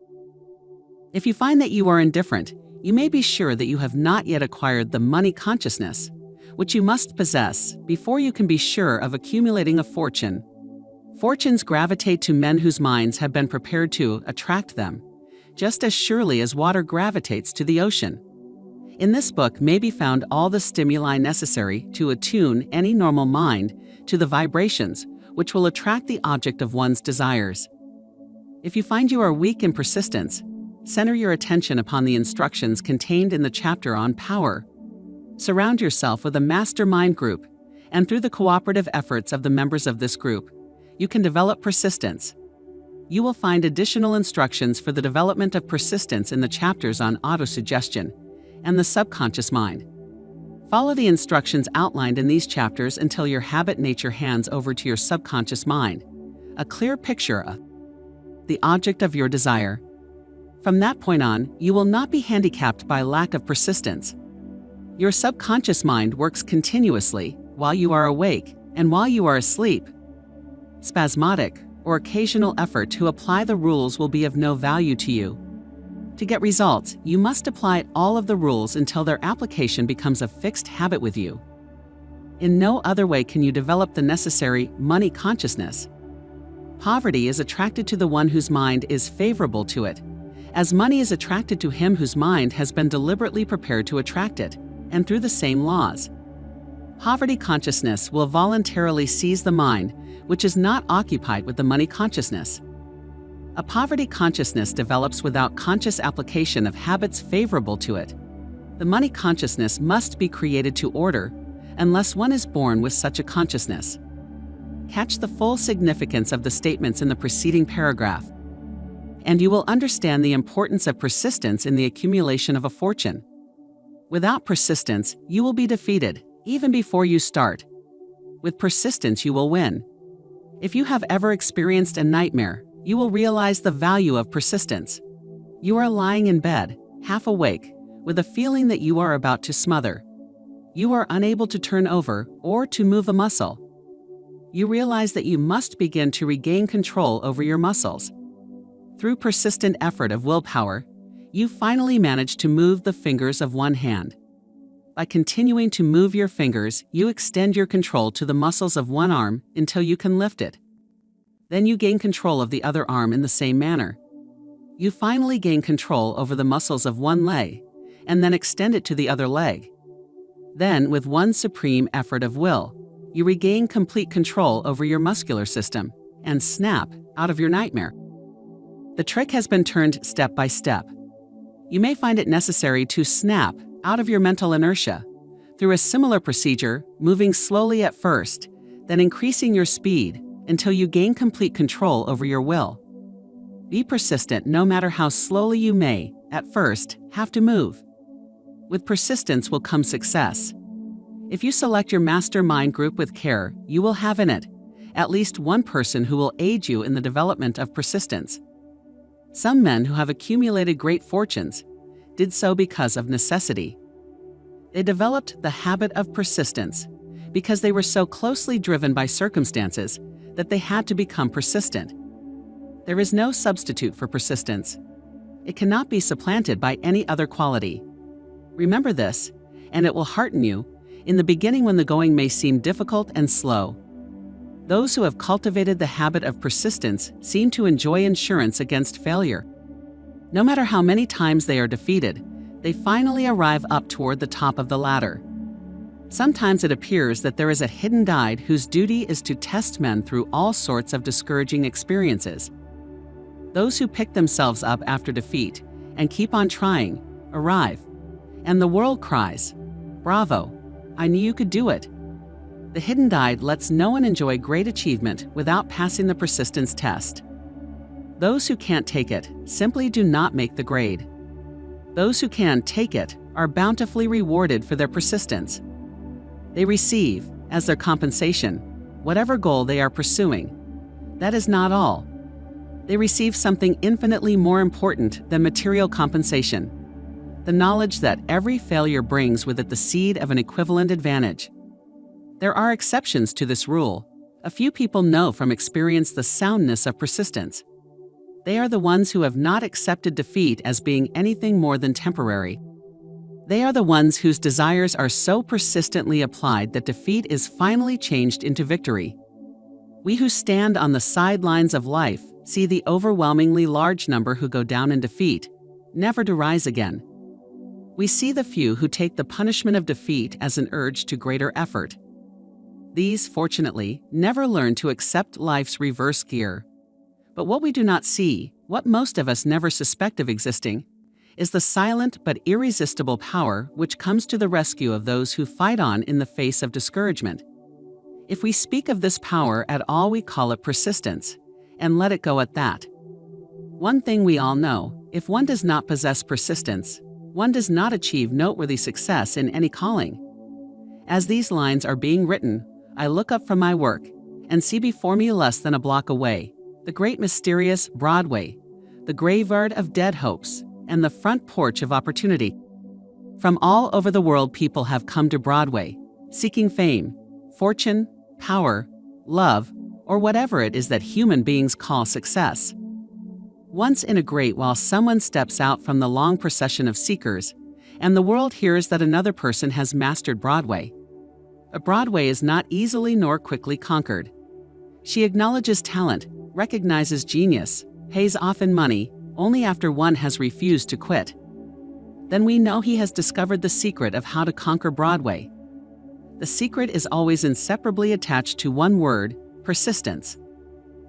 [SPEAKER 1] If you find that you are indifferent, you may be sure that you have not yet acquired the money consciousness, which you must possess before you can be sure of accumulating a fortune. Fortunes gravitate to men whose minds have been prepared to attract them, just as surely as water gravitates to the ocean. In this book may be found all the stimuli necessary to attune any normal mind to the vibrations which will attract the object of one's desires. If you find you are weak in persistence, center your attention upon the instructions contained in the chapter on power. Surround yourself with a mastermind group, and through the cooperative efforts of the members of this group, you can develop persistence. You will find additional instructions for the development of persistence in the chapters on autosuggestion and the subconscious mind. Follow the instructions outlined in these chapters until your habit nature hands over to your subconscious mind a clear picture of the object of your desire. From that point on, you will not be handicapped by lack of persistence. Your subconscious mind works continuously while you are awake and while you are asleep. Spasmodic or occasional effort to apply the rules will be of no value to you. To get results, you must apply all of the rules until their application becomes a fixed habit with you. In no other way can you develop the necessary money consciousness. Poverty is attracted to the one whose mind is favorable to it, as money is attracted to him whose mind has been deliberately prepared to attract it, and through the same laws. Poverty consciousness will voluntarily seize the mind which is not occupied with the money consciousness. A poverty consciousness develops without conscious application of habits favorable to it. The money consciousness must be created to order, unless one is born with such a consciousness. Catch the full significance of the statements in the preceding paragraph, and you will understand the importance of persistence in the accumulation of a fortune. Without persistence, you will be defeated, even before you start. With persistence, you will win. If you have ever experienced a nightmare, you will realize the value of persistence. You are lying in bed, half awake, with a feeling that you are about to smother. You are unable to turn over or to move a muscle. You realize that you must begin to regain control over your muscles. Through persistent effort of willpower, you finally manage to move the fingers of one hand. By continuing to move your fingers, you extend your control to the muscles of one arm until you can lift it. Then you gain control of the other arm in the same manner. You finally gain control over the muscles of one leg, and then extend it to the other leg. Then, with one supreme effort of will, you regain complete control over your muscular system, and snap out of your nightmare. The trick has been turned step by step. You may find it necessary to snap out of your mental inertia through a similar procedure, moving slowly at first, then increasing your speed until you gain complete control over your will. Be persistent no matter how slowly you may, at first, have to move. With persistence will come success. If you select your mastermind group with care, you will have in it at least one person who will aid you in the development of persistence. Some men who have accumulated great fortunes did so because of necessity. They developed the habit of persistence because they were so closely driven by circumstances that they had to become persistent. There is no substitute for persistence. It cannot be supplanted by any other quality. Remember this, and it will hearten you in the beginning when the going may seem difficult and slow. Those who have cultivated the habit of persistence seem to enjoy insurance against failure. No matter how many times they are defeated, they finally arrive up toward the top of the ladder. Sometimes it appears that there is a hidden guide whose duty is to test men through all sorts of discouraging experiences. Those who pick themselves up after defeat and keep on trying arrive, and the world cries, "Bravo! I knew you could do it." The hidden guide lets no one enjoy great achievement without passing the persistence test. Those who can't take it simply do not make the grade. Those who can take it are bountifully rewarded for their persistence. They receive, as their compensation, whatever goal they are pursuing. That is not all. They receive something infinitely more important than material compensation: the knowledge that every failure brings with it the seed of an equivalent advantage. There are exceptions to this rule. A few people know from experience the soundness of persistence. They are the ones who have not accepted defeat as being anything more than temporary. They are the ones whose desires are so persistently applied that defeat is finally changed into victory. We who stand on the sidelines of life see the overwhelmingly large number who go down in defeat, never to rise again. We see the few who take the punishment of defeat as an urge to greater effort. These, fortunately, never learn to accept life's reverse gear. But what we do not see, what most of us never suspect of existing, is the silent but irresistible power which comes to the rescue of those who fight on in the face of discouragement. If we speak of this power at all, we call it persistence, and let it go at that. One thing we all know, if one does not possess persistence, one does not achieve noteworthy success in any calling. As these lines are being written, I look up from my work and see before me, less than a block away, the great mysterious Broadway, the graveyard of dead hopes, and the front porch of opportunity. From all over the world, people have come to Broadway, seeking fame, fortune, power, love, or whatever it is that human beings call success. Once in a great while, someone steps out from the long procession of seekers, and the world hears that another person has mastered Broadway. A Broadway is not easily nor quickly conquered. She acknowledges talent, recognizes genius, pays often money, only after one has refused to quit. Then we know he has discovered the secret of how to conquer Broadway. The secret is always inseparably attached to one word: persistence.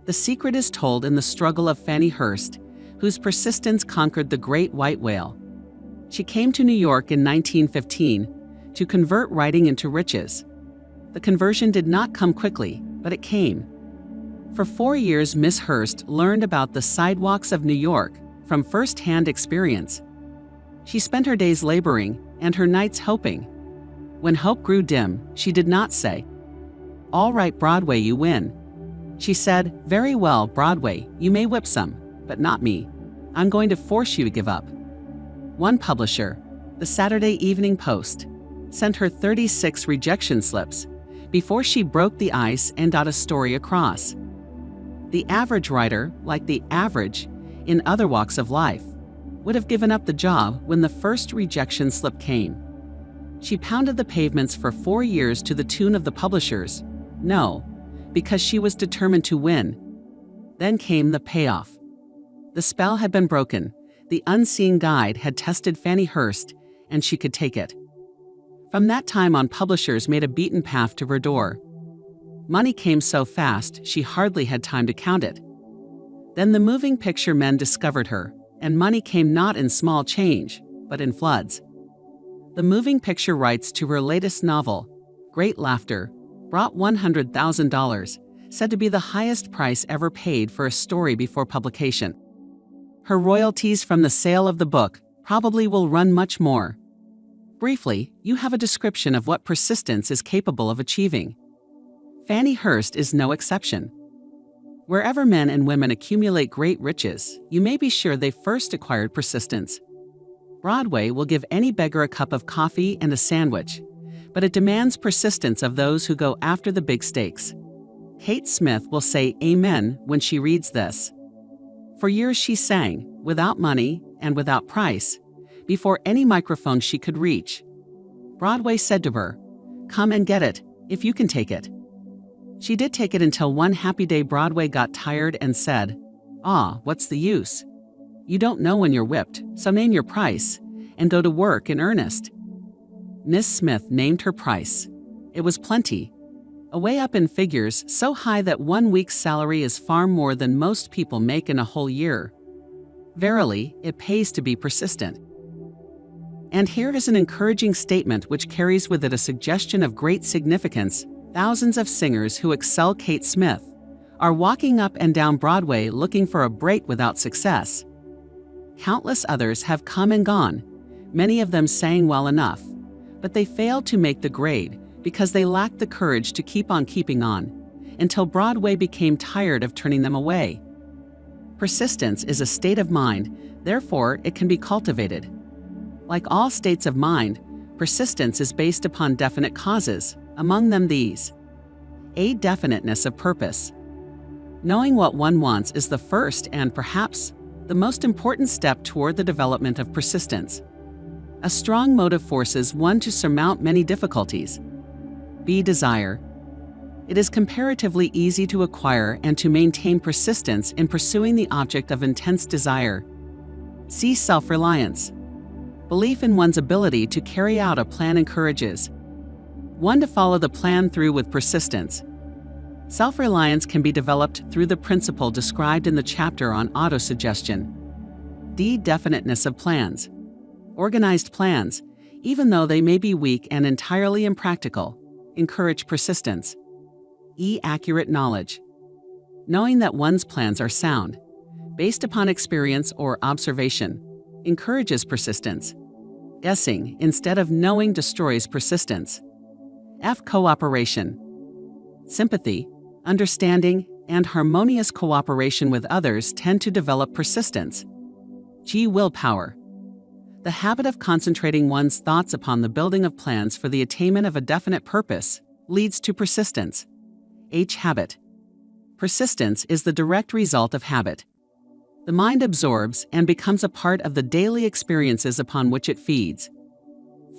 [SPEAKER 1] The secret is told in the struggle of Fannie Hurst, whose persistence conquered the great white whale. She came to New York in 1915 to convert writing into riches. The conversion did not come quickly, but it came. For 4 years, Miss Hurst learned about the sidewalks of New York from first-hand experience. She spent her days laboring and her nights hoping. When hope grew dim, she did not say, "All right, Broadway, you win." She said, "Very well, Broadway, you may whip some, but not me. I'm going to force you to give up." One publisher, the Saturday Evening Post, sent her 36 rejection slips before she broke the ice and got a story across. The average writer, like the average in other walks of life, would have given up the job when the first rejection slip came. She pounded the pavements for 4 years to the tune of the publishers, no, because she was determined to win. Then came the payoff. The spell had been broken, the unseen guide had tested Fannie Hurst, and she could take it. From that time on, publishers made a beaten path to her door. Money came so fast, she hardly had time to count it. Then the moving picture men discovered her, and money came not in small change, but in floods. The moving picture rights to her latest novel, Great Laughter, brought $100,000, said to be the highest price ever paid for a story before publication. Her royalties from the sale of the book probably will run much more. Briefly, you have a description of what persistence is capable of achieving. Fannie Hurst is no exception. Wherever men and women accumulate great riches, you may be sure they first acquired persistence. Broadway will give any beggar a cup of coffee and a sandwich, but it demands persistence of those who go after the big stakes. Kate Smith will say amen when she reads this. For years she sang, without money and without price, before any microphone she could reach. Broadway said to her, "Come and get it, if you can take it." She did take it until one happy day Broadway got tired and said, "Ah, what's the use? You don't know when you're whipped, so name your price, and go to work in earnest." Miss Smith named her price. It was plenty. Away up in figures, so high that 1 week's salary is far more than most people make in a whole year. Verily, it pays to be persistent. And here is an encouraging statement which carries with it a suggestion of great significance. Thousands of singers who excel Kate Smith are walking up and down Broadway looking for a break without success. Countless others have come and gone. Many of them sang well enough, but they failed to make the grade because they lacked the courage to keep on keeping on, until Broadway became tired of turning them away. Persistence is a state of mind, therefore it can be cultivated. Like all states of mind, persistence is based upon definite causes, among them these. A. Definiteness of purpose. Knowing what one wants is the first and perhaps the most important step toward the development of persistence. A strong motive forces one to surmount many difficulties. B. Desire. It is comparatively easy to acquire and to maintain persistence in pursuing the object of intense desire. C. Self-reliance. Belief in one's ability to carry out a plan encourages one to follow the plan through with persistence. Self-reliance can be developed through the principle described in the chapter on autosuggestion. D. Definiteness of plans. Organized plans, even though they may be weak and entirely impractical, encourage persistence. E. Accurate knowledge. Knowing that one's plans are sound, based upon experience or observation, encourages persistence. Guessing instead of knowing destroys persistence. F. Cooperation. Sympathy, understanding, and harmonious cooperation with others tend to develop persistence. G. Willpower. The habit of concentrating one's thoughts upon the building of plans for the attainment of a definite purpose leads to persistence. H. Habit. Persistence is the direct result of habit. The mind absorbs and becomes a part of the daily experiences upon which it feeds.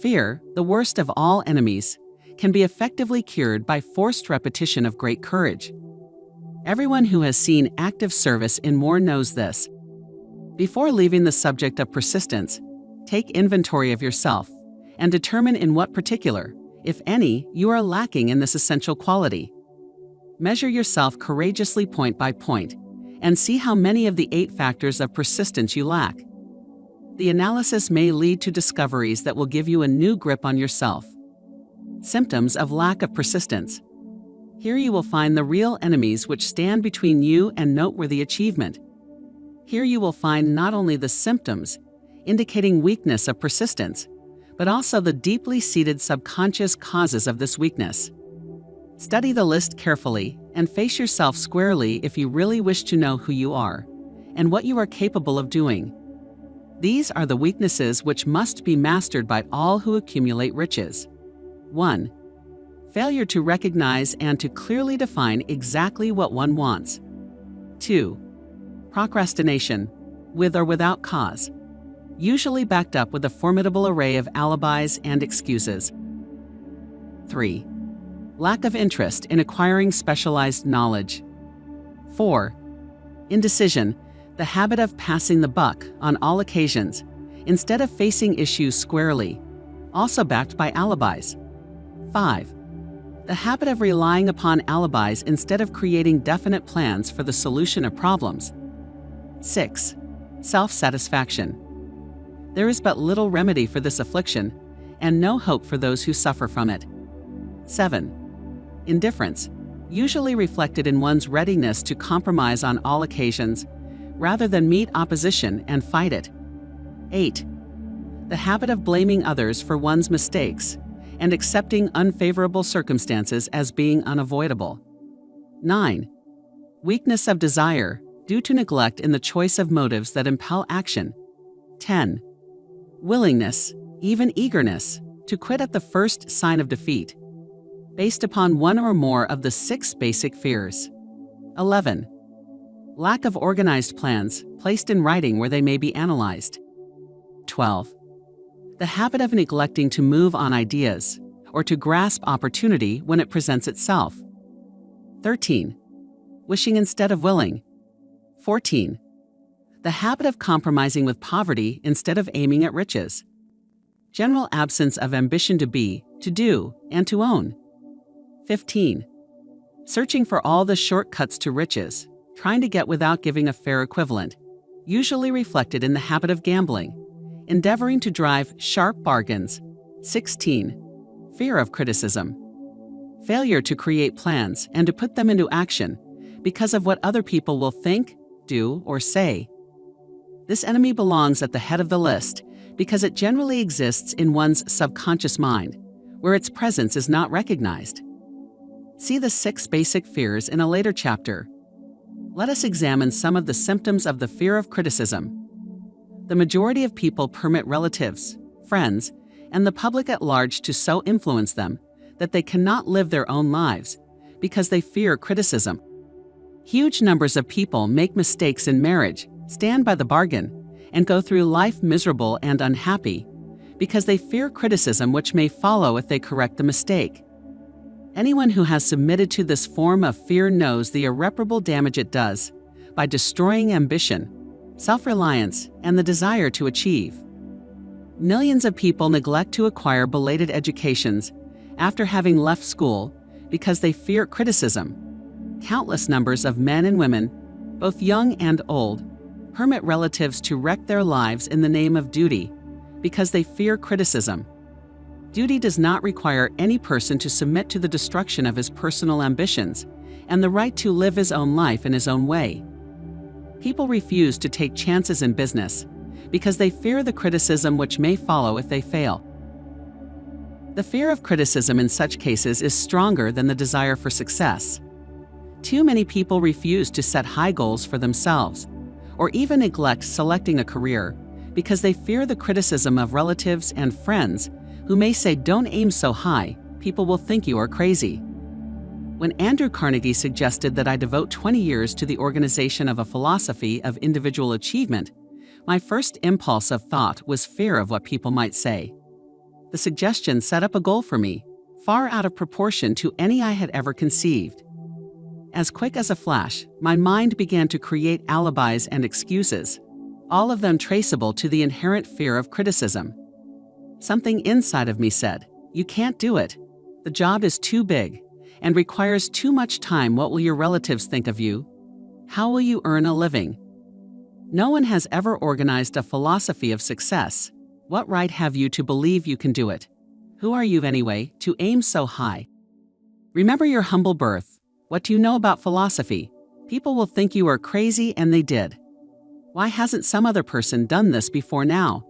[SPEAKER 1] Fear, the worst of all enemies, can be effectively cured by forced repetition of great courage. Everyone who has seen active service in war knows this. Before leaving the subject of persistence, take inventory of yourself and determine in what particular, if any, you are lacking in this essential quality. Measure yourself courageously point by point and see how many of the 8 factors of persistence you lack. The analysis may lead to discoveries that will give you a new grip on yourself. Symptoms of lack of persistence. Here you will find the real enemies which stand between you and noteworthy achievement. Here you will find not only the symptoms, indicating weakness of persistence, but also the deeply seated subconscious causes of this weakness. Study the list carefully and face yourself squarely if you really wish to know who you are and what you are capable of doing. These are the weaknesses which must be mastered by all who accumulate riches. 1. Failure to recognize and to clearly define exactly what one wants. 2. Procrastination, with or without cause, usually backed up with a formidable array of alibis and excuses. 3. Lack of interest in acquiring specialized knowledge. 4. Indecision, the habit of passing the buck on all occasions, instead of facing issues squarely, also backed by alibis. 5. The habit of relying upon alibis instead of creating definite plans for the solution of problems. 6. Self-satisfaction. There is but little remedy for this affliction, and no hope for those who suffer from it. 7. Indifference, usually reflected in one's readiness to compromise on all occasions, rather than meet opposition and fight it. 8. The habit of blaming others for one's mistakes, and accepting unfavorable circumstances as being unavoidable. 9. Weakness of desire, due to neglect in the choice of motives that impel action. 10. Willingness, even eagerness, to quit at the first sign of defeat, based upon one or more of the 6 basic fears. 11. Lack of organized plans, placed in writing where they may be analyzed. 12. The habit of neglecting to move on ideas, or to grasp opportunity when it presents itself. 13. Wishing instead of willing. 14. The habit of compromising with poverty instead of aiming at riches. General absence of ambition to be, to do, and to own. 15. Searching for all the shortcuts to riches, trying to get without giving a fair equivalent, usually reflected in the habit of gambling, endeavoring to drive sharp bargains. 16. Fear of criticism. Failure to create plans and to put them into action because of what other people will think, do, or say. This enemy belongs at the head of the list because it generally exists in one's subconscious mind, where its presence is not recognized. See the 6 basic fears in a later chapter. Let us examine some of the symptoms of the fear of criticism. The majority of people permit relatives, friends, and the public at large to so influence them that they cannot live their own lives because they fear criticism. Huge numbers of people make mistakes in marriage, stand by the bargain, and go through life miserable and unhappy because they fear criticism which may follow if they correct the mistake. Anyone who has submitted to this form of fear knows the irreparable damage it does by destroying ambition, self-reliance, and the desire to achieve. Millions of people neglect to acquire belated educations after having left school because they fear criticism. Countless numbers of men and women, both young and old, permit relatives to wreck their lives in the name of duty because they fear criticism. Duty does not require any person to submit to the destruction of his personal ambitions and the right to live his own life in his own way. People refuse to take chances in business because they fear the criticism which may follow if they fail. The fear of criticism in such cases is stronger than the desire for success. Too many people refuse to set high goals for themselves, or even neglect selecting a career because they fear the criticism of relatives and friends who may say, "Don't aim so high, people will think you are crazy." When Andrew Carnegie suggested that I devote 20 years to the organization of a philosophy of individual achievement, my first impulse of thought was fear of what people might say. The suggestion set up a goal for me, far out of proportion to any I had ever conceived. As quick as a flash, my mind began to create alibis and excuses, all of them traceable to the inherent fear of criticism. Something inside of me said, "You can't do it. The job is too big and requires too much time. What will your relatives think of you? How will you earn a living? No one has ever organized a philosophy of success. What right have you to believe you can do it? Who are you anyway, to aim so high? Remember your humble birth. What do you know about philosophy? People will think you are crazy, and they did. Why hasn't some other person done this before now?"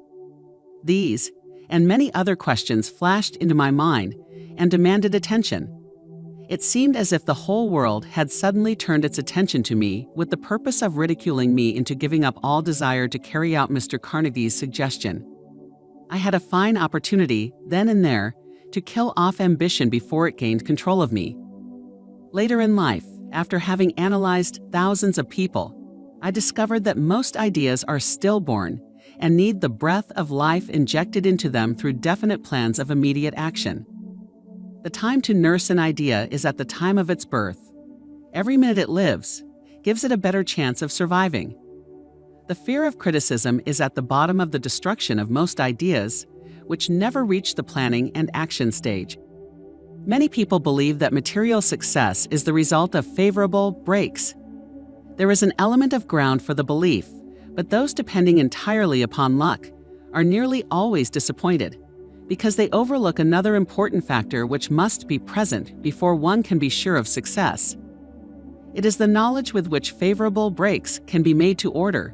[SPEAKER 1] These and many other questions flashed into my mind and demanded attention. It seemed as if the whole world had suddenly turned its attention to me with the purpose of ridiculing me into giving up all desire to carry out Mr. Carnegie's suggestion. I had a fine opportunity, then and there, to kill off ambition before it gained control of me. Later in life, after having analyzed thousands of people, I discovered that most ideas are stillborn and need the breath of life injected into them through definite plans of immediate action. The time to nurse an idea is at the time of its birth. Every minute it lives gives it a better chance of surviving. The fear of criticism is at the bottom of the destruction of most ideas, which never reach the planning and action stage. Many people believe that material success is the result of favorable breaks. There is an element of ground for the belief, but those depending entirely upon luck are nearly always disappointed, because they overlook another important factor which must be present before one can be sure of success. It is the knowledge with which favorable breaks can be made to order.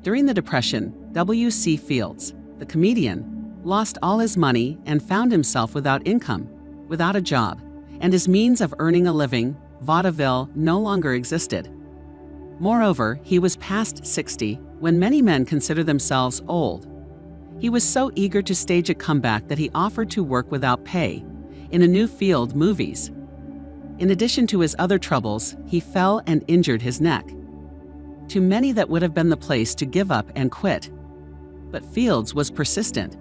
[SPEAKER 1] During the Depression, W.C. Fields, the comedian, lost all his money and found himself without income, without a job, and his means of earning a living, vaudeville, no longer existed. Moreover, he was past 60, when many men consider themselves old. He was so eager to stage a comeback that he offered to work without pay in a new field, movies. In addition to his other troubles, he fell and injured his neck. To many that would have been the place to give up and quit. But Fields was persistent.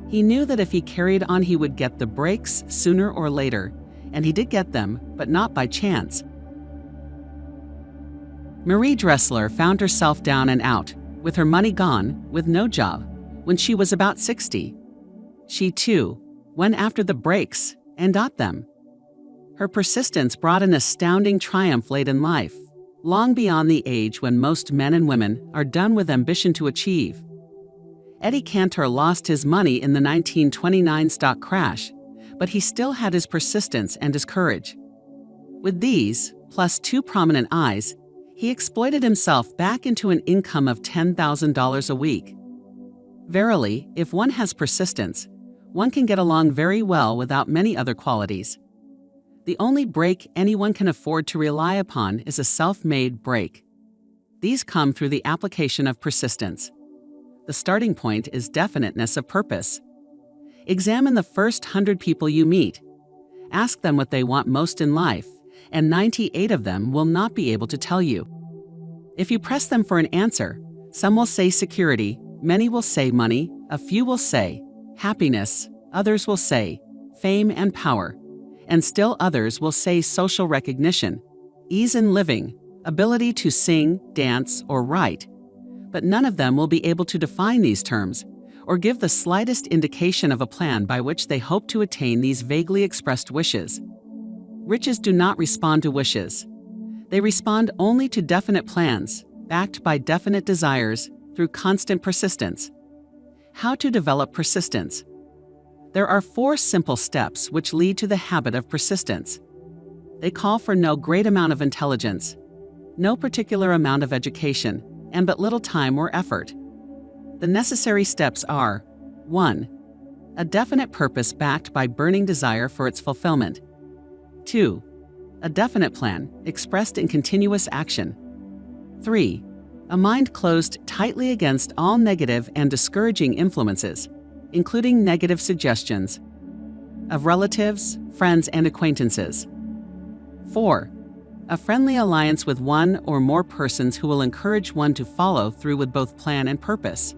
[SPEAKER 1] He knew that if he carried on he would get the breaks sooner or later, and he did get them, but not by chance. Marie Dressler found herself down and out, with her money gone, with no job, when she was about 60. She, too, went after the breaks and got them. Her persistence brought an astounding triumph late in life, long beyond the age when most men and women are done with ambition to achieve. Eddie Cantor lost his money in the 1929 stock crash, but he still had his persistence and his courage. With these, plus 2 prominent eyes, he exploited himself back into an income of $10,000 a week. Verily, if one has persistence, one can get along very well without many other qualities. The only break anyone can afford to rely upon is a self-made break. These come through the application of persistence. The starting point is definiteness of purpose. Examine the first 100 people you meet. Ask them what they want most in life, and 98 of them will not be able to tell you. If you press them for an answer, some will say security, many will say money, a few will say happiness, others will say fame and power, and still others will say social recognition, ease in living, ability to sing, dance, or write. But none of them will be able to define these terms or give the slightest indication of a plan by which they hope to attain these vaguely expressed wishes. Riches do not respond to wishes. They respond only to definite plans, backed by definite desires through constant persistence. How to develop persistence? There are 4 simple steps which lead to the habit of persistence. They call for no great amount of intelligence, no particular amount of education, and but little time or effort. The necessary steps are: 1. A definite purpose backed by burning desire for its fulfillment. 2. A definite plan expressed in continuous action. 3. A mind closed tightly against all negative and discouraging influences, including negative suggestions of relatives, friends, and acquaintances. 4. A friendly alliance with one or more persons who will encourage one to follow through with both plan and purpose.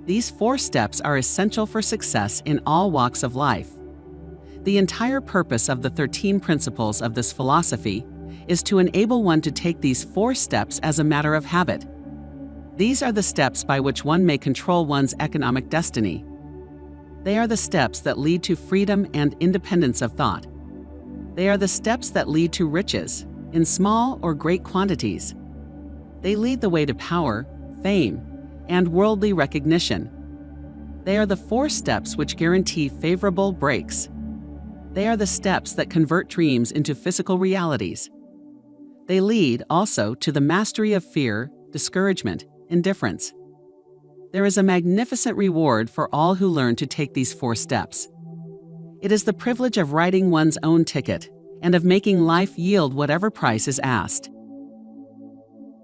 [SPEAKER 1] These 4 steps are essential for success in all walks of life. The entire purpose of the 13 principles of this philosophy is to enable one to take these 4 steps as a matter of habit. These are the steps by which one may control one's economic destiny. They are the steps that lead to freedom and independence of thought. They are the steps that lead to riches, in small or great quantities. They lead the way to power, fame, and worldly recognition. They are the 4 steps which guarantee favorable breaks. They are the steps that convert dreams into physical realities. They lead also to the mastery of fear, discouragement, indifference. There is a magnificent reward for all who learn to take these 4 steps. It is the privilege of writing one's own ticket and of making life yield whatever price is asked.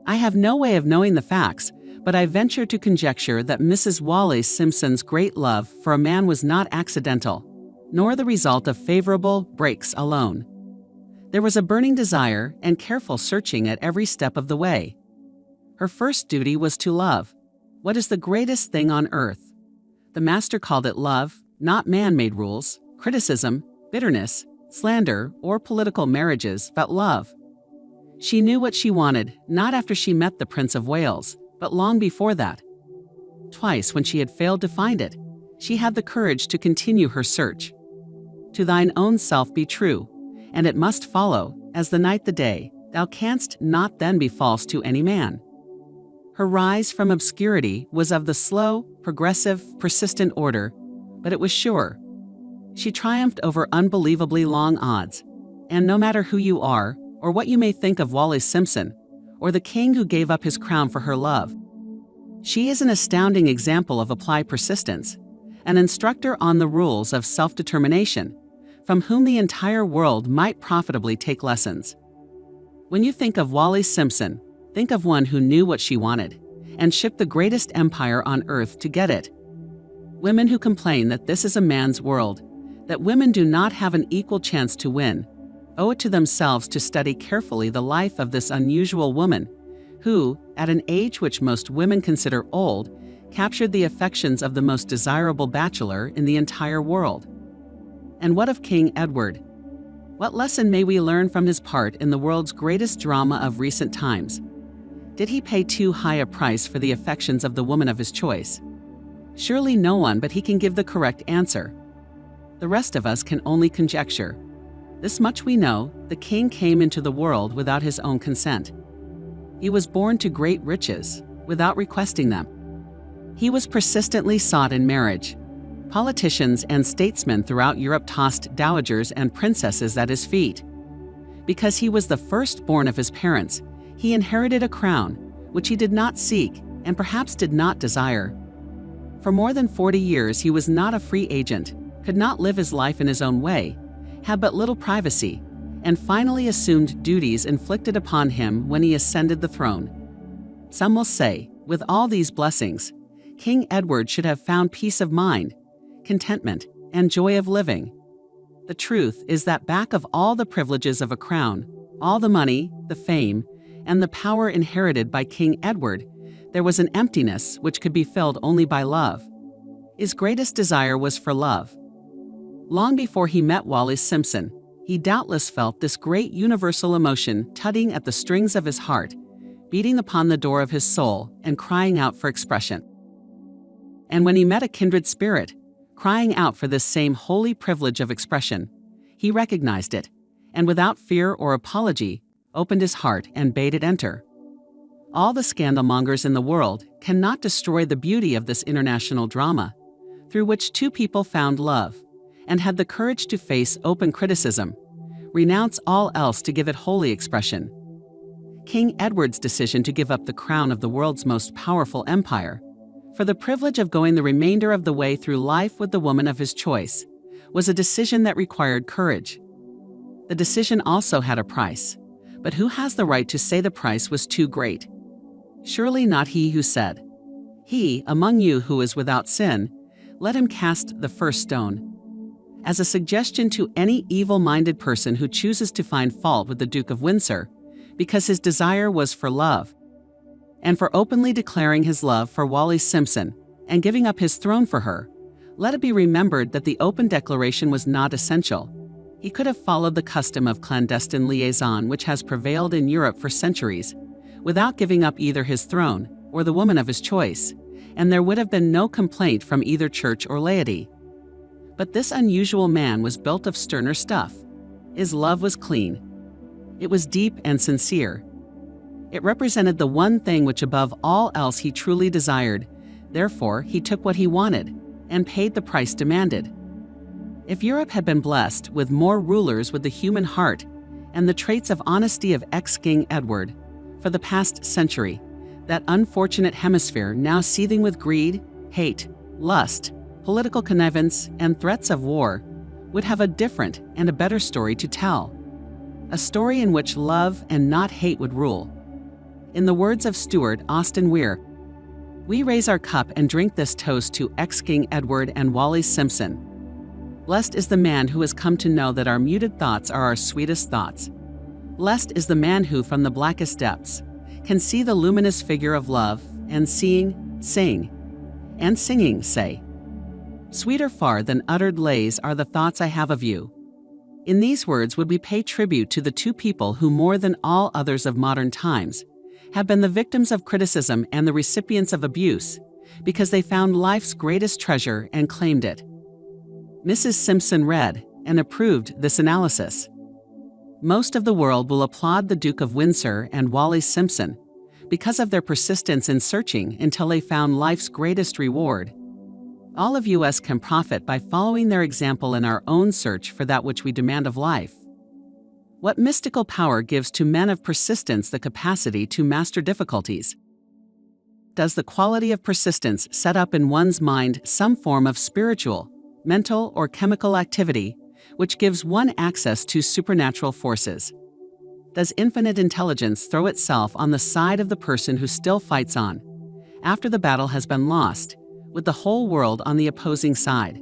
[SPEAKER 1] I have no way of knowing the facts, but I venture to conjecture that Mrs. Wallis Simpson's great love for a man was not accidental, nor the result of favorable breaks alone. There was a burning desire and careful searching at every step of the way. Her first duty was to love. What is the greatest thing on earth? The master called it love, not man-made rules, criticism, bitterness, slander, or political marriages, but love. She knew what she wanted, not after she met the Prince of Wales, but long before that. Twice, when she had failed to find it, she had the courage to continue her search. To thine own self be true, and it must follow, as the night the day, thou canst not then be false to any man. Her rise from obscurity was of the slow, progressive, persistent order, but it was sure. She triumphed over unbelievably long odds, and no matter who you are, or what you may think of Wallis Simpson, or the king who gave up his crown for her love, she is an astounding example of applied persistence, an instructor on the rules of self-determination, from whom the entire world might profitably take lessons. When you think of Wallis Simpson, think of one who knew what she wanted, and shipped the greatest empire on earth to get it. Women who complain that this is a man's world, that women do not have an equal chance to win, owe it to themselves to study carefully the life of this unusual woman, who, at an age which most women consider old, captured the affections of the most desirable bachelor in the entire world. And what of King Edward? What lesson may we learn from his part in the world's greatest drama of recent times? Did he pay too high a price for the affections of the woman of his choice? Surely no one but he can give the correct answer. The rest of us can only conjecture. This much we know: the king came into the world without his own consent. He was born to great riches, without requesting them. He was persistently sought in marriage. Politicians and statesmen throughout Europe tossed dowagers and princesses at his feet. Because he was the firstborn of his parents, he inherited a crown, which he did not seek and perhaps did not desire. For more than 40 years he was not a free agent, could not live his life in his own way, had but little privacy, and finally assumed duties inflicted upon him when he ascended the throne. Some will say, with all these blessings, King Edward should have found peace of mind, contentment, and joy of living. The truth is that back of all the privileges of a crown, all the money, the fame, and the power inherited by King Edward, there was an emptiness which could be filled only by love. His greatest desire was for love. Long before he met Wallis Simpson, he doubtless felt this great universal emotion tugging at the strings of his heart, beating upon the door of his soul and crying out for expression. And when he met a kindred spirit, crying out for this same holy privilege of expression, he recognized it, and without fear or apology, opened his heart and bade it enter. All the scandalmongers in the world cannot destroy the beauty of this international drama, through which two people found love, and had the courage to face open criticism, renounce all else to give it holy expression. King Edward's decision to give up the crown of the world's most powerful empire, for the privilege of going the remainder of the way through life with the woman of his choice, was a decision that required courage. The decision also had a price, but who has the right to say the price was too great? Surely not he who said, "He among you who is without sin, let him cast the first stone." As a suggestion to any evil-minded person who chooses to find fault with the Duke of Windsor, because his desire was for love, and for openly declaring his love for Wallis Simpson and giving up his throne for her, let it be remembered that the open declaration was not essential. He could have followed the custom of clandestine liaison which has prevailed in Europe for centuries, without giving up either his throne or the woman of his choice, and there would have been no complaint from either church or laity. But this unusual man was built of sterner stuff. His love was clean. It was deep and sincere. It represented the one thing which above all else he truly desired. Therefore, he took what he wanted and paid the price demanded. If Europe had been blessed with more rulers with the human heart and the traits of honesty of ex-King Edward, for the past century, that unfortunate hemisphere now seething with greed, hate, lust, political connivance, and threats of war, would have a different and a better story to tell. A story in which love and not hate would rule. In the words of Stuart Austin Weir, "We raise our cup and drink this toast to ex-King Edward and Wallis Simpson. Blessed is the man who has come to know that our muted thoughts are our sweetest thoughts. Blessed is the man who, from the blackest depths, can see the luminous figure of love, and seeing, sing, and singing say, 'Sweeter far than uttered lays are the thoughts I have of you.'" In these words would we pay tribute to the two people who, more than all others of modern times, have been the victims of criticism and the recipients of abuse, because they found life's greatest treasure and claimed it. Mrs. Simpson read and approved this analysis. Most of the world will applaud the Duke of Windsor and Wallis Simpson because of their persistence in searching until they found life's greatest reward. All of us can profit by following their example in our own search for that which we demand of life. What mystical power gives to men of persistence the capacity to master difficulties? Does the quality of persistence set up in one's mind some form of spiritual, mental, or chemical activity which gives one access to supernatural forces? Does infinite intelligence throw itself on the side of the person who still fights on, after the battle has been lost, with the whole world on the opposing side?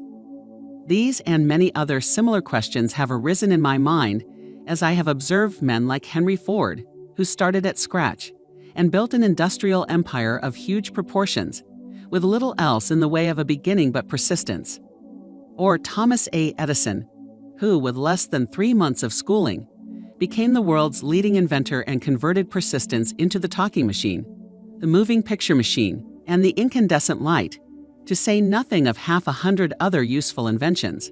[SPEAKER 1] These and many other similar questions have arisen in my mind as I have observed men like Henry Ford, who started at scratch and built an industrial empire of huge proportions, with little else in the way of a beginning but persistence. Or Thomas A. Edison, who, with less than 3 months of schooling, became the world's leading inventor and converted persistence into the talking machine, the moving picture machine, and the incandescent light, to say nothing of 100 other useful inventions.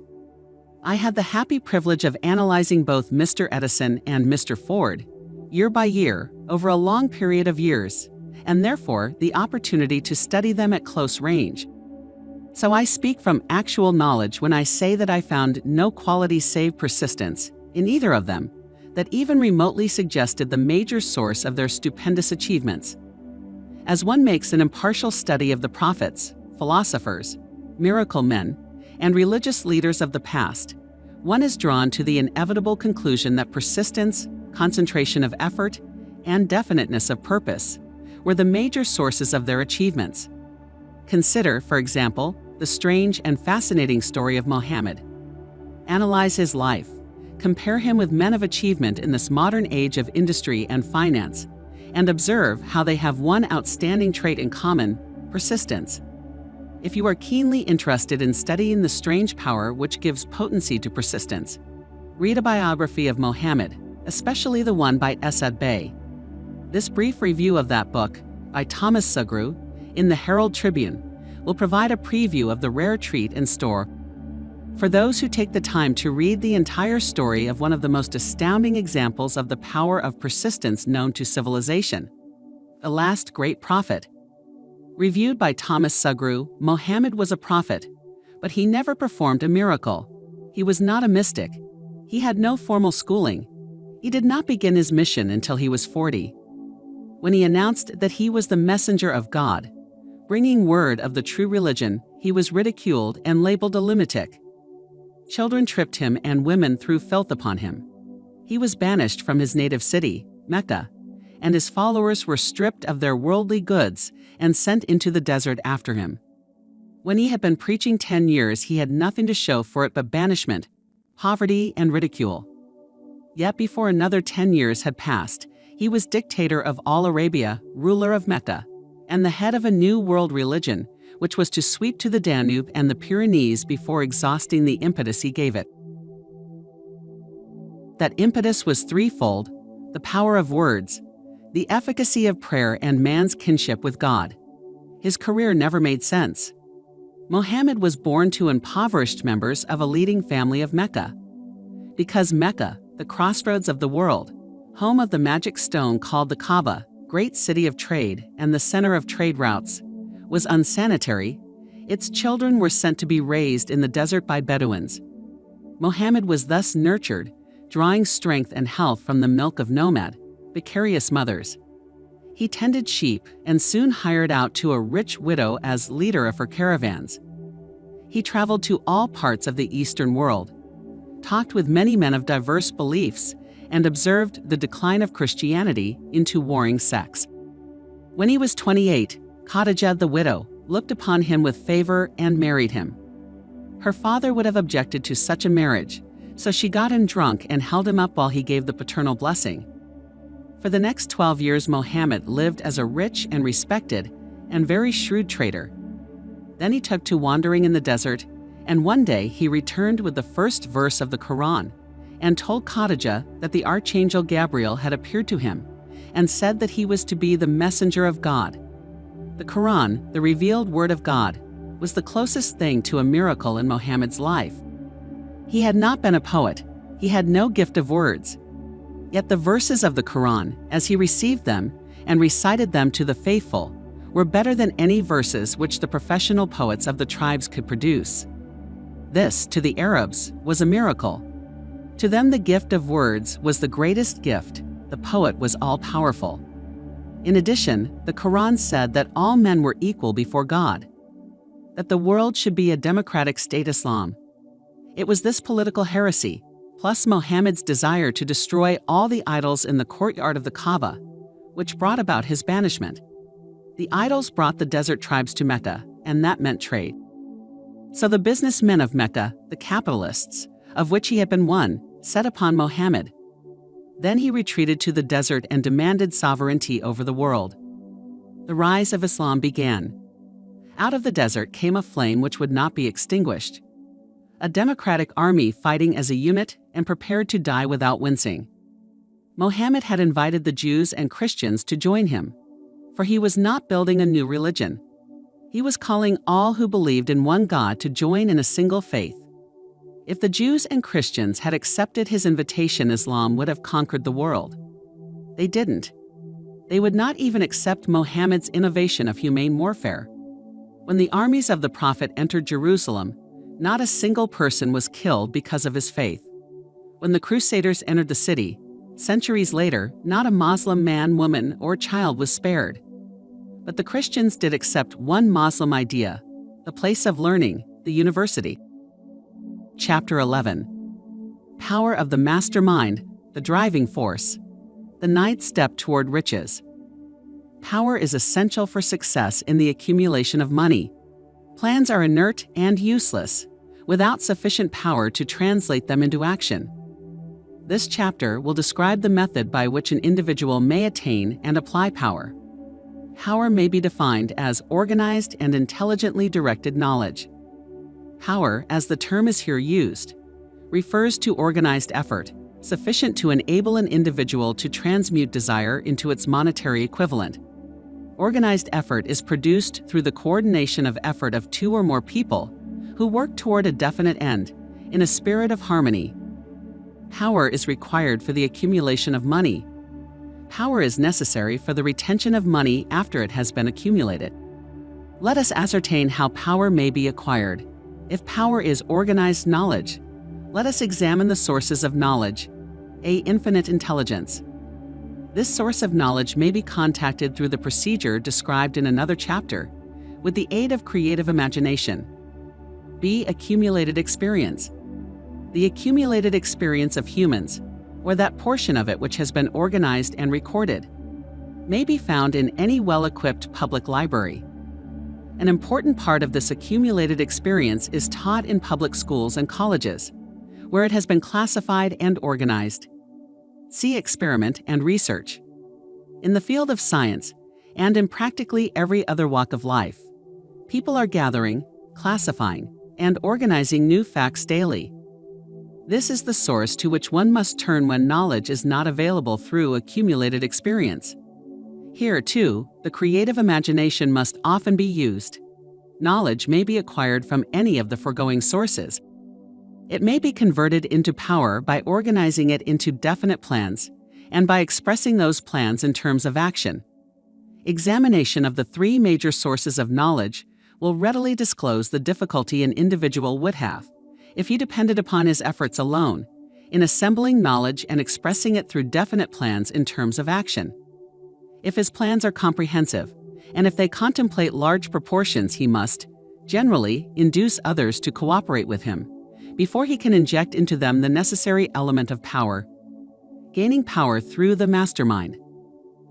[SPEAKER 1] I had the happy privilege of analyzing both Mr. Edison and Mr. Ford, year by year, over a long period of years, and therefore the opportunity to study them at close range. So I speak from actual knowledge when I say that I found no quality save persistence in either of them that even remotely suggested the major source of their stupendous achievements. As one makes an impartial study of the prophets, philosophers, miracle men, and religious leaders of the past, one is drawn to the inevitable conclusion that persistence, concentration of effort, and definiteness of purpose were the major sources of their achievements. Consider, for example, the strange and fascinating story of Mohammed. Analyze his life. Compare him with men of achievement in this modern age of industry and finance, and observe how they have one outstanding trait in common: persistence. If you are keenly interested in studying the strange power which gives potency to persistence, read a biography of Mohammed, especially the one by Esad Bey. This brief review of that book, by Thomas Sugru, in the Herald Tribune, will provide a preview of the rare treat in store for those who take the time to read the entire story of one of the most astounding examples of the power of persistence known to civilization, the last great prophet. Reviewed by Thomas Sugru, Mohammed was a prophet, but he never performed a miracle. He was not a mystic. He had no formal schooling. He did not begin his mission until he was 40. When he announced that he was the messenger of God, bringing word of the true religion, he was ridiculed and labeled a lunatic. Children tripped him and women threw filth upon him. He was banished from his native city, Mecca, and his followers were stripped of their worldly goods and sent into the desert after him. When he had been preaching 10 years, he had nothing to show for it but banishment, poverty, and ridicule. Yet before another 10 years had passed, he was dictator of all Arabia, ruler of Mecca, and the head of a new world religion, which was to sweep to the Danube and the Pyrenees before exhausting the impetus he gave it. That impetus was threefold: the power of words, the efficacy of prayer, and man's kinship with God. His career never made sense. Mohammed was born to impoverished members of a leading family of Mecca. Because Mecca, the crossroads of the world, home of the magic stone called the Kaaba, great city of trade and the center of trade routes, was unsanitary, its children were sent to be raised in the desert by Bedouins. Mohammed was thus nurtured, drawing strength and health from the milk of nomad, vicarious mothers. He tended sheep and soon hired out to a rich widow as leader of her caravans. He traveled to all parts of the Eastern world, talked with many men of diverse beliefs, and observed the decline of Christianity into warring sects. When he was 28, Khadijah the widow looked upon him with favor and married him. Her father would have objected to such a marriage, so she got him drunk and held him up while he gave the paternal blessing. For the next 12 years, Mohammed lived as a rich and respected and very shrewd trader. Then he took to wandering in the desert, and one day he returned with the first verse of the Quran and told Khadijah that the archangel Gabriel had appeared to him and said that he was to be the messenger of God. The Quran, the revealed word of God, was the closest thing to a miracle in Mohammed's life. He had not been a poet. He had no gift of words. Yet the verses of the Quran, as he received them and recited them to the faithful, were better than any verses which the professional poets of the tribes could produce. This, to the Arabs, was a miracle. To them the gift of words was the greatest gift. The poet was all-powerful. In addition, the Quran said that all men were equal before God, that the world should be a democratic state Islam. It was this political heresy, plus Mohammed's desire to destroy all the idols in the courtyard of the Kaaba, which brought about his banishment. The idols brought the desert tribes to Mecca, and that meant trade. So the businessmen of Mecca, the capitalists, of which he had been one, set upon Mohammed. Then he retreated to the desert and demanded sovereignty over the world. The rise of Islam began. Out of the desert came a flame which would not be extinguished. A democratic army fighting as a unit and prepared to die without wincing. Mohammed had invited the Jews and Christians to join him, for he was not building a new religion. He was calling all who believed in one God to join in a single faith. If the Jews and Christians had accepted his invitation, Islam would have conquered the world. They didn't. They would not even accept Mohammed's innovation of humane warfare. When the armies of the Prophet entered Jerusalem, not a single person was killed because of his faith. When the Crusaders entered the city, centuries later, not a Muslim man, woman, or child was spared. But the Christians did accept one Muslim idea, the place of learning, the university. Chapter 11. Power of the mastermind, the driving force. The ninth step toward riches. Power is essential for success in the accumulation of money. Plans are inert and useless. without sufficient power to translate them into action. This chapter will describe the method by which an individual may attain and apply power. Power may be defined as organized and intelligently directed knowledge. Power, as the term is here used, refers to organized effort, sufficient to enable an individual to transmute desire into its monetary equivalent. Organized effort is produced through the coordination of effort of two or more people who work toward a definite end in a spirit of harmony. Power is required for the accumulation of money. Power is necessary for the retention of money after it has been accumulated. Let us ascertain how power may be acquired. If power is organized knowledge, let us examine the sources of knowledge, infinite intelligence. This source of knowledge may be contacted through the procedure described in another chapter, with the aid of creative imagination. Accumulated experience. The accumulated experience of humans, or that portion of it which has been organized and recorded, may be found in any well-equipped public library. An important part of this accumulated experience is taught in public schools and colleges, where it has been classified and organized. See experiment and research. In the field of science, and in practically every other walk of life, people are gathering, classifying, and organizing new facts daily. This is the source to which one must turn when knowledge is not available through accumulated experience. Here, too, the creative imagination must often be used. Knowledge may be acquired from any of the foregoing sources. It may be converted into power by organizing it into definite plans and by expressing those plans in terms of action. Examination of the three major sources of knowledge will readily disclose the difficulty an individual would have, if he depended upon his efforts alone, in assembling knowledge and expressing it through definite plans in terms of action. If his plans are comprehensive, and if they contemplate large proportions, he must, generally, induce others to cooperate with him, before he can inject into them the necessary element of power. Gaining power through the mastermind.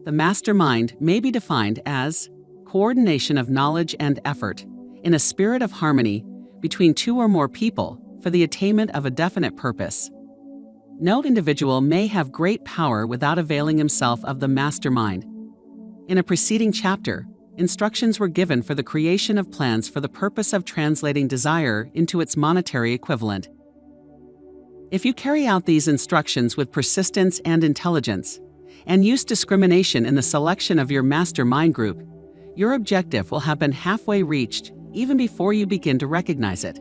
[SPEAKER 1] The mastermind may be defined as coordination of knowledge and effort in a spirit of harmony between two or more people for the attainment of a definite purpose. No individual may have great power without availing himself of the mastermind. In a preceding chapter, instructions were given for the creation of plans for the purpose of translating desire into its monetary equivalent. If you carry out these instructions with persistence and intelligence, and use discrimination in the selection of your mastermind group, your objective will have been halfway reached even before you begin to recognize it.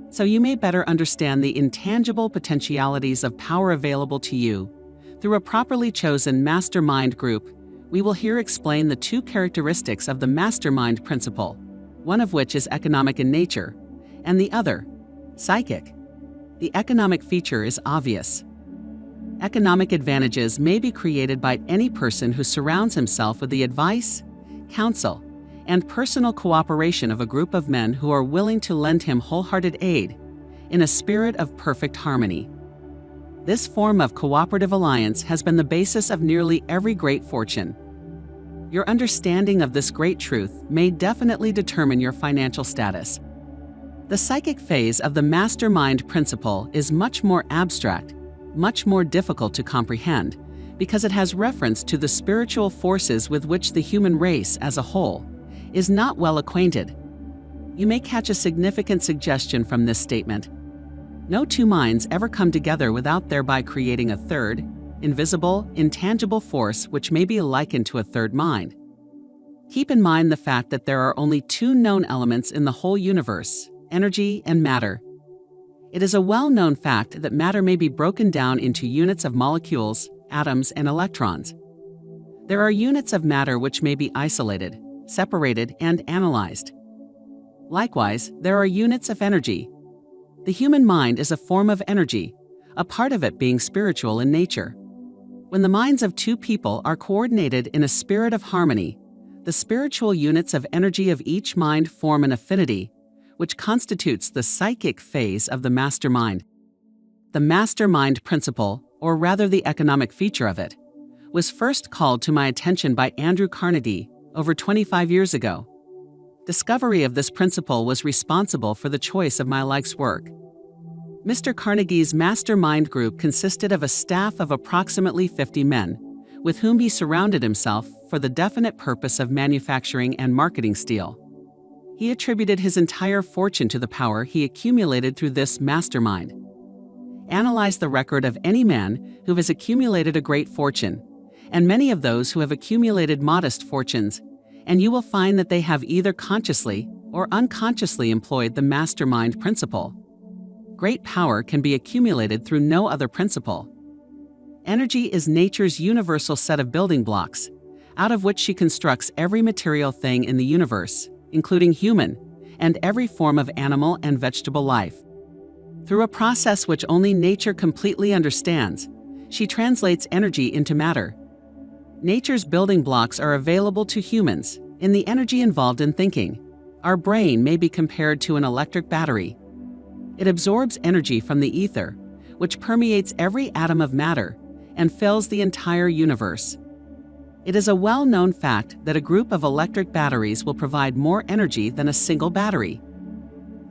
[SPEAKER 1] So you may better understand the intangible potentialities of power available to you through a properly chosen mastermind group. We will here explain the two characteristics of the mastermind principle, one of which is economic in nature, and the other, psychic. The economic feature is obvious. Economic advantages may be created by any person who surrounds himself with the advice, counsel, and personal cooperation of a group of men who are willing to lend him wholehearted aid in a spirit of perfect harmony. This form of cooperative alliance has been the basis of nearly every great fortune. Your understanding of this great truth may definitely determine your financial status. The psychic phase of the mastermind principle is much more abstract, much more difficult to comprehend, because it has reference to the spiritual forces with which the human race as a whole is not well acquainted. You may catch a significant suggestion from this statement. No two minds ever come together without thereby creating a third, invisible, intangible force which may be likened to a third mind. Keep in mind the fact that there are only two known elements in the whole universe, energy and matter. It is a well-known fact that matter may be broken down into units of molecules, atoms, and electrons. There are units of matter which may be isolated, separated, and analyzed. Likewise, there are units of energy. The human mind is a form of energy, a part of it being spiritual in nature. When the minds of two people are coordinated in a spirit of harmony, the spiritual units of energy of each mind form an affinity, which constitutes the psychic phase of the mastermind. The mastermind principle, or rather the economic feature of it, was first called to my attention by Andrew Carnegie over 25 years ago. Discovery of this principle was responsible for the choice of my life's work. Mr. Carnegie's mastermind group consisted of a staff of approximately 50 men, with whom he surrounded himself for the definite purpose of manufacturing and marketing steel. He attributed his entire fortune to the power he accumulated through this mastermind. Analyze the record of any man who has accumulated a great fortune, and many of those who have accumulated modest fortunes, and you will find that they have either consciously or unconsciously employed the mastermind principle. Great power can be accumulated through no other principle. Energy is nature's universal set of building blocks, out of which she constructs every material thing in the universe, including human, and every form of animal and vegetable life. Through a process which only nature completely understands, she translates energy into matter. Nature's building blocks are available to humans in the energy involved in thinking. Our brain may be compared to an electric battery. It absorbs energy from the ether, which permeates every atom of matter and fills the entire universe. It is a well-known fact that a group of electric batteries will provide more energy than a single battery.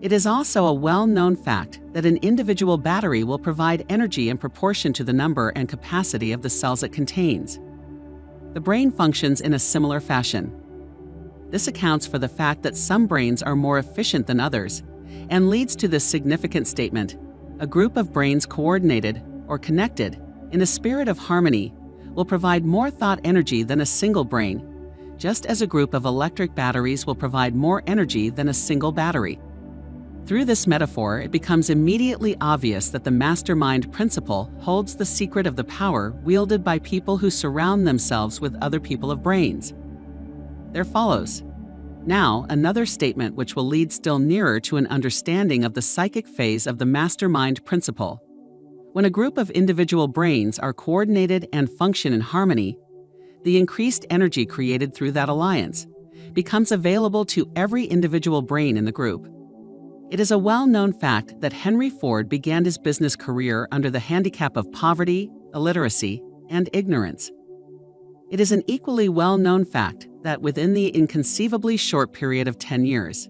[SPEAKER 1] It is also a well-known fact that an individual battery will provide energy in proportion to the number and capacity of the cells it contains. The brain functions in a similar fashion. This accounts for the fact that some brains are more efficient than others, and leads to this significant statement: a group of brains coordinated or connected in a spirit of harmony will provide more thought energy than a single brain, just as a group of electric batteries will provide more energy than a single battery. Through this metaphor, it becomes immediately obvious that the mastermind principle holds the secret of the power wielded by people who surround themselves with other people of brains. There follows now another statement which will lead still nearer to an understanding of the psychic phase of the mastermind principle. When a group of individual brains are coordinated and function in harmony, the increased energy created through that alliance becomes available to every individual brain in the group. It is a well-known fact that Henry Ford began his business career under the handicap of poverty, illiteracy, and ignorance. It is an equally well-known fact that within the inconceivably short period of 10 years,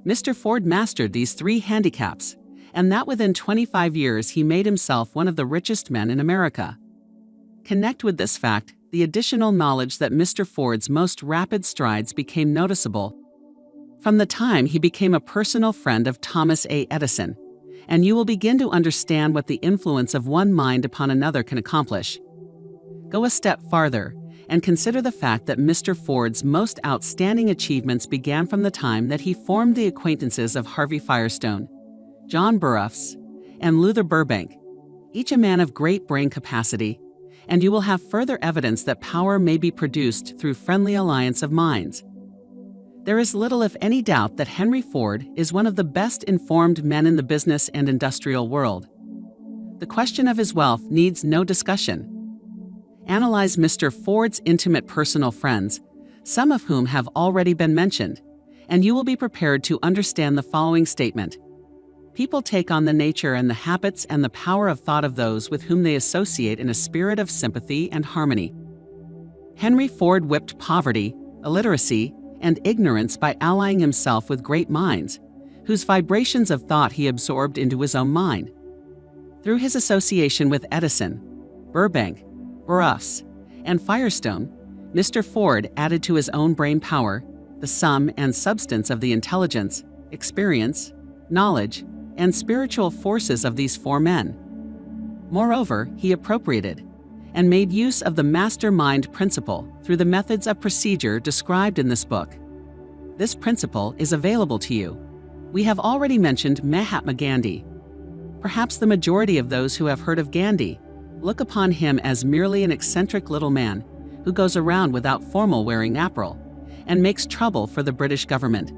[SPEAKER 1] Mr. Ford mastered these three handicaps, and that within 25 years he made himself one of the richest men in America. Connect with this fact the additional knowledge that Mr. Ford's most rapid strides became noticeable from the time he became a personal friend of Thomas A. Edison, and you will begin to understand what the influence of one mind upon another can accomplish. Go a step farther and consider the fact that Mr. Ford's most outstanding achievements began from the time that he formed the acquaintances of Harvey Firestone, John Burroughs, and Luther Burbank, each a man of great brain capacity, and you will have further evidence that power may be produced through friendly alliance of minds. There is little if any doubt that Henry Ford is one of the best informed men in the business and industrial world. The question of his wealth needs no discussion. Analyze Mr. Ford's intimate personal friends, some of whom have already been mentioned, and you will be prepared to understand the following statement. People take on the nature and the habits and the power of thought of those with whom they associate in a spirit of sympathy and harmony. Henry Ford whipped poverty, illiteracy, and ignorance by allying himself with great minds, whose vibrations of thought he absorbed into his own mind. Through his association with Edison, Burbank, Burroughs, and Firestone, Mr. Ford added to his own brain power the sum and substance of the intelligence, experience, knowledge, and spiritual forces of these four men. Moreover, he appropriated and made use of the mastermind principle through the methods of procedure described in this book. This principle is available to you. We have already mentioned Mahatma Gandhi. Perhaps the majority of those who have heard of Gandhi look upon him as merely an eccentric little man who goes around without formal wearing apparel and makes trouble for the British government.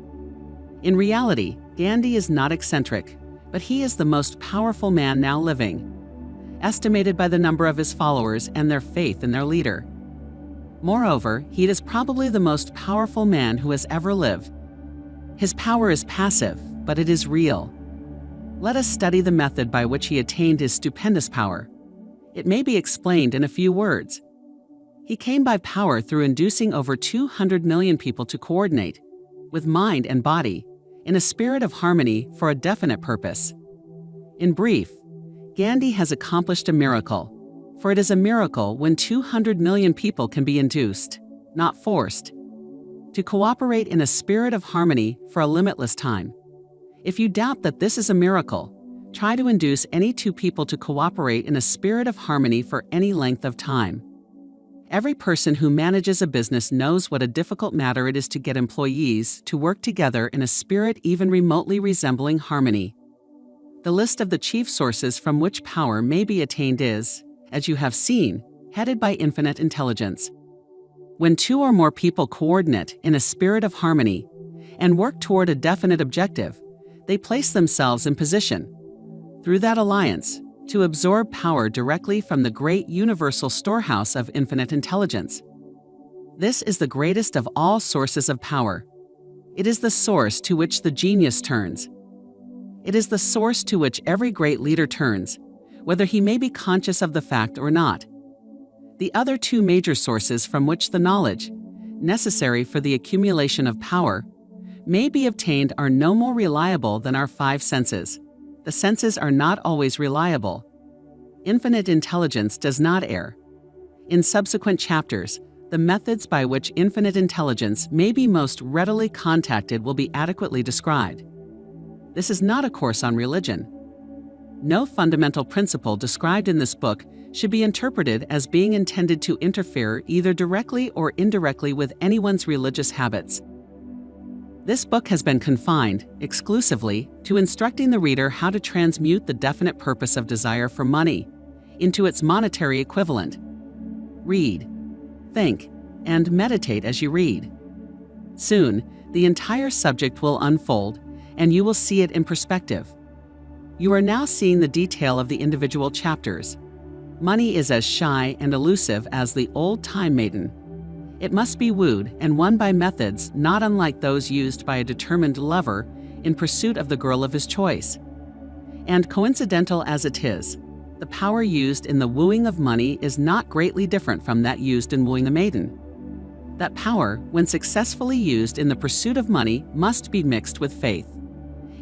[SPEAKER 1] In reality, Gandhi is not eccentric, but he is the most powerful man now living, estimated by the number of his followers and their faith in their leader. Moreover, he is probably the most powerful man who has ever lived. His power is passive, but it is real. Let us study the method by which he attained his stupendous power. It may be explained in a few words. He came by power through inducing over 200 million people to coordinate, with mind and body, in a spirit of harmony for a definite purpose. In brief, Gandhi has accomplished a miracle, for it is a miracle when 200 million people can be induced, not forced, to cooperate in a spirit of harmony for a limitless time. If you doubt that this is a miracle, try to induce any two people to cooperate in a spirit of harmony for any length of time. Every person who manages a business knows what a difficult matter it is to get employees to work together in a spirit even remotely resembling harmony. The list of the chief sources from which power may be attained is, as you have seen, headed by infinite intelligence. When two or more people coordinate in a spirit of harmony and work toward a definite objective, they place themselves in position, through that alliance, to absorb power directly from the great universal storehouse of infinite intelligence. This is the greatest of all sources of power. It is the source to which the genius turns. It is the source to which every great leader turns, whether he may be conscious of the fact or not. The other two major sources from which the knowledge, necessary for the accumulation of power, may be obtained are no more reliable than our five senses. The senses are not always reliable. Infinite intelligence does not err. In subsequent chapters, the methods by which infinite intelligence may be most readily contacted will be adequately described. This is not a course on religion. No fundamental principle described in this book should be interpreted as being intended to interfere either directly or indirectly with anyone's religious habits. This book has been confined, exclusively, to instructing the reader how to transmute the definite purpose of desire for money into its monetary equivalent. Read, think, and meditate as you read. Soon, the entire subject will unfold, and you will see it in perspective. You are now seeing the detail of the individual chapters. Money is as shy and elusive as the old-time maiden. It must be wooed and won by methods not unlike those used by a determined lover in pursuit of the girl of his choice. And coincidental as it is, the power used in the wooing of money is not greatly different from that used in wooing a maiden. That power, when successfully used in the pursuit of money, must be mixed with faith.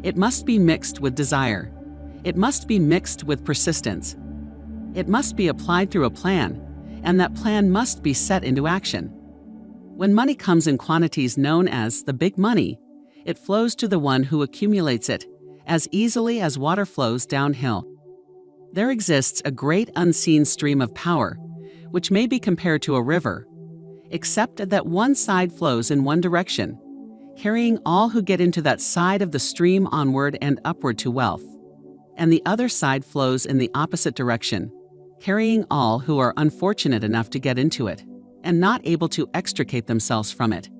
[SPEAKER 1] It must be mixed with desire. It must be mixed with persistence. It must be applied through a plan, and that plan must be set into action. When money comes in quantities known as the big money, it flows to the one who accumulates it as easily as water flows downhill. There exists a great unseen stream of power, which may be compared to a river, except that one side flows in one direction, carrying all who get into that side of the stream onward and upward to wealth, and the other side flows in the opposite direction, carrying all who are unfortunate enough to get into it, and not able to extricate themselves from it,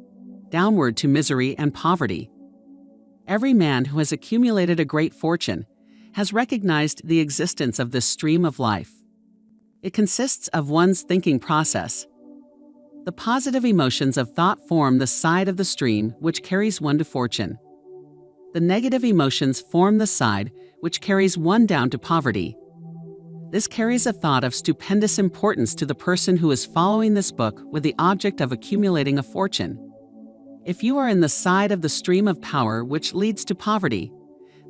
[SPEAKER 1] downward to misery and poverty. Every man who has accumulated a great fortune has recognized the existence of this stream of life. It consists of one's thinking process. The positive emotions of thought form the side of the stream which carries one to fortune. The negative emotions form the side which carries one down to poverty. This carries a thought of stupendous importance to the person who is following this book with the object of accumulating a fortune. If you are in the side of the stream of power which leads to poverty,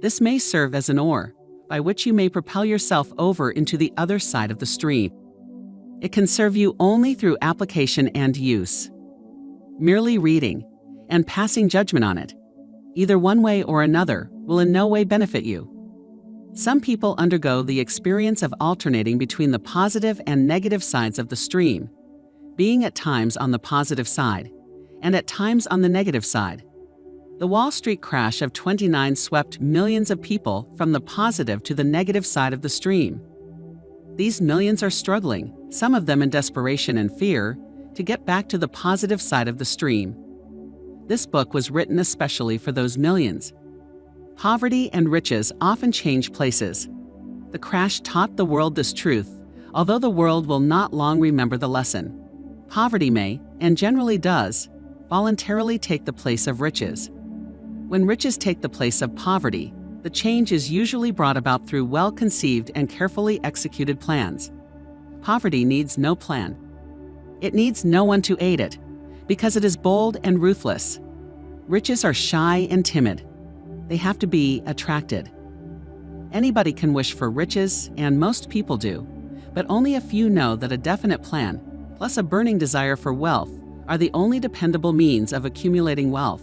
[SPEAKER 1] this may serve as an oar, by which you may propel yourself over into the other side of the stream. It can serve you only through application and use. Merely reading and passing judgment on it, either one way or another, will in no way benefit you. Some people undergo the experience of alternating between the positive and negative sides of the stream, being at times on the positive side, and at times on the negative side. The Wall Street crash of '29 swept millions of people from the positive to the negative side of the stream. These millions are struggling, some of them in desperation and fear, to get back to the positive side of the stream. This book was written especially for those millions. Poverty and riches often change places. The crash taught the world this truth, although the world will not long remember the lesson. Poverty may, and generally does, voluntarily take the place of riches. When riches take the place of poverty, the change is usually brought about through well-conceived and carefully executed plans. Poverty needs no plan. It needs no one to aid it, because it is bold and ruthless. Riches are shy and timid. They have to be attracted. Anybody can wish for riches, and most people do, but only a few know that a definite plan, plus a burning desire for wealth, are the only dependable means of accumulating wealth.